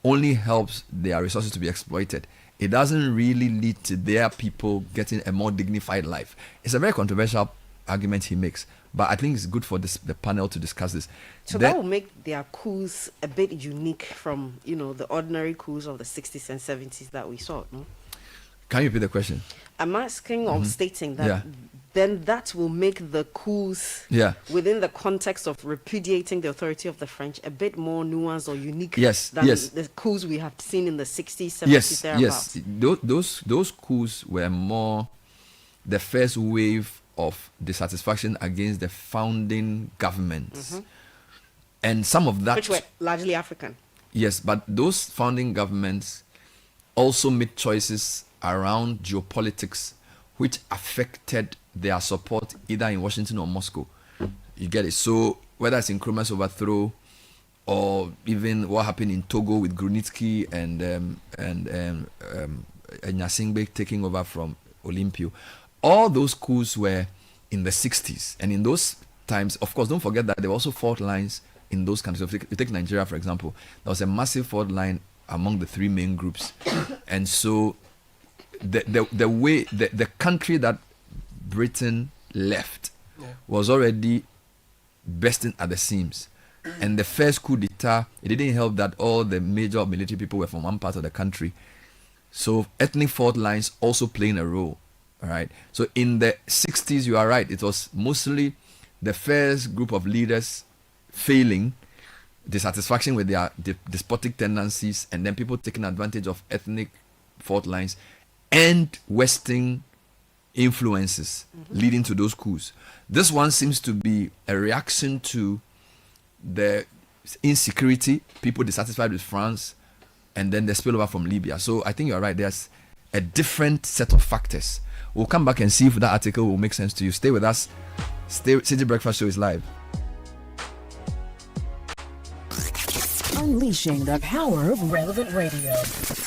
only helps their resources to be exploited. It doesn't really lead to their people getting a more dignified life. It's a very controversial argument he makes, but I think it's good for the panel to discuss this. So that will make their coups a bit unique from, the ordinary coups of the 60s and 70s that we saw, no? Can you repeat the question? I'm asking or stating that then that will make the coups within the context of repudiating the authority of the French a bit more nuanced or unique than the coups we have seen in the 60s, 70s, thereabouts. Yes, those coups were more the first wave of dissatisfaction against the founding governments. And some of that... Which were largely African. Yes, but those founding governments also made choices around geopolitics which affected their support either in Washington or Moscow. You get it? So whether it's in Nkrumah's overthrow or even what happened in Togo with Grunitzky and Gnassingbé taking over from Olympio, all those coups were in the 60s. And in those times, of course, don't forget that there were also fault lines in those countries. If you take Nigeria, for example, there was a massive fault line among the three main groups. And so the country that Britain left was already bursting at the seams. And the first coup d'etat, it didn't help that all the major military people were from one part of the country. So ethnic fault lines also playing a role. All right. So in the 60s, you are right. It was mostly the first group of leaders failing, dissatisfaction with their despotic tendencies, and then people taking advantage of ethnic fault lines and Western influences leading to those coups. This one seems to be a reaction to the insecurity, people dissatisfied with France, and then the spillover from Libya. So I think you're right. There's a different set of factors. We'll come back and see if that article will make sense to you. Stay with us. City Breakfast Show is live. Unleashing the power of relevant radio.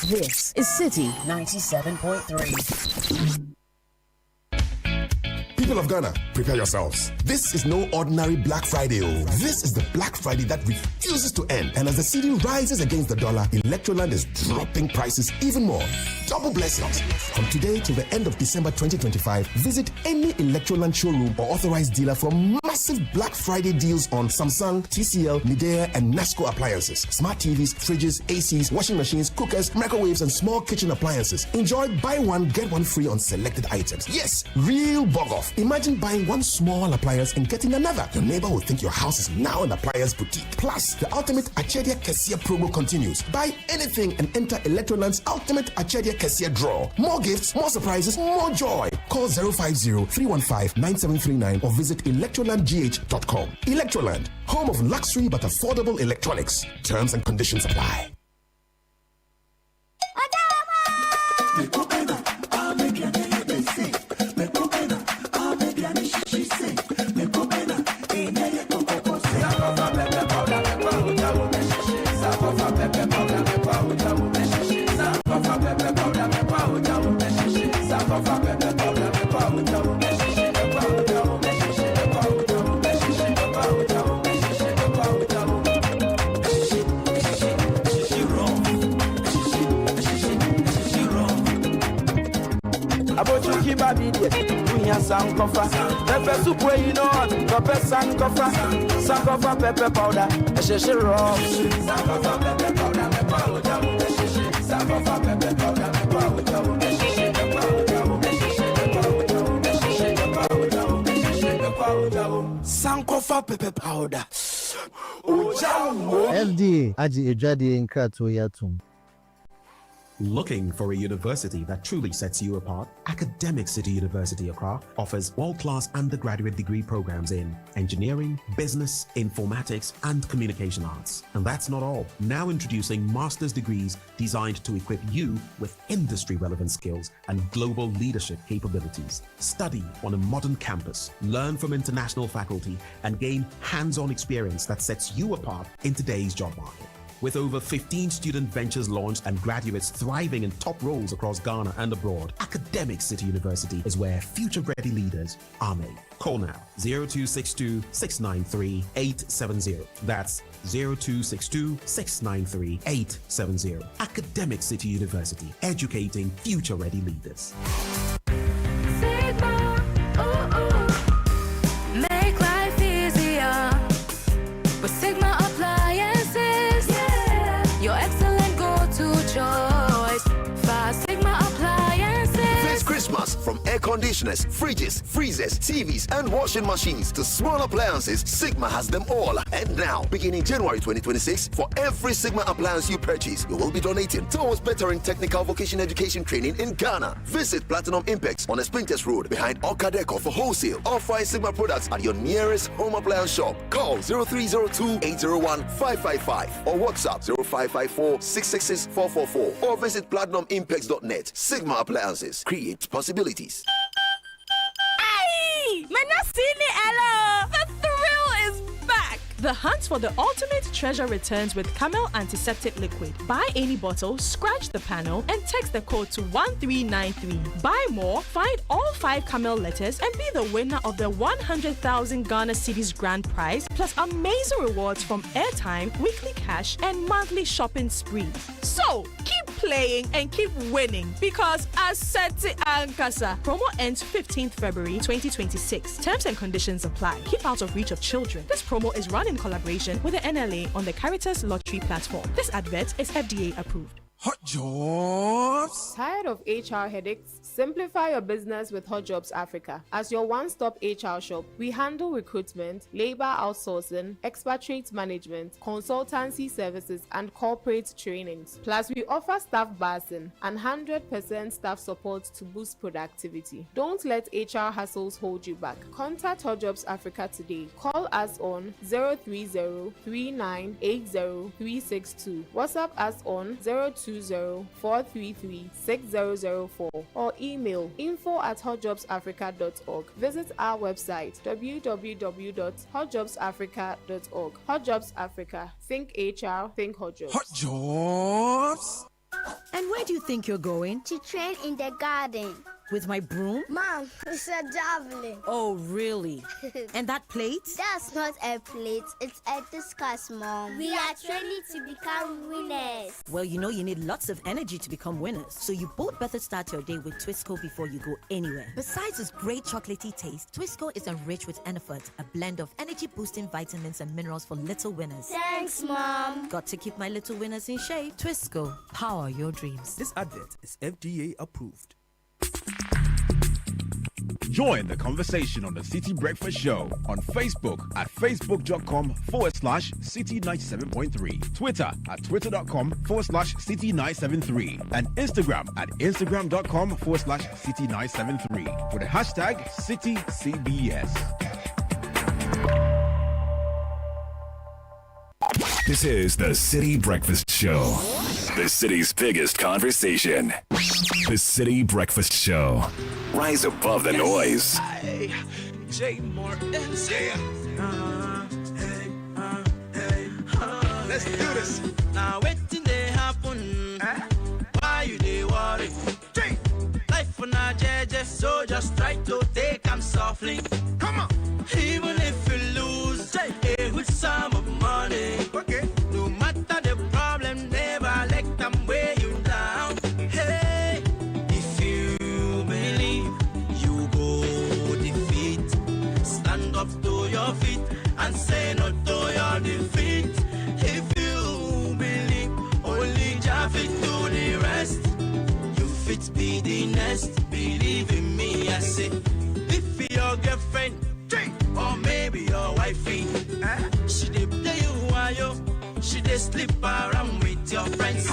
This is Citi 97.3. People of Ghana, prepare yourselves. This is no ordinary Black Friday. This is the Black Friday that refuses to end. And as the cedi rises against the dollar, Electroland is dropping prices even more. Double blessings. From today till the end of December 2025, visit any Electroland showroom or authorized dealer for massive Black Friday deals on Samsung, TCL, Midea, and Nasco appliances, smart TVs, fridges, ACs, washing machines, cookers, microwaves, and small kitchen appliances. Enjoy buy one, get one free on selected items. Yes, real bug off. Imagine buying one small appliance and getting another. Your neighbor will think your house is now an appliance boutique. Plus, the ultimate Achedia Kessia promo continues. Buy anything and enter Electroland's ultimate Achedia Kessia draw. More gifts, more surprises, more joy. Call 050-315-9739 or visit electrolandgh.com. Electroland, home of luxury but affordable electronics. Terms and conditions apply. sankofa. Pepper soup where you know what? Pepper sankofa. Sankofa pepper powder. Eshe raw. Sankofa pepper powder. Sankofa pepper powder. Sankofa pepper powder. FDA Aji Ejadi Nkrato Yatum. Looking for a university that truly sets you apart? Academic City University Accra offers world-class undergraduate degree programs in engineering, business, informatics, and communication arts. And that's not all. Now introducing master's degrees designed to equip you with industry-relevant skills and global leadership capabilities. Study on a modern campus, learn from international faculty, and gain hands-on experience that sets you apart in today's job market. With over 15 student ventures launched and graduates thriving in top roles across Ghana and abroad, Academic City University is where future-ready leaders are made. Call now 0262-693-870. That's 0262-693-870. Academic City University, educating future-ready leaders. Make life easier with Sigma Appliances. Your excellent go-to choice for Sigma Appliances. This Christmas, from air conditioners, fridges, freezers, TVs, and washing machines to small appliances, Sigma has them all. And now, beginning January 2026, for every Sigma appliance you purchase, you will be donating towards bettering technical vocation education training in Ghana. Visit Platinum Impex on Sprinters Road behind Okadeco for wholesale. Or find Sigma products at your nearest home appliance shop. Call 0302-801-555 or WhatsApp 0554-666-444 or visit platinumimpex.net. Sigma Appliances, create possibilities. Hey! Menasini Ella! The thrill is back! The hunt for the ultimate treasure returns with Camel Antiseptic Liquid. Buy any bottle, scratch the panel, and text the code to 1393. Buy more, find all 5 Camel letters, and be the winner of the 100,000 Ghana Cedis grand prize, plus amazing rewards from airtime, weekly cash, and monthly shopping sprees. So, keep playing and keep winning, because Aseti Ankasa promo ends 15th February 2026. Terms and conditions apply. Keep out of reach of children. This promo is run in collaboration with the NLA on the Caritas Lottery platform. This advert is FDA approved. Hot jobs. Tired of HR headaches? Simplify your business with Hot Jobs Africa. As your one-stop HR shop, we handle recruitment, labor outsourcing, expatriate management, consultancy services, and corporate trainings. Plus, we offer staff basing and 100% staff support to boost productivity. Don't let HR hassles hold you back. Contact Hot Jobs Africa today. Call us on 030-3980-362. WhatsApp us on 020-433-6004 or email info@hotjobsafrica.org. Visit our website www.hotjobsafrica.org. Hot Jobs Africa. Think HR, think Hot Jobs. Hot jobs. And where do you think you're going? To train in the garden. With my broom? Mom, it's a javelin. Oh, really? And that plate? That's not a plate, it's a discus, Mom. We are training to become winners. Well, you know you need lots of energy to become winners. So you both better start your day with Twisco before you go anywhere. Besides its great chocolatey taste, Twisco is enriched with Enerfort, a blend of energy-boosting vitamins and minerals for little winners. Thanks, Mom. Got to keep my little winners in shape. Twisco, power your dreams. This advert is FDA approved. Join the conversation on the Citi Breakfast Show on Facebook at facebook.com/Citi97.3, Twitter at twitter.com/Citi973, and Instagram at instagram.com/Citi973 with the hashtag CitiCBS. This is the Citi Breakfast Show, the city's biggest conversation. The Citi Breakfast Show. Rise above the noise. J. Martin. Let's do this. Now, waiting they happen. Why you they worry? Life for now, so just try to take them softly. Come on. Even if you lose a good sum of money, okay. No matter the problem, never let them weigh you down. Hey, if you believe, you go stand up to your feet and say no to your defeat. If you believe, only Jah fit do the rest. You fit be the next, believe in me, I say. If your girlfriend, or maybe your wifey, she dey play you while you, she dey sleep around with your friends.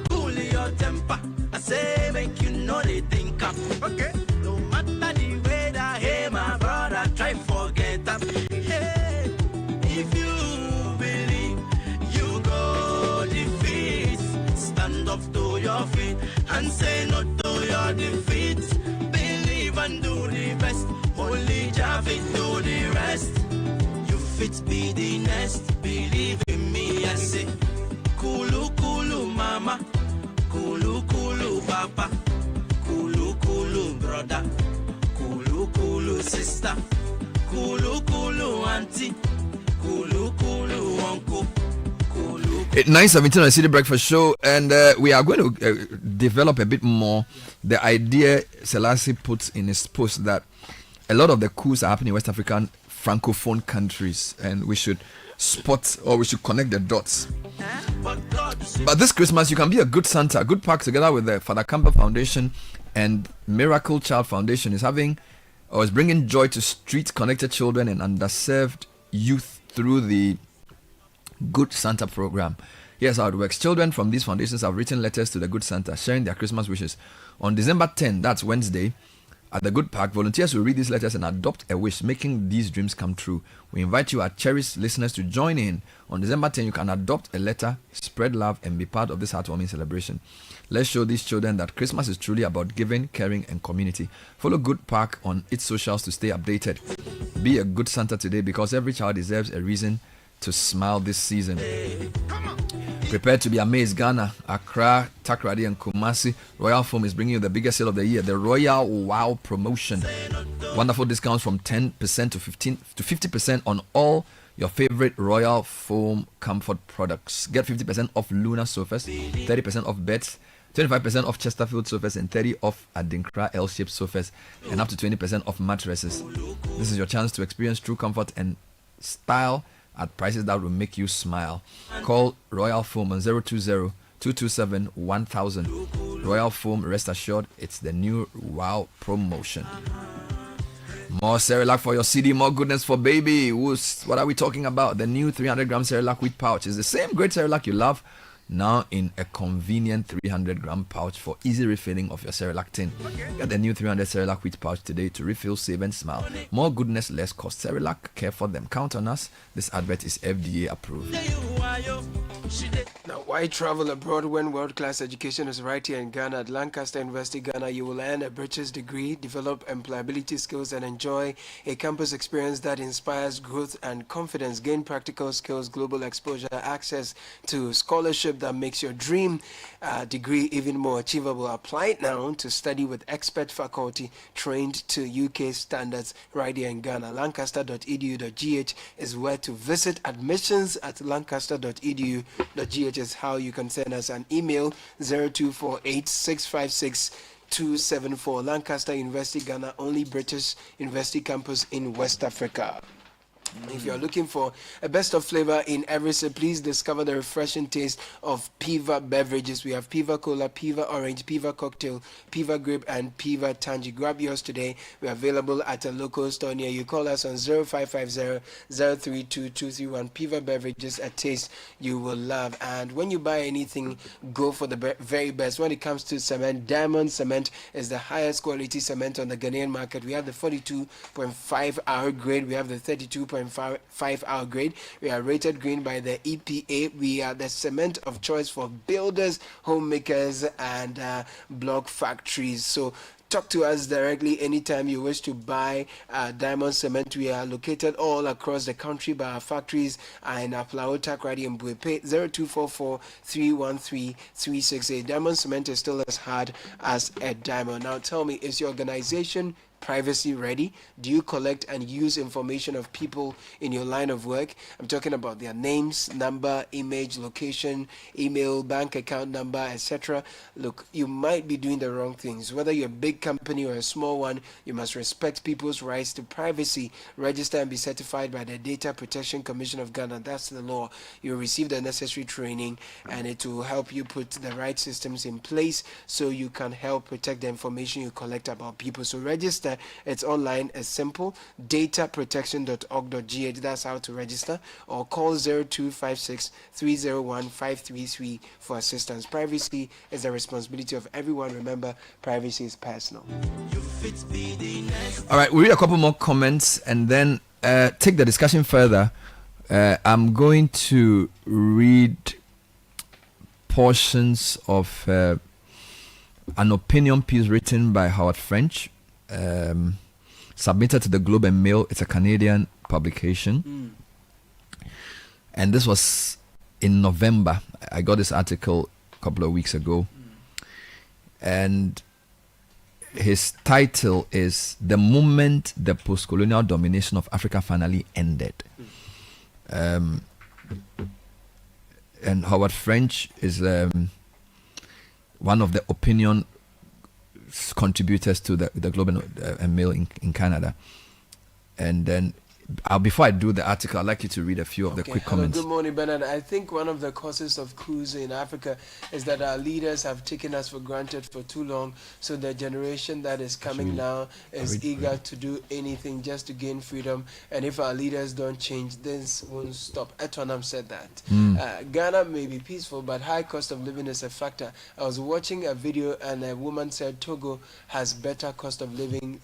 Cool your temper, I say make you know they think up. Okay. No matter the way that, hey my brother, try forget them. Hey, if you believe, you go defeat. Stand up to your feet and say no to your defeat. Believe and do the best. Only Jah fit do the rest. You fit be the next. Believe in me, I say. Kulu kulu mama, kulu kulu papa, kulu kulu brother, kulu kulu sister, kulu kulu auntie, kulu kulu uncle. 9:17 on the City Breakfast Show, and we are going to develop a bit more the idea Selassie puts in his post that a lot of the coups are happening in West African francophone countries, and we should spot or we should connect the dots. But this Christmas, you can be a good Santa. Good Park, together with the Father Campbell Foundation and Miracle Child Foundation, is bringing joy to street-connected children and underserved youth through the Good Santa program. Here's how it works. Children from these foundations have written letters to the Good Santa sharing their Christmas wishes. On December 10, that's Wednesday, at the Good Park, volunteers will read these letters and adopt a wish, making these dreams come true. We invite you, our cherished listeners, to join in. On December 10, you can adopt a letter, spread love, and be part of this heartwarming celebration. Let's show these children that Christmas is truly about giving, caring, and community. Follow Good Park on its socials to stay updated. Be a good Santa today, because every child deserves a reason to smile this season. Prepare to be amazed. Ghana, Accra, Takrady, and Kumasi. Royal Foam is bringing you the biggest sale of the year, the Royal Wow promotion. Wonderful discounts from 10% to 50% on all your favorite Royal Foam comfort products. Get 50% off Luna sofas, 30% off beds, 25% off Chesterfield sofas, and 30% off Adinkra L-shaped sofas, and up to 20% off mattresses. This is your chance to experience true comfort and style at prices that will make you smile. Call Royal Foam on 020-227-1000. Royal Foam, rest assured, it's the new Wow promotion. More Cerelac for your CD, more goodness for baby. What are we talking about? The new 300-gram Cerelac wheat pouch is the same great Cerelac you love, now in a convenient 300-gram pouch for easy refilling of your Cerelac tin. Get the new 300 Cerelac wheat pouch today to refill, save, and smile. More goodness, less cost. Cerelac, care for them. Count on us. This advert is FDA approved. Now, why travel abroad when world-class education is right here in Ghana? At Lancaster University, Ghana, you will earn a bachelor's degree, develop employability skills, and enjoy a campus experience that inspires growth and confidence. Gain practical skills, global exposure, access to scholarship that makes your dream degree even more achievable. Apply now to study with expert faculty trained to UK standards right here in Ghana. Lancaster.edu.gh is where to visit. Admissions at lancaster.edu.gh is how you can send us an email. 0248-656-274. Lancaster University, Ghana, only British university campus in West Africa. If you're looking for a best of flavor in every sip, please discover the refreshing taste of Piva beverages. We have Piva Cola, Piva Orange, Piva Cocktail, Piva Grape, and Piva Tangy. Grab yours today. We're available at a local store near you. Call us on 0550-032-231. Piva beverages, a taste you will love. And when you buy anything, go for the very best. When it comes to cement, Diamond Cement is the highest quality cement on the Ghanaian market. We have the 42.5 hour grade. We have the 32.5 hour grade. We are rated green by the EPA. We are the cement of choice for builders, homemakers, and block factories. So talk to us directly anytime you wish to buy Diamond Cement. We are located all across the country, but our factories are in Aplao, Takrady, and Buepe. 0244-313-368. Diamond Cement is still as hard as a diamond. Now tell me, is your organization privacy ready? Do you collect and use information of people in your line of work? I'm talking about their names, number, image, location, email, bank account number, etc. Look, you might be doing the wrong things. Whether you're a big company or a small one, you must respect people's rights to privacy. Register and be certified by the Data Protection Commission of Ghana. That's the law. You'll receive the necessary training, and it will help you put the right systems in place so you can help protect the information you collect about people. So register. It's online. It's simple. dataprotection.org.gh. That's how to register. Or call 0256 301 533 for assistance. Privacy is the responsibility of everyone. Remember, privacy is personal. All right, we'll read a couple more comments and then take the discussion further. I'm going to read portions of an opinion piece written by Howard French, submitted to the Globe and Mail. It's a Canadian publication. And this was in November. I got this article a couple of weeks ago. And his title is "The Moment the Post-Colonial Domination of Africa Finally Ended." And Howard French is one of the opinion contributors to the Globe and Mail in Canada. And then before I do the article, I'd like you to read a few of the quick comments. Good morning, Bernard. I think one of the causes of coups in Africa is that our leaders have taken us for granted for too long. So the generation that is coming now is eager to do anything just to gain freedom. And if our leaders don't change, this won't stop. Etonam said that. Ghana may be peaceful, but high cost of living is a factor. I was watching a video and a woman said Togo has better cost of living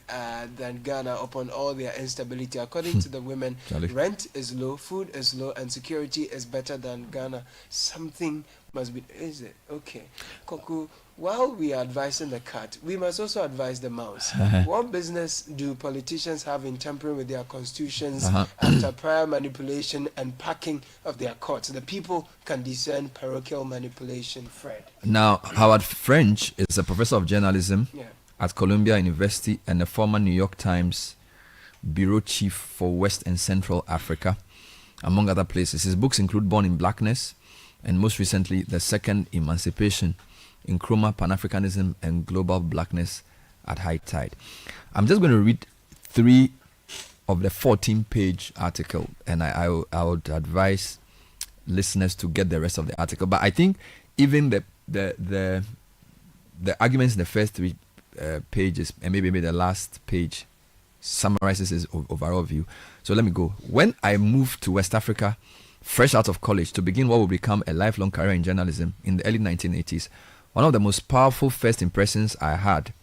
than Ghana upon all their instability. According to the women, rent is low, food is low, and security is better than Ghana. Something must be. Is it? Okay. Koku, while we are advising the cat, we must also advise the mouse. What business do politicians have in tampering with their constitutions after prior manipulation and packing of their courts? The people can discern parochial manipulation, Fred. Now, Howard French is a professor of journalism at Columbia University and a former New York Times bureau chief for West and Central Africa, among other places. His books include Born in Blackness and most recently The Second Emancipation, Nkrumah, Pan-Africanism and Global Blackness at High Tide. I'm just going to read 3 of the 14-page article, and I would advise listeners to get the rest of the article. But I think even the arguments in the first 3 pages and maybe the last page summarizes his overall view. So let me go. When I moved to West Africa, fresh out of college, to begin what would become a lifelong career in journalism in the early 1980s, one of the most powerful first impressions I had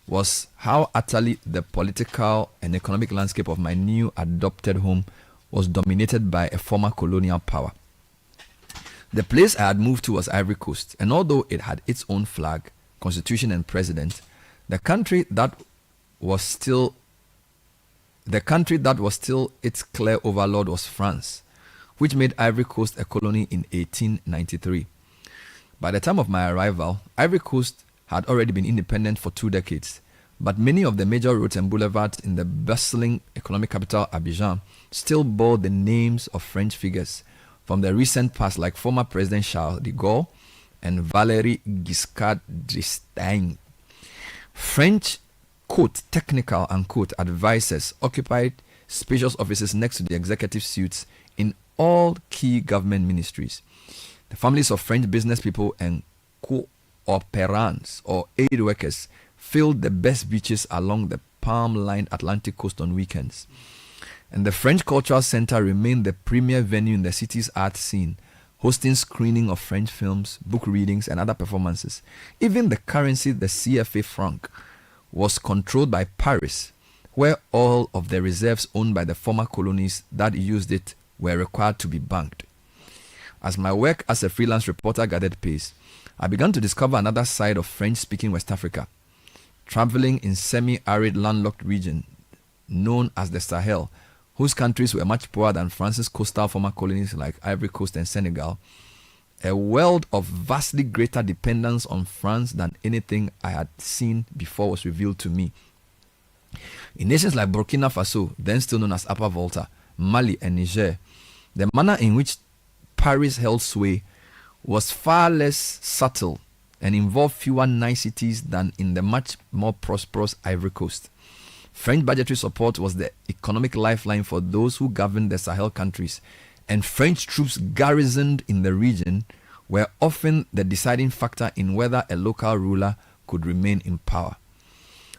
was how utterly the political and economic landscape of my new adopted home was dominated by a former colonial power. The place I had moved to was Ivory Coast, and although it had its own flag, constitution and president, the country that was still its clear overlord was France, which made Ivory Coast a colony in 1893. By the time of my arrival, Ivory Coast had already been independent for 2 decades, but many of the major roads and boulevards in the bustling economic capital Abidjan still bore the names of French figures from the recent past, like former President Charles de Gaulle and Valéry Giscard d'Estaing. French quote technical unquote advisors occupied spacious offices next to the executive suites in all key government ministries. The families of French business people and coopérants or aid workers filled the best beaches along the palm-lined Atlantic coast on weekends. And the French Cultural Center remained the premier venue in the city's art scene, hosting screening of French films, book readings, and other performances. Even the currency, the CFA franc, was controlled by Paris, where all of the reserves owned by the former colonies that used it were required to be banked. As my work as a freelance reporter gathered pace, I began to discover another side of French-speaking West Africa. Traveling in semi-arid landlocked region known as the Sahel, whose countries were much poorer than France's coastal former colonies like Ivory Coast and Senegal, a world of vastly greater dependence on France than anything I had seen before was revealed to me. In nations like Burkina Faso, then still known as Upper Volta, Mali and Niger, the manner in which Paris held sway was far less subtle and involved fewer niceties than in the much more prosperous Ivory Coast. French budgetary support was the economic lifeline for those who governed the Sahel countries, and French troops garrisoned in the region were often the deciding factor in whether a local ruler could remain in power.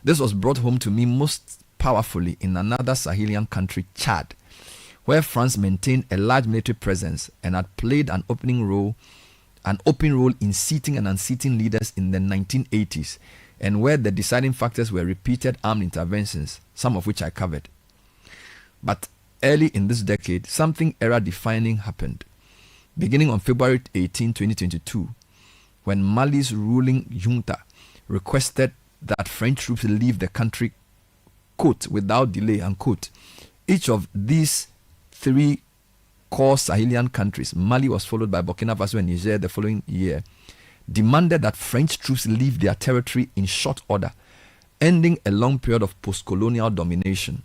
This was brought home to me most powerfully in another Sahelian country, Chad, where France maintained a large military presence and had played an open role in seating and unseating leaders in the 1980s, and where the deciding factors were repeated armed interventions, some of which I covered. But early in this decade, something era-defining happened. Beginning on February 18, 2022, when Mali's ruling junta requested that French troops leave the country, quote, without delay, unquote. Each of these three core Sahelian countries, Mali was followed by Burkina Faso and Niger the following year, demanded that French troops leave their territory in short order, ending a long period of post-colonial domination.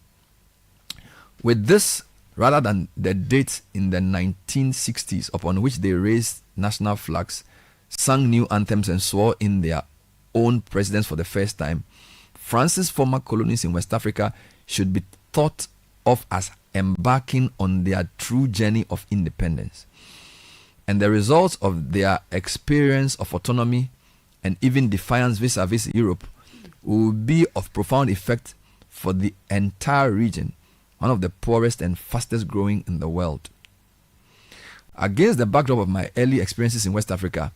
With this, rather than the date in the 1960s upon which they raised national flags, sang new anthems and swore in their own presidents for the first time, France's former colonies in West Africa should be thought of as embarking on their true journey of independence. And the results of their experience of autonomy and even defiance vis-a-vis Europe will be of profound effect for the entire region, one of the poorest and fastest growing in the world. Against the backdrop of my early experiences in West Africa,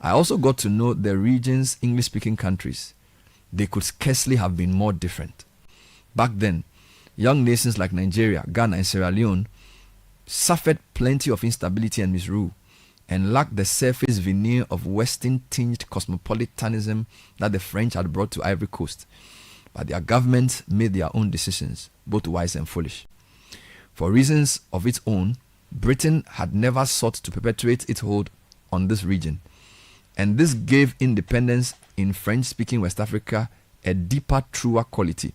I also got to know the region's English-speaking countries. They could scarcely have been more different. Back then, young nations like Nigeria, Ghana, and Sierra Leone suffered plenty of instability and misrule, and lacked the surface veneer of Western-tinged cosmopolitanism that the French had brought to Ivory Coast. But their governments made their own decisions, both wise and foolish. For reasons of its own, Britain had never sought to perpetuate its hold on this region, and this gave independence in French-speaking West Africa a deeper, truer quality.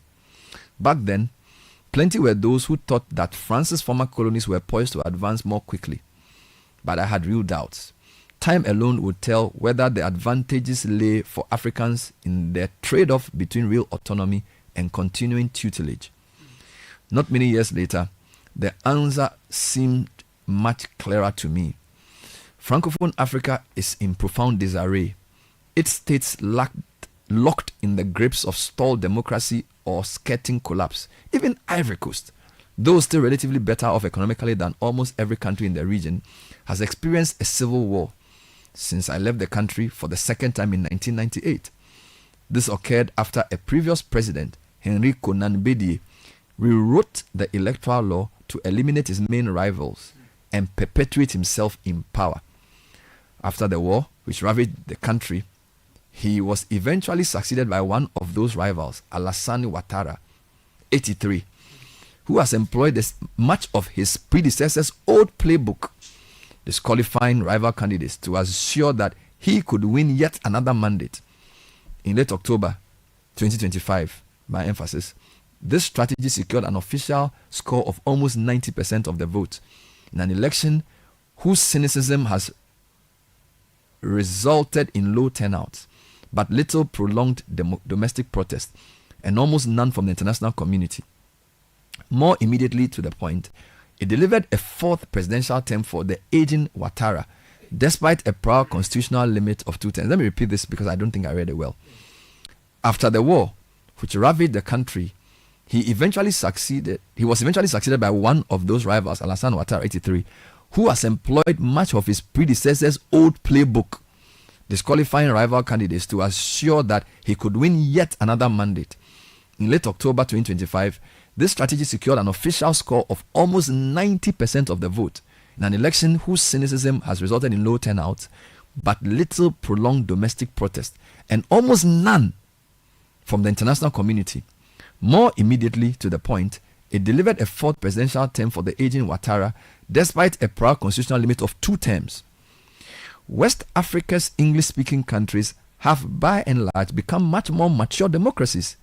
Back then, plenty were those who thought that France's former colonies were poised to advance more quickly. But I had real doubts. Time alone would tell whether the advantages lay for Africans in their trade-off between real autonomy and continuing tutelage. Not many years later, the answer seemed much clearer to me. Francophone Africa is in profound disarray. Its states locked in the grips of stalled democracy or skirting collapse. Even Ivory Coast, though still relatively better off economically than almost every country in the region, has experienced a civil war since I left the country for the second time in 1998. This occurred after a previous president, Henri Konan Bedie, rewrote the electoral law to eliminate his main rivals and perpetuate himself in power. After the war, which ravaged the country, he was eventually succeeded by one of those rivals, Alassane Ouattara, 83, who has employed much of his predecessor's old playbook, disqualifying rival candidates to assure that he could win yet another mandate. In late October 2025, by emphasis, this strategy secured an official score of almost 90% of the vote in an election whose cynicism has resulted in low turnout, but little prolonged domestic protest, and almost none from the international community. More immediately to the point, it delivered a fourth presidential term for the aging Ouattara, despite a prior constitutional limit of 2 terms. Let me repeat this because I don't think I read it well. After the war, which ravaged the country, he was eventually succeeded by one of those rivals, Alassane Ouattara, 83, who has employed much of his predecessor's old playbook, disqualifying rival candidates to assure that he could win yet another mandate. In late October 2025, this strategy secured an official score of almost 90% of the vote in an election whose cynicism has resulted in low turnout, but little prolonged domestic protest, and almost none from the international community. More immediately to the point, it delivered a fourth presidential term for the aging Ouattara, despite a prior constitutional limit of 2 terms. West Africa's English-speaking countries have by and large become much more mature democracies.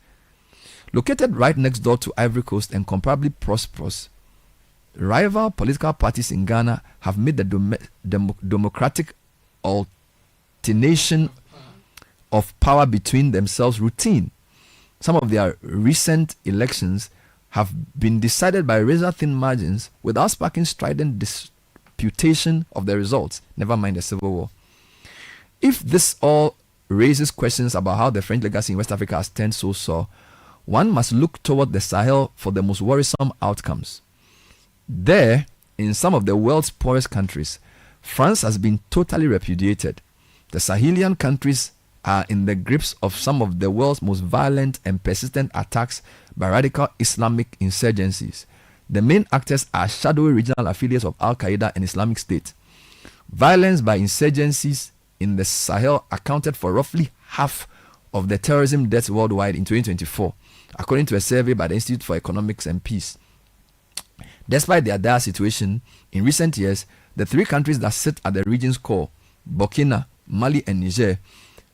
Located right next door to Ivory Coast and comparably prosperous, rival political parties in Ghana have made the democratic alternation of power between themselves routine. Some of their recent elections have been decided by razor-thin margins without sparking strident disputation of the results, never mind the civil war. If this all raises questions about how the French legacy in West Africa has turned so sore, one must look toward the Sahel for the most worrisome outcomes. There, in some of the world's poorest countries, France has been totally repudiated. The Sahelian countries are in the grips of some of the world's most violent and persistent attacks by radical Islamic insurgencies. The main actors are shadowy regional affiliates of Al-Qaeda and Islamic State. Violence by insurgencies in the Sahel accounted for roughly half of the terrorism deaths worldwide in 2024, according to a survey by the Institute for Economics and Peace. Despite their dire situation, in recent years, the three countries that sit at the region's core, Burkina, Mali, and Niger,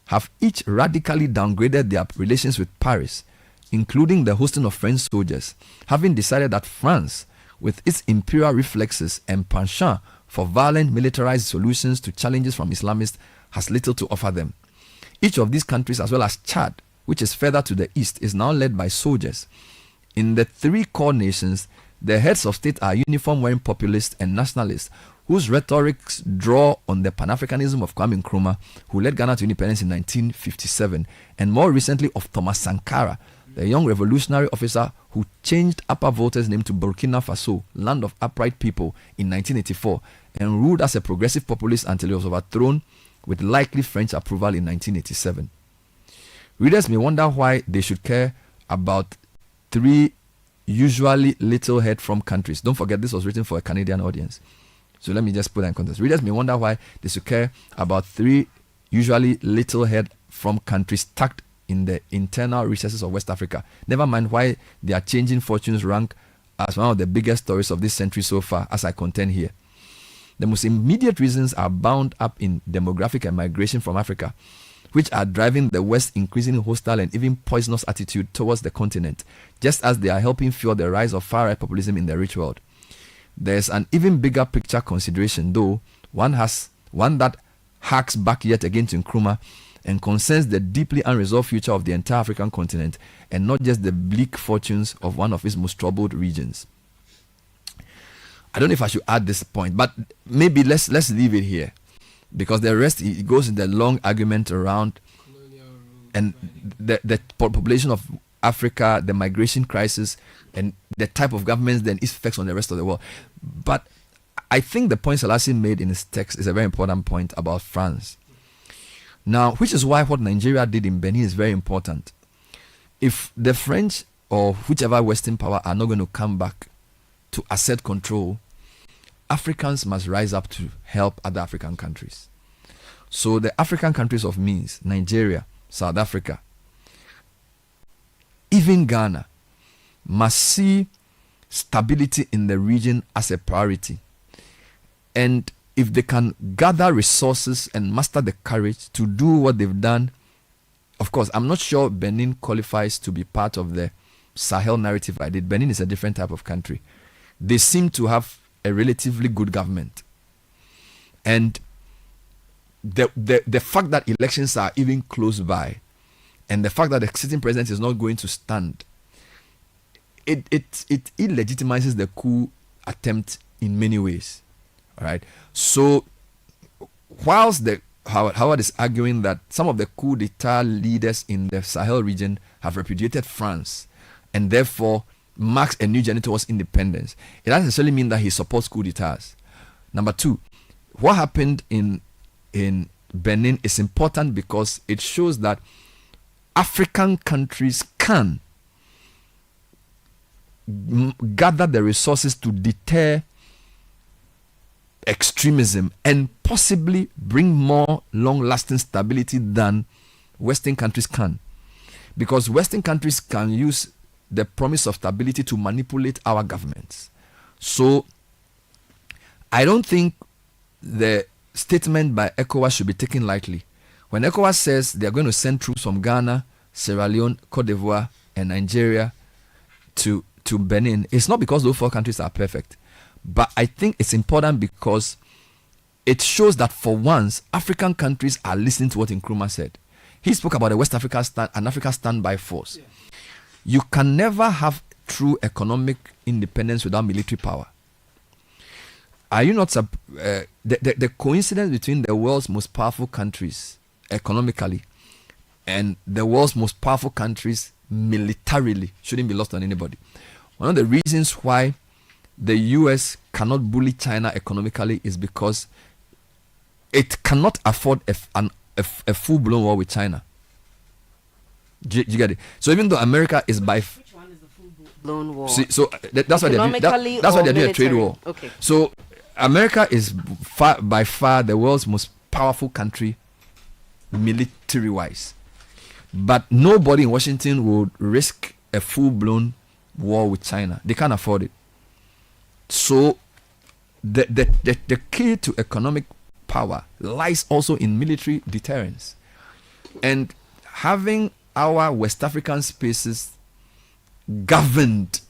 have each radically downgraded their relations with Paris, including the hosting of French soldiers, having decided that France, with its imperial reflexes and penchant for violent militarized solutions to challenges from Islamists, has little to offer them. Each of these countries, as well as Chad, which is further to the east, is now led by soldiers. In the three core nations, the heads of state are uniform-wearing populists and nationalists whose rhetorics draw on the Pan-Africanism of Kwame Nkrumah, who led Ghana to independence in 1957, and more recently of Thomas Sankara, the young revolutionary officer who changed Upper Volta's name to Burkina Faso, land of upright people, in 1984, and ruled as a progressive populist until he was overthrown with likely French approval in 1987. Readers may wonder why they should care about three usually little head from countries. Don't forget, this was written for a Canadian audience. So let me just put that in context. Readers may wonder why they should care about three usually little head from countries tucked in the internal recesses of West Africa. Never mind why their changing fortunes rank as one of the biggest stories of this century so far, as I contend here. The most immediate reasons are bound up in demographic and migration from Africa, which are driving the West's increasingly hostile and even poisonous attitude towards the continent, just as they are helping fuel the rise of far-right populism in the rich world. There's an even bigger picture consideration, though, one that harks back yet again to Nkrumah and concerns the deeply unresolved future of the entire African continent and not just the bleak fortunes of one of its most troubled regions. I don't know if I should add this point, but maybe let's leave it here, because the rest, it goes in the long argument around and the population of Africa, the migration crisis, and the type of governments then its effects on the rest of the world. But I think the point Selassie made in his text is a very important point about France. Now, which is why what Nigeria did in Benin is very important. If the French or whichever Western power are not going to come back to assert control, Africans must rise up to help other African countries. So the African countries of means, Nigeria, South Africa, even Ghana, must see stability in the region as a priority. And if they can gather resources and muster the courage to do what they've done, of course, I'm not sure Benin qualifies to be part of the Sahel narrative I did. Benin is a different type of country. They seem to have a relatively good government. And the fact that elections are even close by, and the fact that the sitting president is not going to stand, it legitimizes the coup attempt in many ways. All right. So whilst Howard is arguing that some of the coup d'etat leaders in the Sahel region have repudiated France and therefore marks a new journey towards independence, it doesn't necessarily mean that he supports coup d'etats. Number two, what happened in Benin is important because it shows that African countries can gather the resources to deter extremism and possibly bring more long-lasting stability than Western countries can. Because Western countries can use the promise of stability to manipulate our governments. So I don't think the statement by ECOWAS should be taken lightly. When ECOWAS says they are going to send troops from Ghana, Sierra Leone, Cote d'Ivoire, and Nigeria to Benin, it's not because those 4 countries are perfect, but I think it's important because it shows that for once African countries are listening to what Nkrumah said. He spoke about a West Africa an Africa standby force. Yeah. You can never have true economic independence without military power. Are you not the coincidence between the world's most powerful countries economically and the world's most powerful countries militarily shouldn't be lost on anybody. One of the reasons why the US cannot bully China economically is because it cannot afford a full-blown war with China. Do you get it? So even though America is by blown war. So that's why they're doing a trade war. Okay. So America is by far the world's most powerful country military-wise. But nobody in Washington would risk a full-blown war with China. They can't afford it. So the key to economic power lies also in military deterrence. And having our West African spaces governed.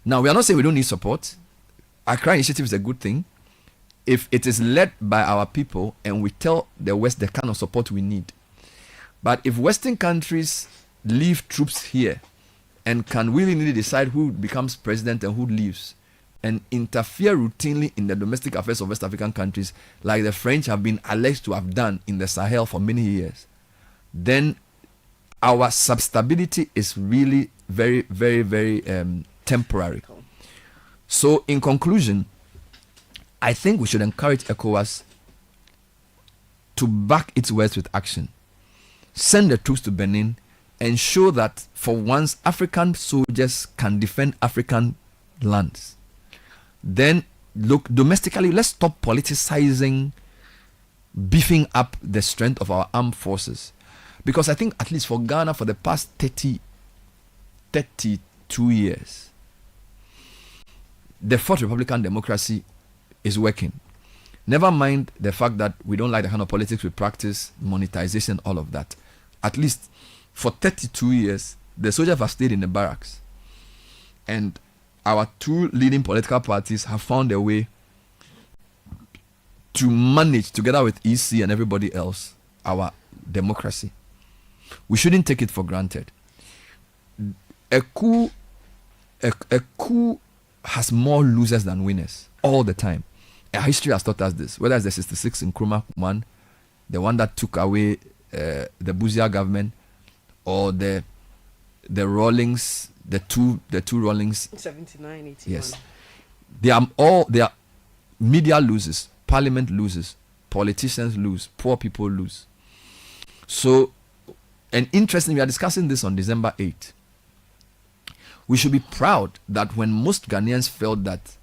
Now, we are not saying we don't need support. Accra Initiative is a good thing if it is led by our people and we tell the West the kind of support we need. But if Western countries leave troops here and can willingly decide who becomes president and who leaves and interfere routinely in the domestic affairs of West African countries, like the French have been alleged to have done in the Sahel for many years, then our substability is really very, very, very temporary. So in conclusion, I think we should encourage ECOWAS to back its words with action. Send the troops to Benin and show that for once African soldiers can defend African lands. Then look, domestically, let's stop politicizing, beefing up the strength of our armed forces. Because I think at least for Ghana for the past 32 years, the Fourth Republican democracy is working. Never mind the fact that we don't like the kind of politics we practice, monetization, all of that. At least for 32 years, the soldiers have stayed in the barracks. And our 2 leading political parties have found a way to manage, together with EC and everybody else, our democracy. We shouldn't take it for granted. A coup has more losers than winners all the time. History has taught us this. Whether it's the 66 Nkrumah one, the one that took away the Buzia government, or the Rawlings, the two Rawlings, 79, 81. Yes, they are media loses, parliament loses, politicians lose, poor people lose. So, and interestingly, we are discussing this on December 8th. We should be proud that when most Ghanaians felt that,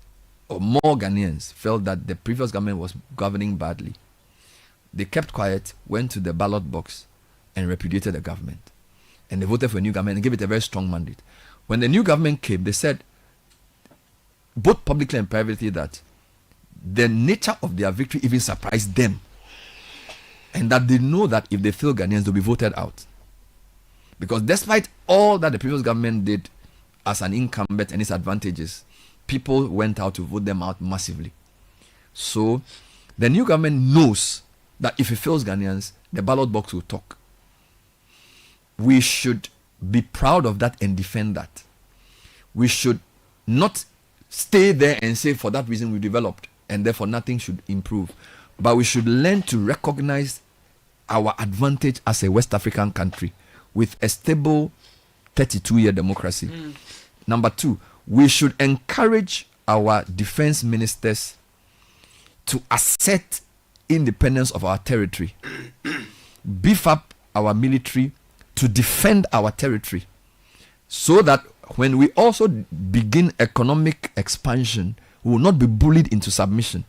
or more Ghanaians felt that the previous government was governing badly, they kept quiet, went to the ballot box and repudiated the government. And they voted for a new government and gave it a very strong mandate. When the new government came, they said, both publicly and privately, that the nature of their victory even surprised them. And that they know that if they fail Ghanaians, they'll be voted out. Because despite all that the previous government did as an incumbent and its advantages, people went out to vote them out massively. So the new government knows that if it fails Ghanaians, the ballot box will talk. We should be proud of that and defend that. We should not stay there and say for that reason we developed and therefore nothing should improve. But we should learn to recognize our advantage as a West African country with a stable 32-year democracy. Number 2, we should encourage our defense ministers to assert independence of our territory, beef up our military to defend our territory, so that when we also begin economic expansion, we will not be bullied into submission.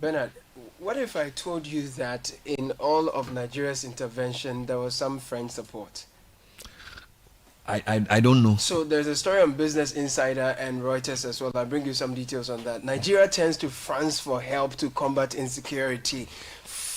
Bernard, what if I told you that in all of Nigeria's intervention, there was some French support? I don't know. So there's a story on Business Insider and Reuters as well. I'll bring you some details on that. Nigeria turns to France for help to combat insecurity.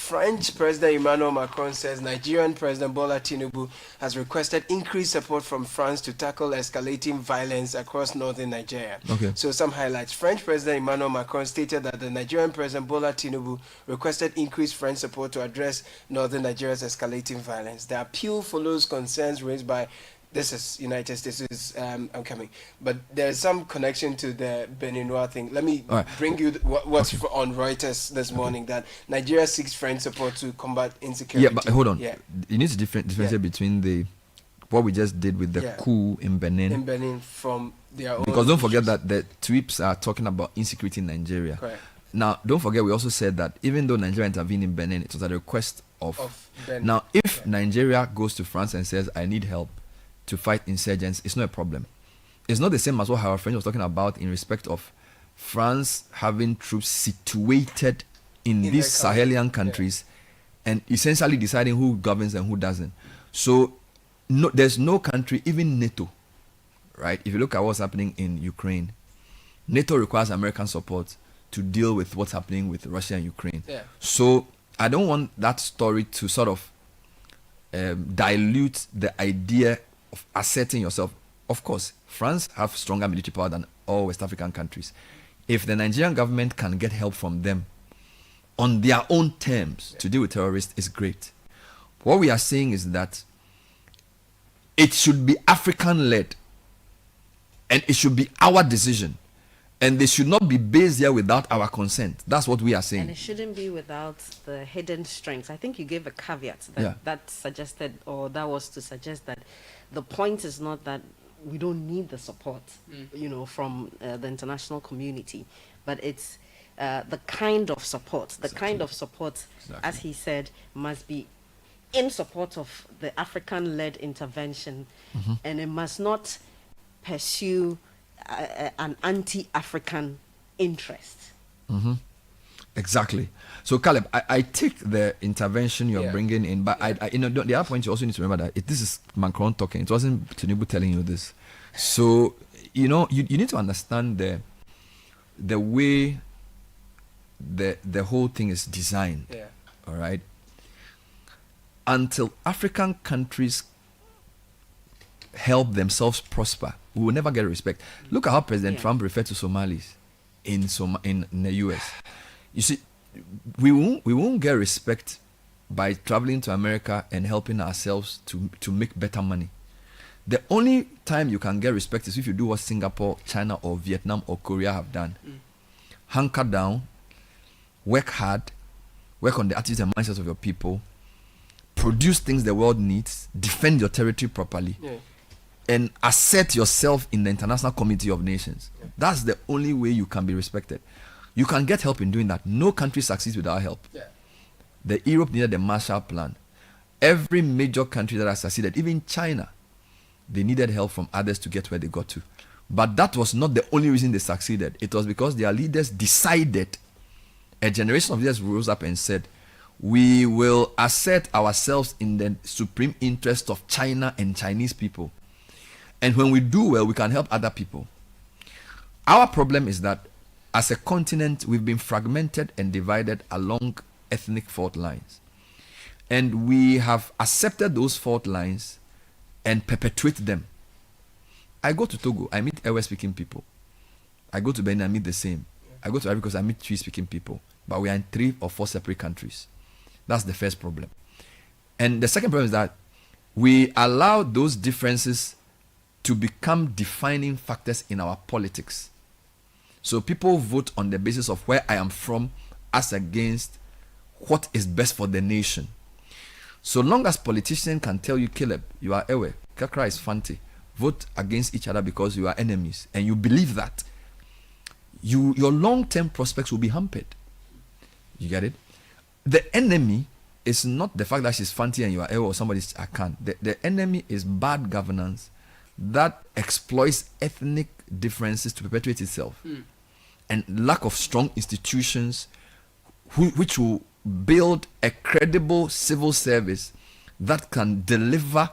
French President Emmanuel Macron says Nigerian President Bola Tinubu has requested increased support from France to tackle escalating violence across northern Nigeria. Okay. So some highlights. French President Emmanuel Macron stated that the Nigerian President Bola Tinubu requested increased French support to address northern Nigeria's escalating violence. The appeal follows concerns raised by this is United States. This is I'm coming, but there's some connection to the Beninois thing. Let me bring you what's on Reuters this morning that Nigeria seeks French support to combat insecurity. Yeah, but hold on. Yeah. You need to differentiate between what we just did with the coup in Benin. In Benin from their own. Because don't forget that the tweets are talking about insecurity in Nigeria. Correct. Now, don't forget we also said that even though Nigeria intervened in Benin, it was at the request of Benin. Now, if Nigeria goes to France and says, I need help to fight insurgents, it's not a problem. It's not the same as what our friend was talking about in respect of France having troops situated in these Sahelian countries and essentially deciding who governs and who doesn't. So there's no country, even NATO, right? If you look at what's happening in Ukraine, NATO requires American support to deal with what's happening with Russia and Ukraine. Yeah. So I don't want that story to sort of dilute the idea of asserting yourself. Of course, France have stronger military power than all West African countries. If the Nigerian government can get help from them on their own terms to deal with terrorists, is great. What we are saying is that it should be African-led and it should be our decision. And they should not be based here without our consent. That's what we are saying. And it shouldn't be without the hidden strengths. I think you gave a caveat that suggested, or that was to suggest that the point is not that we don't need the support, from the international community, but it's the kind of support. The kind of support, as he said, must be in support of the African-led intervention, and it must not pursue an anti-African interest. Exactly. So Caleb, I take the intervention you're bringing in, but the other point you also need to remember that this is Macron talking. It wasn't Tinubu telling you this. So you need to understand the way the whole thing is designed. Yeah. All right. Until African countries help themselves prosper, we will never get respect. Look at how President Trump referred to Somalis in the US. You see, we won't get respect by traveling to America and helping ourselves to make better money. The only time you can get respect is if you do what Singapore, China, or Vietnam or Korea have done. Hunker down, work hard, work on the attitudes and mindsets of your people, produce things the world needs, defend your territory properly. And assert yourself in the international community of nations. That's the only way you can be respected. You can get help in doing that. No country succeeds without help. The Europe needed the Marshall Plan. Every major country that has succeeded, even China, they needed help from others to get where they got to. But that was not the only reason they succeeded. It was because their leaders decided, a generation of leaders rose up and said, we will assert ourselves in the supreme interest of China and Chinese people. And when we do well, we can help other people. Our problem is that as a continent, we've been fragmented and divided along ethnic fault lines. And we have accepted those fault lines and perpetuate them. I go to Togo, I meet Ewe-speaking people. I go to Benin, I meet the same. I go to Ivory Coast, I meet Twi-speaking people. But we are in 3 or 4 separate countries. That's the first problem. And the second problem is that we allow those differences to become defining factors in our politics. So people vote on the basis of where I am from as against what is best for the nation. So long as politicians can tell you, Caleb, you are Ewe, Kakra is Fanti, vote against each other because you are enemies, and you believe that, your long-term prospects will be hampered. You get it? The enemy is not the fact that she's Fanti and you are Ewe or somebody's Akan. The enemy is bad governance that exploits ethnic differences to perpetuate itself, and lack of strong institutions which will build a credible civil service that can deliver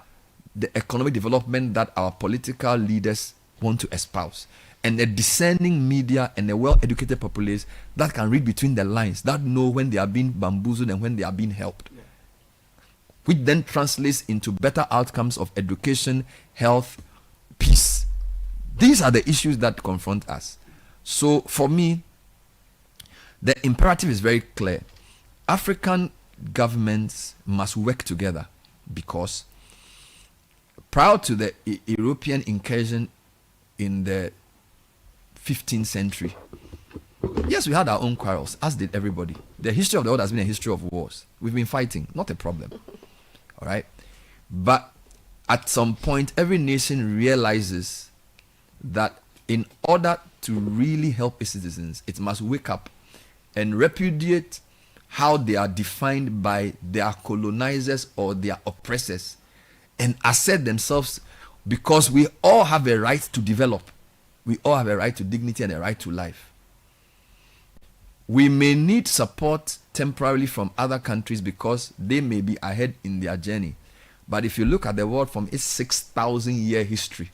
the economic development that our political leaders want to espouse. and a discerning media and a well-educated populace that can read between the lines, that know when they are being bamboozled and when they are being helped, which then translates into better outcomes of education, health, peace. These are the issues that confront us. So for me, the imperative is very clear. African governments must work together, because prior to the European incursion in the 15th century, yes, we had our own quarrels, as did everybody. The history of the world has been a history of wars. We've been fighting, not a problem. All right? But at some point, every nation realizes that in order to really help its citizens, it must wake up and repudiate how they are defined by their colonizers or their oppressors, and assert themselves, because we all have a right to develop. We all have a right to dignity and a right to life. We may need support temporarily from other countries because they may be ahead in their journey. But if you look at the world from its 6,000-year history,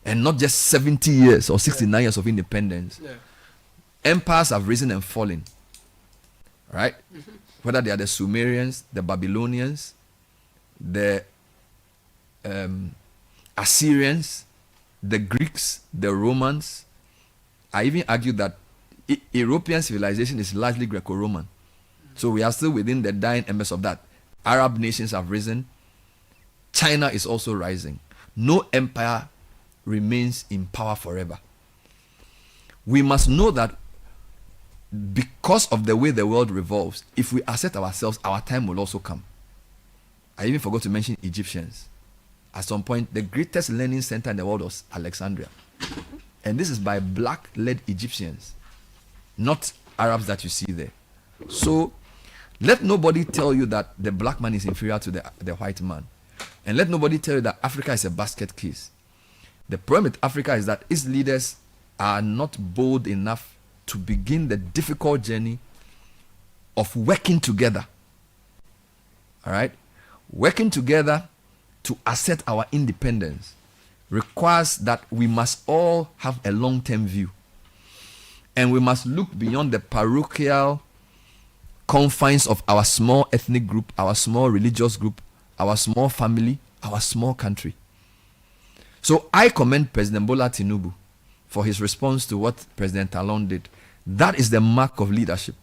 and not just 70 years or 69 years of independence, empires have risen and fallen. Right? Whether they are the Sumerians, the Babylonians, the Assyrians, the Greeks, the Romans. I even argue that European civilization is largely Greco-Roman. So we are still within the dying embers of that. Arab nations have risen. China is also rising. No empire remains in power forever. We must know that because of the way the world revolves, if we assert ourselves, our time will also come. I even forgot to mention Egyptians. At some point, the greatest learning center in the world was Alexandria. And this is by black-led Egyptians, not Arabs that you see there. So let nobody tell you that the black man is inferior to the white man. And let nobody tell you that Africa is a basket case. The problem with Africa is that its leaders are not bold enough to begin the difficult journey of working together. All right? Working together to assert our independence requires that we must all have a long-term view. And we must look beyond the parochial confines of our small ethnic group, our small religious group, our small family, our small country. So I commend President Bola Tinubu for his response to what President Talon did. That is the mark of leadership.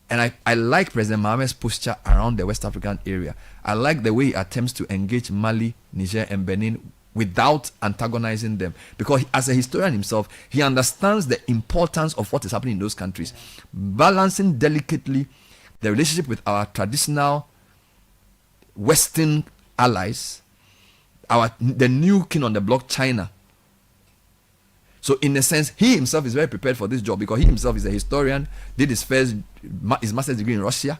And I like President Mohamed's posture around the West African area. I like the way he attempts to engage Mali, Niger, and Benin without antagonizing them. Because as a historian himself, he understands the importance of what is happening in those countries. Balancing delicately the relationship with our traditional Western allies, the new king on the block, China. So in a sense, he himself is very prepared for this job because he himself is a historian, did his master's degree in Russia,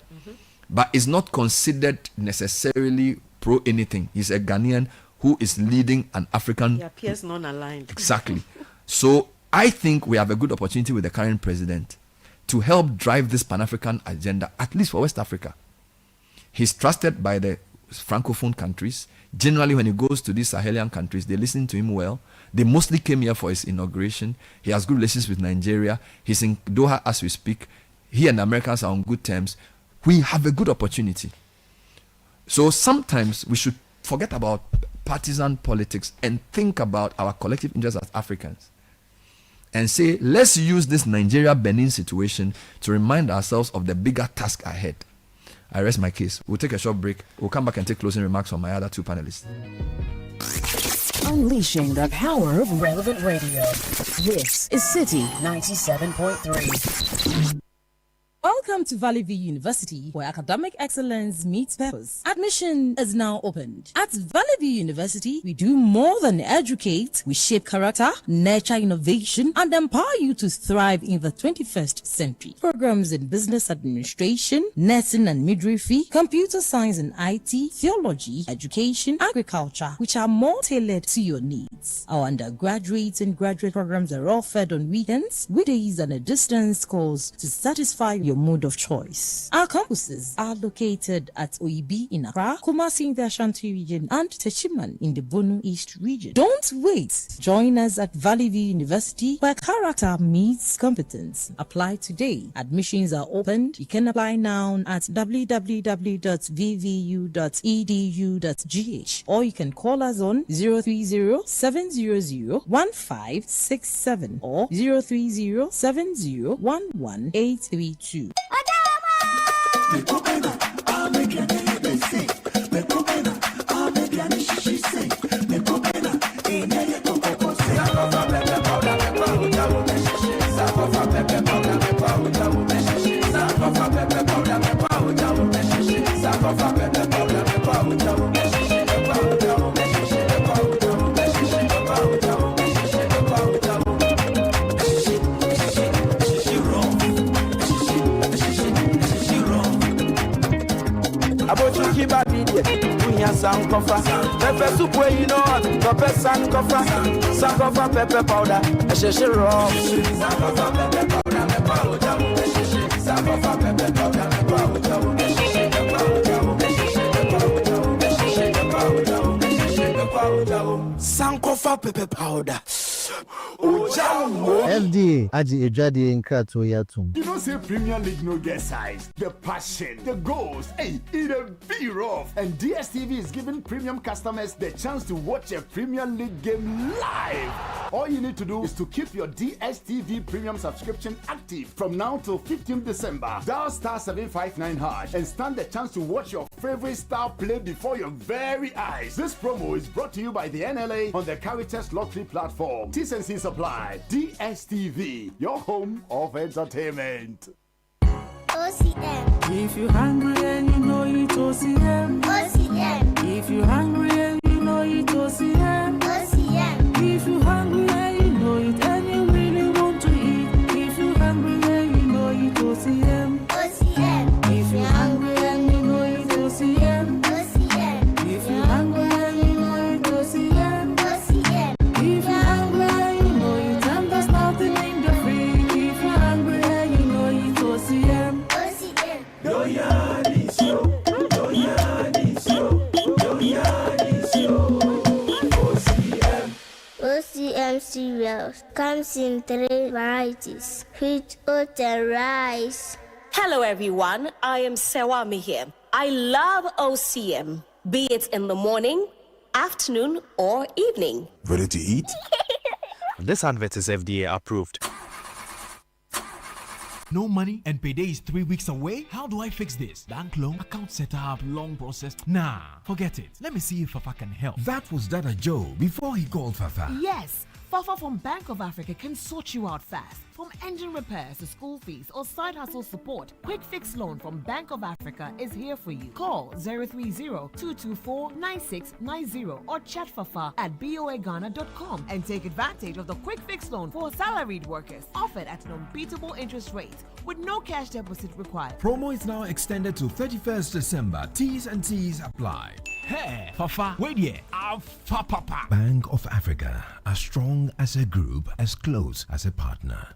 but is not considered necessarily pro anything. He's a Ghanaian who is leading an African. He appears non-aligned. Exactly. So I think we have a good opportunity with the current president to help drive this Pan-African agenda, at least for West Africa. He's trusted by the Francophone countries. Generally, when he goes to these Sahelian countries, they listen to him well. They mostly came here for his inauguration. He has good relations with Nigeria. He's in Doha as we speak. He and the Americans are on good terms. We have a good opportunity. So sometimes we should forget about partisan politics and think about our collective interests as Africans. And say, let's use this Nigeria-Benin situation to remind ourselves of the bigger task ahead. I rest my case. We'll take a short break. We'll come back and take closing remarks from my other two panelists. Unleashing the power of relevant radio. This is Citi 97.3. Welcome to Valley View University, where academic excellence meets purpose. Admission is now opened. At Valley View University, we do more than educate. We shape character, nurture innovation, and empower you to thrive in the 21st century. Programs in business administration, nursing and midwifery, computer science and IT, theology, education, agriculture, which are more tailored to your needs. Our undergraduate and graduate programs are offered on weekends, weekdays, and a distance course to satisfy your mode of choice. Our campuses are located at Oibi in Accra, Kumasi in the Ashanti region, and Techiman in the Bono East region. Don't wait. Join us at Valley View University, where character meets competence. Apply today. Admissions are opened. You can apply now at www.vvu.edu.gh, or you can call us on 030-700-1567 or 030-70-11832. Sankofa, pepper soup where you know what, pepper sankofa, sankofa pepper powder, a sheshe raw. Sankofa pepper powder, sankofa pepper powder, sankofa pepper powder. FDA Aji Ejadi Nkrato Yatum. You don't say Premier League no get size, the passion, the goals, hey, it a be rough. And DSTV is giving premium customers the chance to watch a Premier League game live. All you need to do is to keep your DSTV premium subscription active from now till 15th December. Dial *759# and stand the chance to watch your favorite star play before your very eyes. This promo is brought to you by the NLA on the Caritas Lottery platform. T&C Supply. DSTV, your home of entertainment. OCM. If you're hungry and you know it, OCM. OCM. If you're hungry and you know it, OCM. OCM. If you're hungry and you know it and you really want to eat. If you're hungry and you know it, OCM. OCM. If you're hungry and you know it, OCM. OCM. If you're hungry and you know it, OCM. OCM. If you're hungry and you know it, and there's nothing in the fridge. If you're hungry and you know it, OCM. OCM. Your yard is yo. Your yard is yo. Your yard is yo. OCM. OCM cereals comes in 3 varieties: wheat, oat, and rice. Hello everyone, I am Sewami here. I love OCM, be it in the morning, afternoon, or evening. Ready to eat? This advert is FDA approved. No money and payday is 3 weeks away? How do I fix this? Bank loan, account setup, long process. Nah, forget it. Let me see if Fafa can help. That was Dada Joe before he called Fafa. Yes, Fafa from Bank of Africa can sort you out fast. From engine repairs to school fees or side hustle support, Quick Fix Loan from Bank of Africa is here for you. Call 030-224-9690 or chat Fafa at boaghana.com and take advantage of the Quick Fix Loan for salaried workers, offered at an unbeatable interest rate with no cash deposit required. Promo is now extended to 31st December. T's and T's apply. Hey, Fafa, wait here. Alpha Papa. Bank of Africa, as strong as a group, as close as a partner.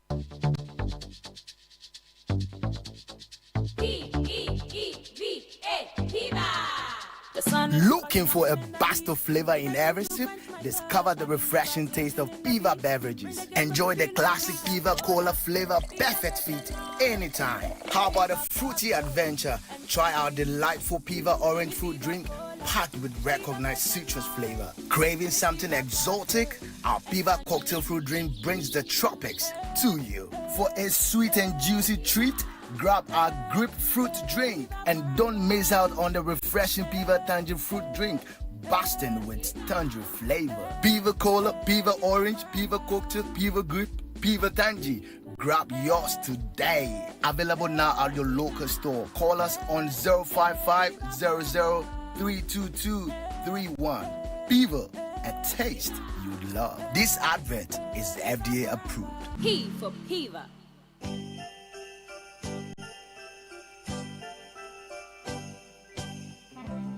Looking for a burst of flavor in every sip? Discover the refreshing taste of Piva beverages. Enjoy the classic Piva Cola flavor, perfect fit anytime. How about a fruity adventure? Try our delightful Piva orange fruit drink packed with recognized citrus flavor. Craving something exotic? Our Piva cocktail fruit drink brings the tropics to you. For a sweet and juicy treat, grab our grapefruit drink and don't miss out on the refreshing Piva tangerine fruit drink, bursting with tangerine flavor. Piva Cola, Piva Orange, Piva Cocktail, Piva Grape, Piva Tangy. Grab yours today. Available now at your local store. Call us on 055-00-322-31. Piva, a taste you love. This advert is FDA approved. P for Piva.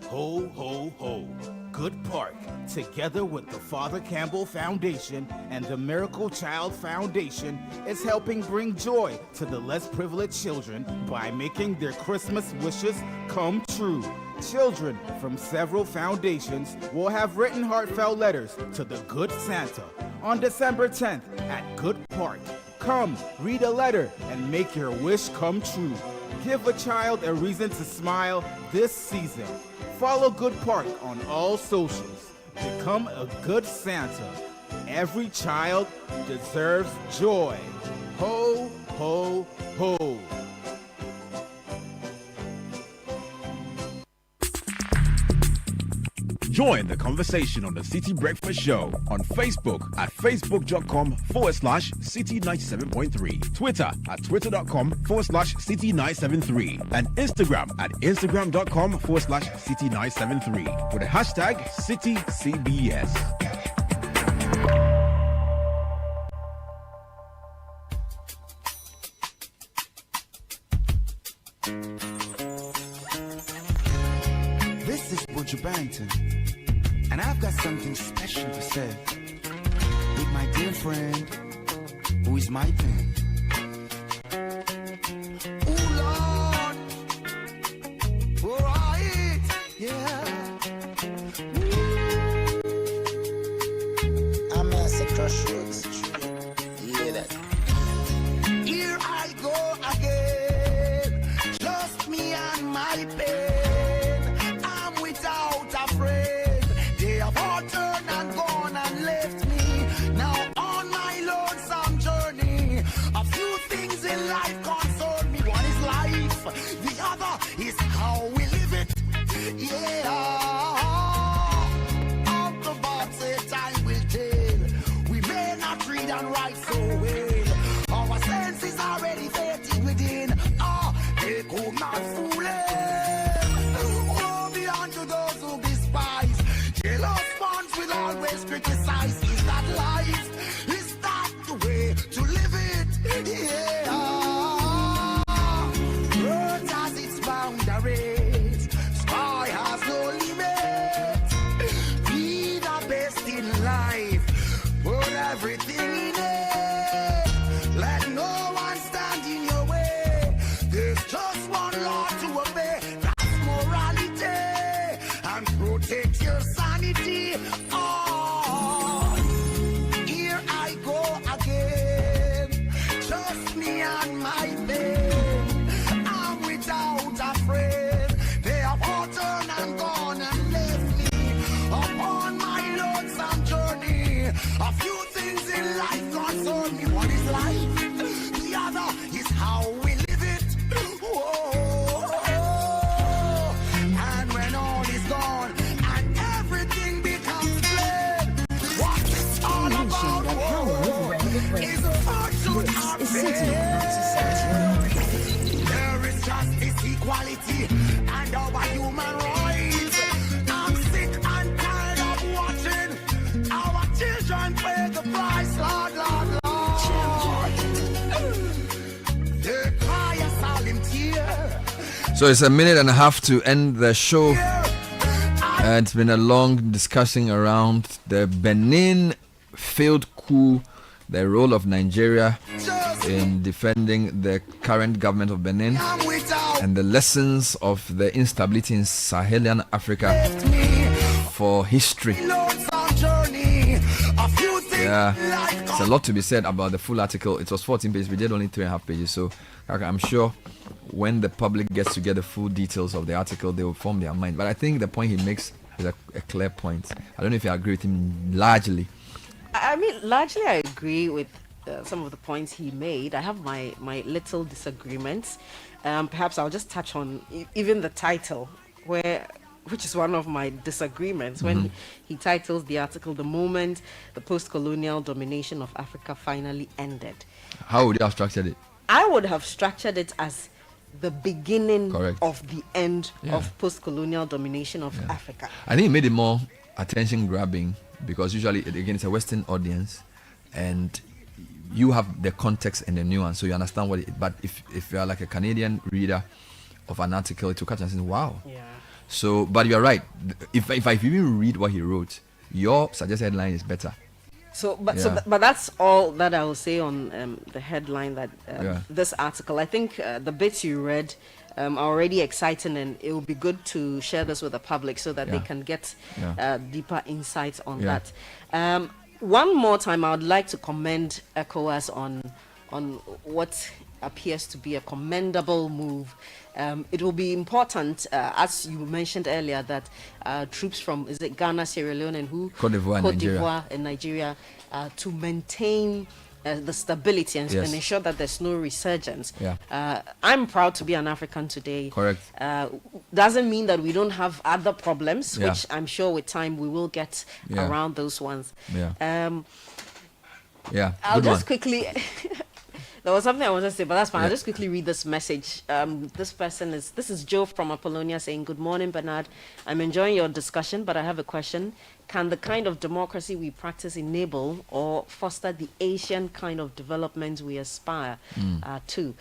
Ho, ho, ho. Good Park together with the Father Campbell Foundation and the Miracle Child Foundation, is helping bring joy to the less privileged children by making their Christmas wishes come true. Children from several foundations will have written heartfelt letters to the Good Santa on December 10th at Good Park. Come, read a letter, and make your wish come true. Give a child a reason to smile this season. Follow Good Park on all socials. Become a good Santa. Every child deserves joy. Ho, ho, ho. Join the conversation on the City Breakfast Show on Facebook at facebook.com/City97.3, Twitter at twitter.com/City973, and Instagram at instagram.com/City973 with the hashtag CityCBS. This is Buju Barrington, and I've got something special to say with my dear friend, who is my pen. Oh Lord, alright, yeah. I'm at the crossroads. You hear that? Here I go again, just me and my pen. Yeah, all the box say time will tell. We may not read and write so well. Our senses already faded within. They could not fool us. Oh, beyond to those who despise. Jealous ones will always criticize. Is that life? Is that the way to live it? Yeah. Earth has its boundaries. Everything in it. Let no one stand in your way. There's just one law to obey. That's morality. And protect your sanity. Oh, here I go again. Just me and my pen. I'm without a friend. They have all turned and gone and left me upon my lonesome journey. A few in life concern me. One is life, the other is how we live it. Whoa. And when all is gone and everything becomes plain, what it's all about is a fortune of there is justice, equality, and our human rights. I'm sick and tired of watching our children pay the price, Lord, Lord, Lord. They cry a solemn tear. So it's a minute and a half to end the show. It's been a long discussion around the Benin failed coup, the role of Nigeria in defending the current government of Benin, and the lessons of the instability in Sahelian Africa for history. Yeah, it's a lot to be said about the full article. It was 14 pages, we did only 3.5 pages. So I'm sure when the public gets to get the full details of the article, they will form their mind. But I think the point he makes is a clear point. I don't know if you agree with him largely. I mean, largely I agree with some of the points he made. I have my little disagreements. Perhaps I'll just touch on even the title, which is one of my disagreements, when he titles the article, "The Moment the Post-Colonial Domination of Africa Finally Ended." How would you have structured it? I would have structured it as the beginning Correct. of the end of post-colonial domination of Africa. I think it made it more attention-grabbing because usually, again, it's a Western audience and you have the context and the nuance, so you understand what it, but if you are like a Canadian reader of an article, it will catch and say, wow. Yeah. So, but you're right. If I even read what he wrote, your suggested headline is better. But that's all that I will say on the headline that this article. I think the bits you read are already exciting, and it will be good to share this with the public so that they can get deeper insights on that. One more time, I would like to commend ECOWAS on what appears to be a commendable move. It will be important, as you mentioned earlier, that troops from Ghana, Sierra Leone, and Cote d'Ivoire and Nigeria, to maintain the stability and ensure that there's no resurgence. I'm proud to be an African today. Correct. Doesn't mean that we don't have other problems, which I'm sure with time we will get around those ones. I'll just quickly. There was something I wanted to say, but that's fine. I'll just quickly read this message. This is Joe from Apollonia saying, "Good morning, Bernard. I'm enjoying your discussion, but I have a question. Can the kind of democracy we practice enable or foster the Asian kind of development we aspire to?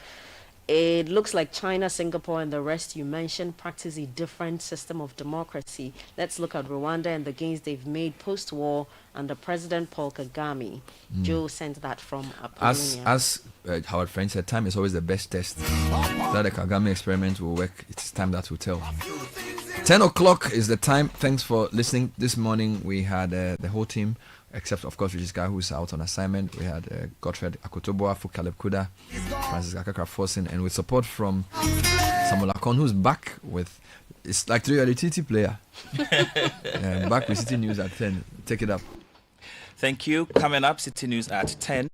It looks like China, Singapore, and the rest you mentioned practice a different system of democracy. Let's look at Rwanda and the gains they've made post-war under President Paul Kagame." Joe sent that from Apollonia. As Howard French said, time is always the best test. That the Kagame experiment will work. It's time that will tell. 10 o'clock is the time. Thanks for listening. This morning we had the whole team, except of course Regis Guy, who's out on assignment. We had Godfred Akotoboa, Caleb Kuda, Francis Akakra Forsen, and with support from Samuel Akon, who's back with, it's like you're a Citi player. Back with Citi News at 10. Take it up. Thank you. Coming up, Citi News at 10.